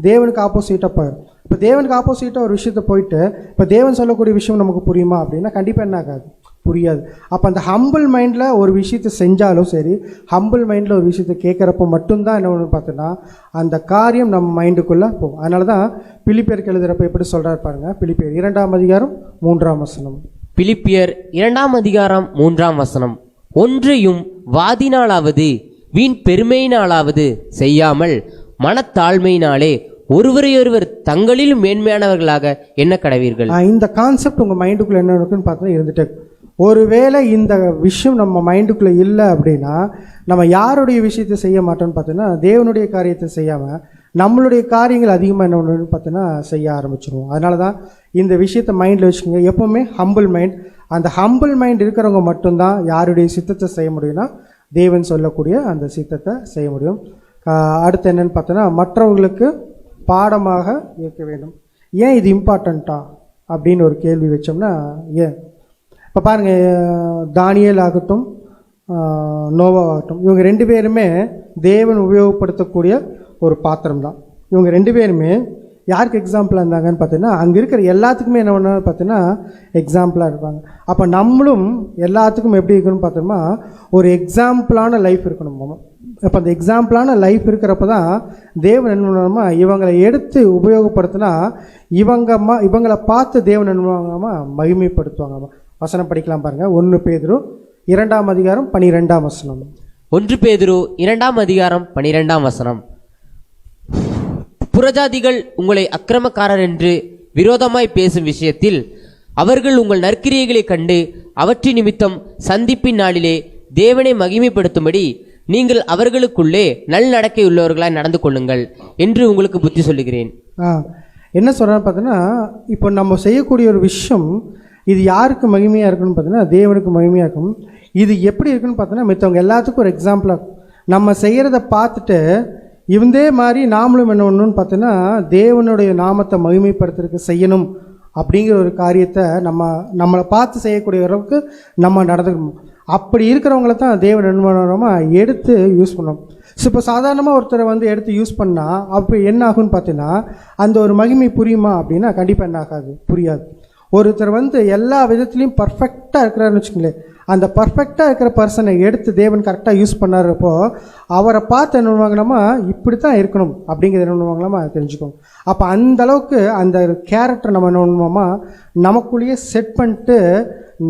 தேவனுக்கு ஆப்போசிட்டாக போயிடும். இப்போ தேவனுக்கு ஆப்போசிட்டாக ஒரு விஷயத்தை போயிட்டு இப்போ தேவன் சொல்லக்கூடிய விஷயம் நமக்கு புரியுமா அப்படின்னா கண்டிப்பாக என்ன ஆகாது, புரியாது. அப்போ அந்த ஹம்பிள் மைண்டில் ஒரு விஷயத்தை செஞ்சாலும் சரி, ஹம்பிள் மைண்டில் ஒரு விஷயத்தை கேட்குறப்போ மட்டும்தான் என்ன ஒன்று பார்த்தோன்னா அந்த காரியம் நம்ம மைண்டுக்குள்ளே போகும். அதனால தான் பிலிப்பியருக்கு எழுதுகிறப்ப எப்படி சொல்கிறாரு பாருங்கள். பிலிப்பியர் 2ஆம் அதிகாரம் 3ஆம் வசனம். பிலிப்பியர் 2ஆம் அதிகாரம் 3ஆம் வசனம். ஒன்றையும் வாதினாலாவது வீண் பெருமையினாலாவது செய்யாமல் மனத்தாழ்மையினாலே ஒருவரையொருவர் தங்களிலும் மேன்மையானவர்களாக என்ன கடவீர்கள். இந்த கான்செப்ட் உங்கள் மைண்டுக்குள்ளே என்ன இருக்குன்னு பார்த்தா இருந்துட்டு, ஒருவேளை இந்த விஷயம் நம்ம மைண்டுக்குள்ளே இல்லை அப்படின்னா நம்ம யாருடைய விஷயத்தை செய்ய மாட்டோம்னு பார்த்தோன்னா தேவனுடைய காரியத்தை செய்யாமல் நம்மளுடைய காரியங்கள் அதிகமாக என்ன ஒன்று பார்த்தோன்னா செய்ய ஆரம்பிச்சிடுவோம். அதனால தான் இந்த விஷயத்தை மைண்டில் வச்சுக்கோங்க. எப்போவுமே ஹம்பிள் மைண்ட், அந்த ஹம்பிள் மைண்ட் இருக்கிறவங்க மட்டும்தான் யாருடைய சித்தத்தை செய்ய முடியும்னா தேவன் சொல்லக்கூடிய அந்த சித்தத்தை செய்ய முடியும். அடுத்து என்னென்னு பார்த்தோன்னா மற்றவங்களுக்கு பாடமாக இருக்க வேண்டும். ஏன் இது இம்பார்ட்டண்ட்டா அப்படின்னு ஒரு கேள்வி வச்சோம்னா, ஏன் இப்போ பாருங்கள், தானியேல் ஆகட்டும் நோவா ஆகட்டும், இவங்க ரெண்டு பேருமே தேவன் உபயோகப்படுத்தக்கூடிய ஒரு பாத்திரம் தான். இவங்க ரெண்டு பேருமே யாருக்கு எக்ஸாம்பிளாக இருந்தாங்கன்னு பார்த்தீங்கன்னா அங்கே இருக்கிற எல்லாத்துக்குமே என்ன பண்ணாலும் பார்த்தீங்கன்னா எக்ஸாம்பிளாக இருப்பாங்க. அப்போ நம்மளும் எல்லாத்துக்கும் எப்படி இருக்கணும்னு பார்த்தோம்னா ஒரு எக்ஸாம்பிளான லைஃப் இருக்கணும். இப்போ அந்த எக்ஸாம்பிளான லைஃப் இருக்கிறப்ப தான் தேவன் என்ன பண்ணுவாங்கம்மா இவங்களை எடுத்து உபயோகப்படுத்தினா இவங்களை பார்த்து தேவன் என்ன பண்ணுவாங்கம்மா மகிமைப்படுத்துவாங்கம்மா. வசனம் படிக்கலாம் பாருங்கள். 1 பேதுரு 2ஆம் அதிகாரம் 12ஆம் வசனம். 1 பேதுரு 2ஆம் அதிகாரம் 12ஆம் வசனம். புறஜாதிகள் உங்களை அக்கிரமக்காரர் என்று விரோதமாய் பேசும் விஷயத்தில் அவர்கள் உங்கள் நற்கிரியைகளை கண்டு அவற்றின் நிமித்தம் சந்திப்பின் நாளிலே தேவனை மகிமைப்படுத்தும்படி நீங்கள் அவர்களுக்குள்ளே நல்நடக்கை உள்ளவர்களாய் நடந்து கொள்ளுங்கள் என்று உங்களுக்கு புத்தி சொல்லுகிறேன். என்ன சொல்கிறேன்னு பார்த்தீங்கன்னா இப்போ நம்ம செய்யக்கூடிய ஒரு விஷயம் இது யாருக்கு மகிமையாக இருக்குன்னு பார்த்தீங்கன்னா தேவனுக்கு மகிமையாக இருக்கும். இது எப்படி இருக்குன்னு பார்த்தோன்னா மித்தவங்க எல்லாத்துக்கும் ஒரு எக்ஸாம்பிளாக நம்ம செய்கிறத பார்த்துட்டு இதே மாதிரி நாமளும் என்ன பண்ணணும்னு பார்த்தோன்னா தேவனுடைய நாமத்தை மகிமைப்படுத்துறதுக்கு செய்யணும் அப்படிங்கிற ஒரு காரியத்தை நம்மளை பார்த்து செய்யக்கூடிய அளவுக்கு நம்ம நடந்துக்கணும். அப்படி இருக்கிறவங்கள தான் தேவன் என்ன பண்ணுறோமா எடுத்து யூஸ் பண்ணோம். ஸோ இப்போ சாதாரணமாக ஒருத்தரை வந்து எடுத்து யூஸ் பண்ணால் அப்போ என்ன ஆகும்னு பார்த்தீங்கன்னா அந்த ஒரு மகிமை புரியுமா அப்படின்னா கண்டிப்பாக என்ன ஆகாது, புரியாது. ஒருத்தர் வந்து எல்லா விதத்துலேயும் பர்ஃபெக்டாக இருக்கிறாருன்னு வச்சுக்கோங்களேன், அந்த பர்ஃபெக்டாக இருக்கிற பர்சனை எடுத்து தேவன் கரெக்டாக யூஸ் பண்ணாரப்போ அவரை பார்த்து என்ன பண்ணுவாங்களாமா, இப்படி தான் இருக்கணும் அப்படிங்கிறது என்ன பண்ணுவாங்களாமா தெரிஞ்சுக்கோங்க. அப்போ அந்தளவுக்கு அந்த கேரக்டர் நம்ம என்ன பண்ணுவோமா நமக்குள்ளேயே செட் பண்ணிட்டு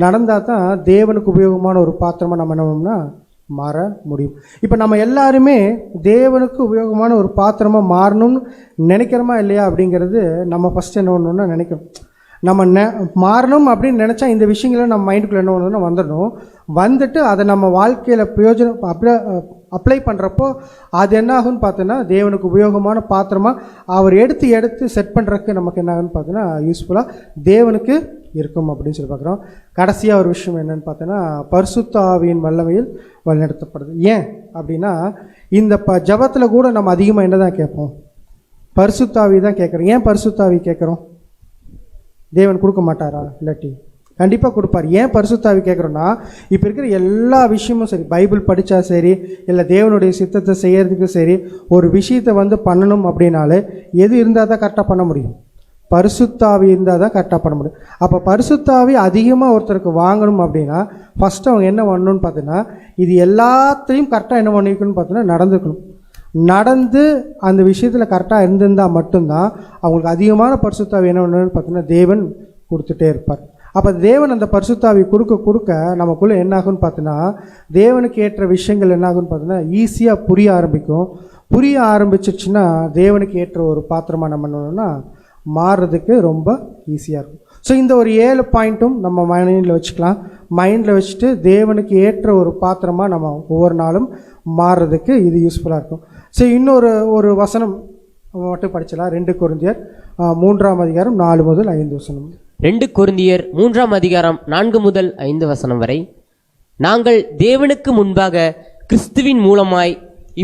நடந்தால் தான் தேவனுக்கு உபயோகமான ஒரு பாத்திரமாக நம்ம என்ன பண்ணோம்னா மாற முடியும். இப்போ நம்ம எல்லாருமே தேவனுக்கு உபயோகமான ஒரு பாத்திரமாக மாறணும்னு நினைக்கிறோமா இல்லையா அப்படிங்கிறது நம்ம ஃபஸ்ட்டு என்ன பண்ணணும்னா நினைக்கிறோம். நம்ம மாறணும் அப்படின்னு நினச்சா இந்த விஷயங்களை நம்ம மைண்டுக்குள்ளே என்ன பண்ணணும்னா வந்துடணும். வந்துட்டு அதை நம்ம வாழ்க்கையில் பிரயோஜனம் அப்ளை பண்ணுறப்போ அது என்ன ஆகுன்னு பார்த்தோன்னா தேவனுக்கு உபயோகமான பாத்திரமாக அவர் எடுத்து செட் பண்ணுறதுக்கு நமக்கு என்ன ஆகுன்னு பார்த்தோன்னா யூஸ்ஃபுல்லாக தேவனுக்கு இருக்கும் அப்படின்னு சொல்லி பார்க்குறோம். கடைசியாக ஒரு விஷயம் என்னென்னு பார்த்தோன்னா பரிசுத்த ஆவியின் வல்லமையில் வழிநடத்தப்படுது. ஏன் அப்படின்னா இந்த ஜபத்தில் கூட நம்ம அதிகமாக என்ன தான் கேட்போம், பரிசுத்த ஆவி தான் கேட்குறோம். ஏன் பரிசுத்த ஆவி கேட்குறோம்? தேவன் கொடுக்க மாட்டாரா? இல்லாட்டி கண்டிப்பாக கொடுப்பார். ஏன் பரிசுத்த ஆவி கேட்குறோன்னா இப்போ இருக்கிற எல்லா விஷயமும் சரி, பைபிள் படித்தா சரி, இல்லை தேவனுடைய சித்தத்தை செய்கிறதுக்கு சரி, ஒரு விஷயத்தை வந்து பண்ணணும் அப்படின்னாலே எது இருந்தால் தான் கரெக்டாக பண்ண முடியும், பரிசுத்தாவி இருந்தால் தான் கரெக்டாக பண்ண முடியும். அப்போ பரிசுத்தாவி அதிகமாக ஒருத்தருக்கு வாங்கணும் அப்படின்னா ஃபஸ்ட்டு அவங்க என்ன பண்ணணும்னு பார்த்தீங்கன்னா இது எல்லாத்தையும் கரெக்டாக என்ன பண்ணிக்கணும்னு பார்த்தீங்கன்னா நடந்துக்கணும். நடந்து அந்த விஷயத்தில் கரெக்டாக இருந்திருந்தால் மட்டும்தான் அவங்களுக்கு அதிகமான பரிசுத்தாவி என்ன பண்ணணும்னு பார்த்தீங்கன்னா தேவன் கொடுத்துட்டே இருப்பார். அப்போ தேவன் அந்த பரிசுத்தாவி கொடுக்க நமக்குள்ளே என்ன ஆகுன்னு பார்த்தீங்கன்னா தேவனுக்கு ஏற்ற விஷயங்கள் என்ன ஆகுன்னு பார்த்தீங்கன்னா ஈஸியாக புரிய ஆரம்பிக்கும். புரிய ஆரம்பிச்சிச்சுன்னா தேவனுக்கு ஏற்ற ஒரு பாத்திரமாக நம்ம என்னன்னா மாறுறதுக்கு ரொம்ப ஈஸியாக இருக்கும். ஸோ இந்த ஒரு 7 பாயிண்ட்டும் நம்ம மைண்டில் வச்சுக்கலாம். மைண்டில் வச்சுட்டு தேவனுக்கு ஏற்ற ஒரு பாத்திரமாக நம்ம ஒவ்வொரு நாளும் மாறுறதுக்கு இது யூஸ்ஃபுல்லாக இருக்கும். ஸோ இன்னொரு வசனம் மட்டும் படிச்சலாம். 2 கொரிந்தியர் 3ஆம் அதிகாரம் 4 முதல் 5 வசனம். 2 கொரிந்தியர் 3ஆம் அதிகாரம் 4 முதல் 5 வசனம் வரை. நாங்கள் தேவனுக்கு முன்பாக கிறிஸ்துவின் மூலமாய்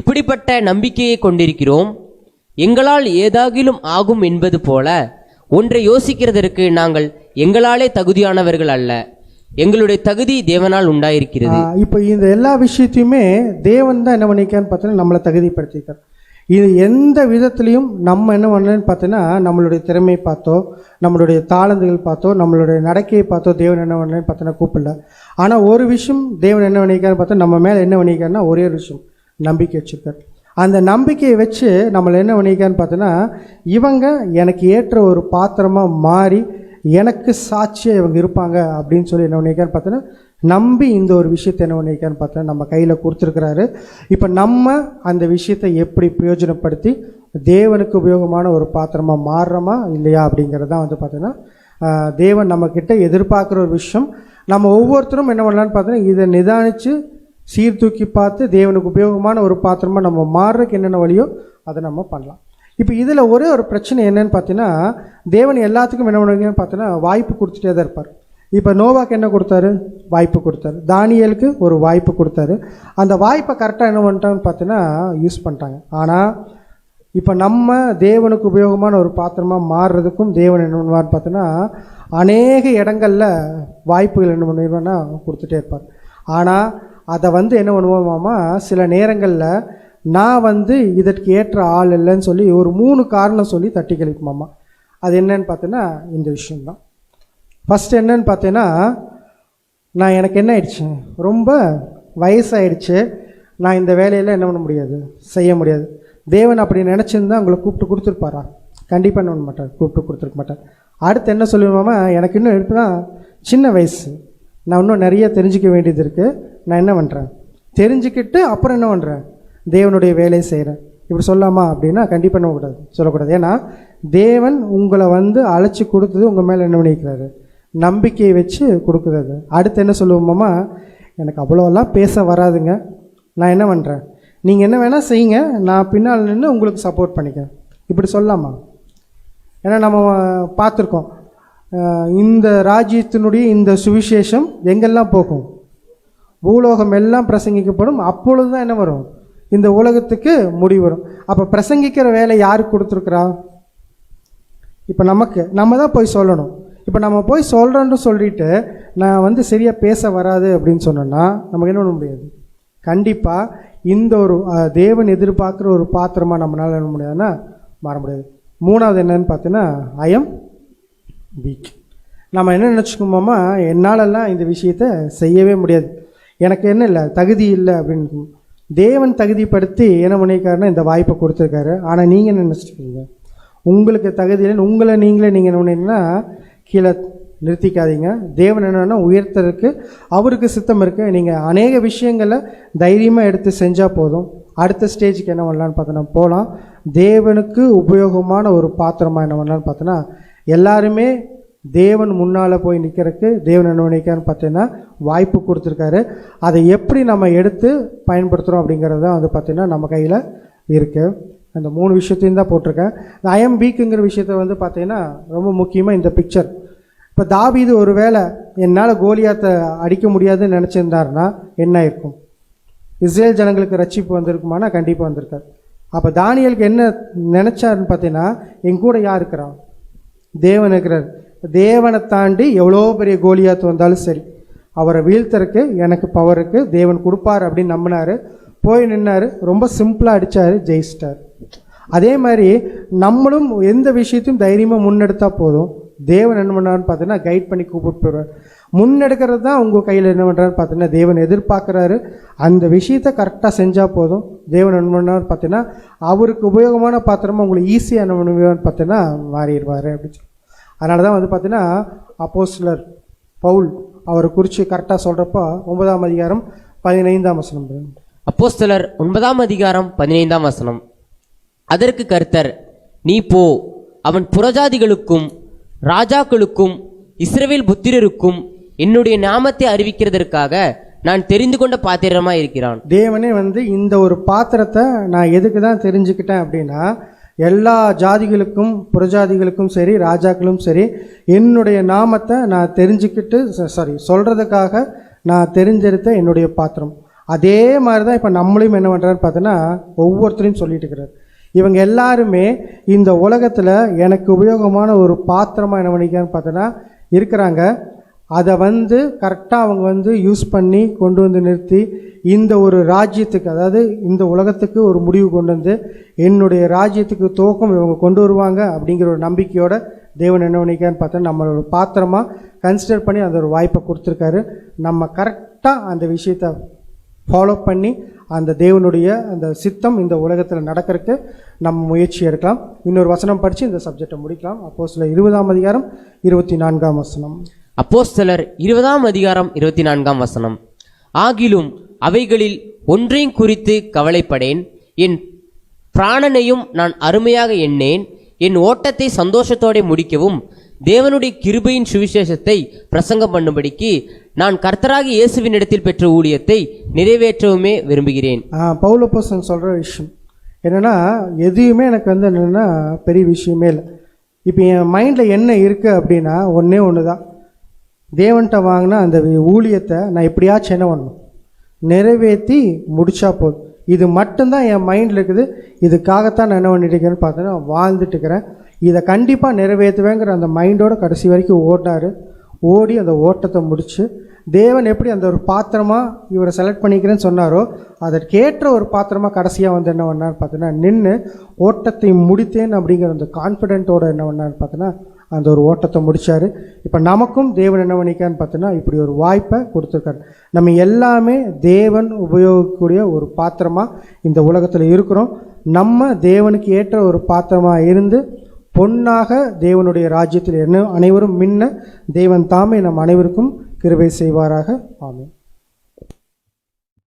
இப்படிப்பட்ட நம்பிக்கையை கொண்டிருக்கிறோம். எங்களால் ஏதாகிலும் ஆகும் என்பது போல ஒன்றை யோசிக்கிறதற்கு நாங்கள் எங்களாலே தகுதியானவர்கள் அல்ல, எங்களுடைய தகுதி தேவனால் உண்டாயிருக்கிறது. இப்போ இந்த எல்லா விஷயத்தையுமே தேவன் தான் என்ன பண்ணிக்கான்னு பார்த்தீங்கன்னா நம்மளை தகுதிப்படுத்திக்கார். இது எந்த விதத்துலையும் நம்ம என்ன பண்ணலன்னு பார்த்தீங்கன்னா நம்மளுடைய திறமை பார்த்தோ, நம்மளுடைய தாளந்துகள் பார்த்தோ, நம்மளுடைய நடக்கையை பார்த்தோ தேவன் என்ன பண்ணலன்னு பார்த்தோன்னா கூப்பிடல. ஆனால் ஒரு விஷயம் தேவன் என்ன பண்ணிக்கான்னு பார்த்தா நம்ம மேலே என்ன பண்ணிக்காருன்னா ஒரே ஒரு விஷயம், நம்பிக்கை வச்சுருக்கார். அந்த நம்பிக்கையை வச்சு நம்மளை என்ன பண்ணிக்கான்னு பார்த்தோன்னா இவங்க எனக்கு ஏற்ற ஒரு பாத்திரமாக மாறி எனக்கு சாட்சியாக இவங்க இருப்பாங்க அப்படின்னு சொல்லி என்ன பண்ணிக்கான்னு பார்த்தோன்னா நம்பி இந்த ஒரு விஷயத்தை என்ன பண்ணிக்கான்னு பார்த்தோன்னா நம்ம கையில் கொடுத்துருக்குறாரு. இப்போ நம்ம அந்த விஷயத்தை எப்படி பிரயோஜனப்படுத்தி தேவனுக்கு உபயோகமான ஒரு பாத்திரமாக மாறுறோமா இல்லையா அப்படிங்கிறது தான் வந்து பார்த்தோன்னா தேவன் நம்மக்கிட்ட எதிர்பார்க்குற ஒரு விஷயம். நம்ம ஒவ்வொருத்தரும் என்ன பண்ணலான்னு பார்த்தோன்னா இதை நிதானித்து சீர்தூக்கி பார்த்து தேவனுக்கு உபயோகமான ஒரு பாத்திரமாக நம்ம மாறுறதுக்கு என்னென்ன வழியோ அதை நம்ம பண்ணலாம். இப்போ இதில் ஒரே ஒரு பிரச்சனை என்னன்னு பார்த்தீங்கன்னா தேவன் எல்லாத்துக்கும் என்ன பண்ணுவீங்கன்னு பார்த்தீங்கன்னா வாய்ப்பு கொடுத்துட்டே தான் இருப்பார். இப்போ நோவாக்கு என்ன கொடுத்தாரு? வாய்ப்பு கொடுத்தாரு. தானியலுக்கு ஒரு வாய்ப்பு கொடுத்தாரு. அந்த வாய்ப்பை கரெக்டாக என்ன பண்ணிட்டாங்கன்னு பார்த்தீங்கன்னா யூஸ் பண்ணிட்டாங்க. ஆனால் இப்போ நம்ம தேவனுக்கு உபயோகமான ஒரு பாத்திரமாக மாறுறதுக்கும் தேவன் என்ன பண்ணுவார்னு பார்த்தீங்கன்னா அநேக இடங்களில் வாய்ப்புகள் என்ன பண்ணிடுவான்னா கொடுத்துட்டே இருப்பார். ஆனால் அதை வந்து என்ன பண்ணுவோமாமா சில நேரங்களில் நான் வந்து இதற்கு ஏற்ற ஆள் இல்லைன்னு சொல்லி ஒரு 3 காரணம் சொல்லி தட்டி கழிக்குமாம்மா. அது என்னன்னு பார்த்தீங்கன்னா இந்த விஷயம்தான். ஃபஸ்ட்டு என்னன்னு பார்த்தீங்கன்னா எனக்கு என்ன ஆயிடுச்சு, ரொம்ப வயசாகிடுச்சு, நான் இந்த வேலையில் என்ன பண்ண முடியாது, செய்ய முடியாது. தேவன் அப்படி நினச்சிருந்தா உங்களை கூப்பிட்டு கொடுத்துருப்பாரா? கண்டிப்பாக என்ன பண்ண மாட்டார், கூப்பிட்டு கொடுத்துருக்க மாட்டார். அடுத்து என்ன சொல்லுவோமாமா, எனக்கு இன்னும் எடுப்புனா சின்ன வயசு, நான் இன்னும் நிறைய தெரிஞ்சிக்க வேண்டியது இருக்குது, நான் என்ன பண்ணுறேன், தெரிஞ்சுக்கிட்டு அப்புறம் என்ன பண்ணுறேன், தேவனுடைய வேலையை செய்கிறேன். இப்படி சொல்லாமா அப்படின்னா கண்டிப்பாக என்ன சொல்லக்கூடாது. ஏன்னா தேவன் உங்களை வந்து அழைச்சி கொடுத்தது உங்கள் மேலே என்ன பண்ணிக்கிறாரு, நம்பிக்கையை வச்சு கொடுக்குறது. அடுத்து என்ன சொல்லுவோமாமா, எனக்கு அவ்வளோலாம் பேச வராதுங்க, நான் என்ன பண்ணுறேன், நீங்கள் என்ன வேணால் செய்யுங்க, நான் பின்னால் நின்று உங்களுக்கு சப்போர்ட் பண்ணிக்கிறேன். இப்படி சொல்லலாமா? ஏன்னா நம்ம பார்த்துருக்கோம் இந்த ராஜ்யத்தினுடைய இந்த சுவிசேஷம் எங்கெல்லாம் போகும், பூலோகம் எல்லாம் பிரசங்கிக்கப்படும். அப்பொழுது தான் என்ன வரும், இந்த உலகத்துக்கு முடிவு வரும். அப்போ பிரசங்கிக்கிற வேலை யாருக்கு கொடுத்துருக்குறா? இப்போ நம்ம தான் போய் சொல்லணும். இப்போ நம்ம போய் சொல்கிறோன்னு சொல்லிட்டு நான் வந்து சரியாக பேச வராது அப்படின்னு சொன்னோன்னா நமக்கு என்ன பண்ண முடியாது. கண்டிப்பாக இந்த ஒரு தேவன் எதிர்பார்க்குற ஒரு பாத்திரமாக நம்மளால் என்ன முடியாதுன்னா மாற முடியாது. மூணாவது என்னன்னு பார்த்தீங்கன்னா ஐ எம் வீக். நம்ம என்ன நினச்சிக்கோமாமா, என்னாலெல்லாம் இந்த விஷயத்தை செய்யவே முடியாது, எனக்கு என்ன இல்லை தகுதி இல்லை அப்படின்னு. தேவன் தகுதிப்படுத்தி என்ன பண்ணியிருக்காருன்னா இந்த வாய்ப்பை கொடுத்துருக்காரு. ஆனால் நீங்கள் என்ன நினச்சிருக்கீங்க, உங்களுக்கு தகுதி இல்லைன்னு உங்களை நீங்கள் என்ன பண்ணீங்கன்னா கீழே நிறுத்திக்காதீங்க. தேவன் என்னென்னா உயர்த்தறதுக்கு அவருக்கு சித்தம் இருக்குது. நீங்கள் அநேக விஷயங்களை தைரியமாக எடுத்து செஞ்சால் போதும். அடுத்த ஸ்டேஜுக்கு என்ன பண்ணலான்னு பார்த்தோன்னா போகலாம். தேவனுக்கு உபயோகமான ஒரு பாத்திரமாக என்ன பண்ணலான்னு பார்த்தோன்னா எல்லாருமே தேவன் முன்னால் போய் நிற்கிறதுக்கு தேவன் என்ன நினைக்கிறான்னு பார்த்தீங்கன்னா வாய்ப்பு கொடுத்துருக்காரு. அதை எப்படி நம்ம எடுத்து பயன்படுத்துகிறோம் அப்படிங்கிறது தான் வந்து பார்த்திங்கன்னா நம்ம கையில் இருக்குது. அந்த 3 விஷயத்தையும் தான் போட்டிருக்கேன். இந்த ஐ எம் வீக்குங்கிற விஷயத்த வந்து பார்த்திங்கன்னா ரொம்ப முக்கியமாக இந்த பிக்சர். இப்போ தாவீது ஒரு வேளை என்னால் கோலியாத்தை அடிக்க முடியாதுன்னு நினச்சிருந்தாருன்னா என்ன இருக்கும், இஸ்ரேல் ஜனங்களுக்கு ரட்சிப்பு வந்திருக்குமானா கண்டிப்பாக வந்திருக்காரு. அப்போ தானியலுக்கு என்ன நினச்சாருன்னு பார்த்தீங்கன்னா என் கூட யார் இருக்கிறான், தேவன் இருக்கிறார். தேவனை தாண்டி எவ்வளோ பெரிய கோலியாத்து வந்தாலும் சரி அவரை வீழ்த்தறக்கு எனக்கு பவருக்கு தேவன் கொடுப்பார் அப்படின்னு நம்பினார். போய் நின்னார், ரொம்ப சிம்பிளாக அடித்தார், ஜெயிச்சிட்டார். அதே மாதிரி நம்மளும் எந்த விஷயத்தையும் தைரியமாக முன்னெடுத்தால் போதும். தேவன் என்ன பண்ணாருன்னு பார்த்தீங்கன்னா கைட் பண்ணி கூப்பிட்டு போயிடுவார். முன்னெடுக்கிறது தான் உங்கள் கையில் என்ன பண்ணுறாருன்னு பார்த்தீங்கன்னா தேவன் எதிர்பார்க்குறாரு. அந்த விஷயத்தை கரெக்டாக செஞ்சால் போதும். தேவன் என்ன பண்ணார் பார்த்தீங்கன்னா அவருக்கு உபயோகமான பாத்திரமாக உங்களுக்கு ஈஸியாக என்ன பண்ணுவான்னு பார்த்தீங்கன்னா மாறிடுவார் அப்படின்னு. அதனால தான் வந்து பார்த்தீங்கன்னா அப்போஸ்தலர் பவுல் அவரை குறித்து கரெக்டாக சொல்கிறப்போ 9ஆம் அதிகாரம் 15ஆம் வசனம். அப்போஸ்தலர் 9ஆம் அதிகாரம் 15ஆம் வசனம். அதற்கு கர்த்தர், நீ போ, அவன் புறஜாதிகளுக்கும் ராஜாக்களுக்கும் இஸ்ரவேல் புத்திரருக்கும் என்னுடைய நாமத்தை அறிவிக்கிறதற்காக நான் தெரிந்து கொண்ட பாத்திரமாக இருக்கிறான். தேவனே வந்து இந்த ஒரு பாத்திரத்தை நான் எதுக்கு தான் தெரிஞ்சுக்கிட்டேன் அப்படின்னா எல்லா ஜாதிகளுக்கும் புறஜாதிகளுக்கும் சரி ராஜாக்களும் சரி என்னுடைய நாமத்தை நான் தெரிஞ்சுக்கிட்டு சொல்கிறதுக்காக நான் தெரிஞ்செடுத்த என்னுடைய பாத்திரம். அதே மாதிரி தான் இப்போ நம்மளையும் என்ன பண்ணுறாரு பார்த்தோன்னா ஒவ்வொருத்தரையும் சொல்லிட்டு இருக்கிறார். இவங்க எல்லாருமே இந்த உலகத்தில் எனக்கு உபயோகமான ஒரு பாத்திரமாக என்ன பண்ணிக்கான்னு பார்த்தோன்னா இருக்கிறாங்க. அதை வந்து கரெக்டாக அவங்க வந்து யூஸ் பண்ணி கொண்டு வந்து நிறுத்தி இந்த ஒரு ராஜ்யத்துக்கு, அதாவது இந்த உலகத்துக்கு ஒரு முடிவு கொண்டு வந்து என்னுடைய ராஜ்யத்துக்கு துவக்கம் இவங்க கொண்டு வருவாங்க அப்படிங்கிற ஒரு நம்பிக்கையோட தேவன் என்ன பண்ணிக்கான்னு பார்த்தா நம்மளோட பாத்திரமாக கன்சிடர் பண்ணி அந்த ஒரு வாய்ப்பை கொடுத்துருக்காரு. நம்ம கரெக்டாக அந்த விஷயத்தை ஃபாலோ பண்ணி அந்த தேவனுடைய அந்த சித்தம் இந்த உலகத்தில் நடக்கிறதுக்கு நம்ம முயற்சி எடுக்கலாம். இன்னொரு வசனம் படித்து இந்த சப்ஜெக்டை முடிக்கலாம். அப்போஸ்தலர் 20ஆம் அதிகாரம் 24ஆம் வசனம். அப்போஸ்தலர் 20ஆம் அதிகாரம் 24ஆம் வசனம். ஆகிலும் அவைகளில் ஒன்றையும் குறித்து கவலைப்படேன், என் பிராணனையும் நான் அருமையாக எண்ணேன், என் ஓட்டத்தை சந்தோஷத்தோടെ முடிக்கவும் தேவனுடைய கிருபையின் சுவிசேஷத்தை பிரசங்கம் பண்ணும்படிக்கு நான் கர்த்தராகி இயேசுவின் இடத்தில் பெற்ற ஊழியத்தை நிறைவேற்றவுமே விரும்புகிறேன். பவுல் அப்போஸ்தலன் சொல்கிற விஷயம் என்னென்னா, எதுவுமே எனக்கு வந்து என்னென்னா பெரிய விஷயமே இல்லை. இப்போ என் மைண்டில் என்ன இருக்குது அப்படின்னா ஒன்றே ஒன்று தான், தேவன்கிட்ட வாங்கினா அந்த ஊழியத்தை நான் எப்படியாச்சும் என்ன பண்ணணும், நிறைவேற்றி முடித்தா போதும். இது மட்டும்தான் என் மைண்டில் இருக்குது. இதுக்காகத்தான் நான் என்ன பண்ணிட்டு இருக்கேன்னு பார்த்தோன்னா வாழ்ந்துட்டு இருக்கிறேன். இதை கண்டிப்பாக நிறைவேற்றுவேங்கிற அந்த மைண்டோட கடைசி வரைக்கும் ஓடினார். ஓடி அந்த ஓட்டத்தை முடித்து தேவன் எப்படி அந்த ஒரு பாத்திரமாக இவரை செலக்ட் பண்ணிக்கிறேன்னு சொன்னாரோ அதற்கேற்ற ஒரு பாத்திரமாக கடைசியாக வந்து என்ன பண்ணார் பார்த்தோன்னா நின்று ஓட்டத்தை முடித்தேன் அப்படிங்கிற அந்த கான்ஃபிடென்ட்டோடு என்ன பண்ணார் பார்த்தோன்னா அந்த ஒரு ஓட்டத்தை முடித்தார். இப்போ நமக்கும் தேவன் என்ன பண்ணிக்கான்னு பார்த்தோன்னா இப்படி ஒரு வாய்ப்பை கொடுத்துருக்காரு. நம்ம எல்லாமே தேவன் உபயோகிக்கக்கூடிய ஒரு பாத்திரமாக இந்த உலகத்தில் இருக்கிறோம். நம்ம தேவனுக்கு ஏற்ற ஒரு பாத்திரமாக இருந்து பொன்னாக தேவனுடைய ராஜ்யத்தில் அனைவரும் மின்ன தேவன் தாமே நம் அனைவருக்கும் கிருபை செய்வாராக. ஆமென்.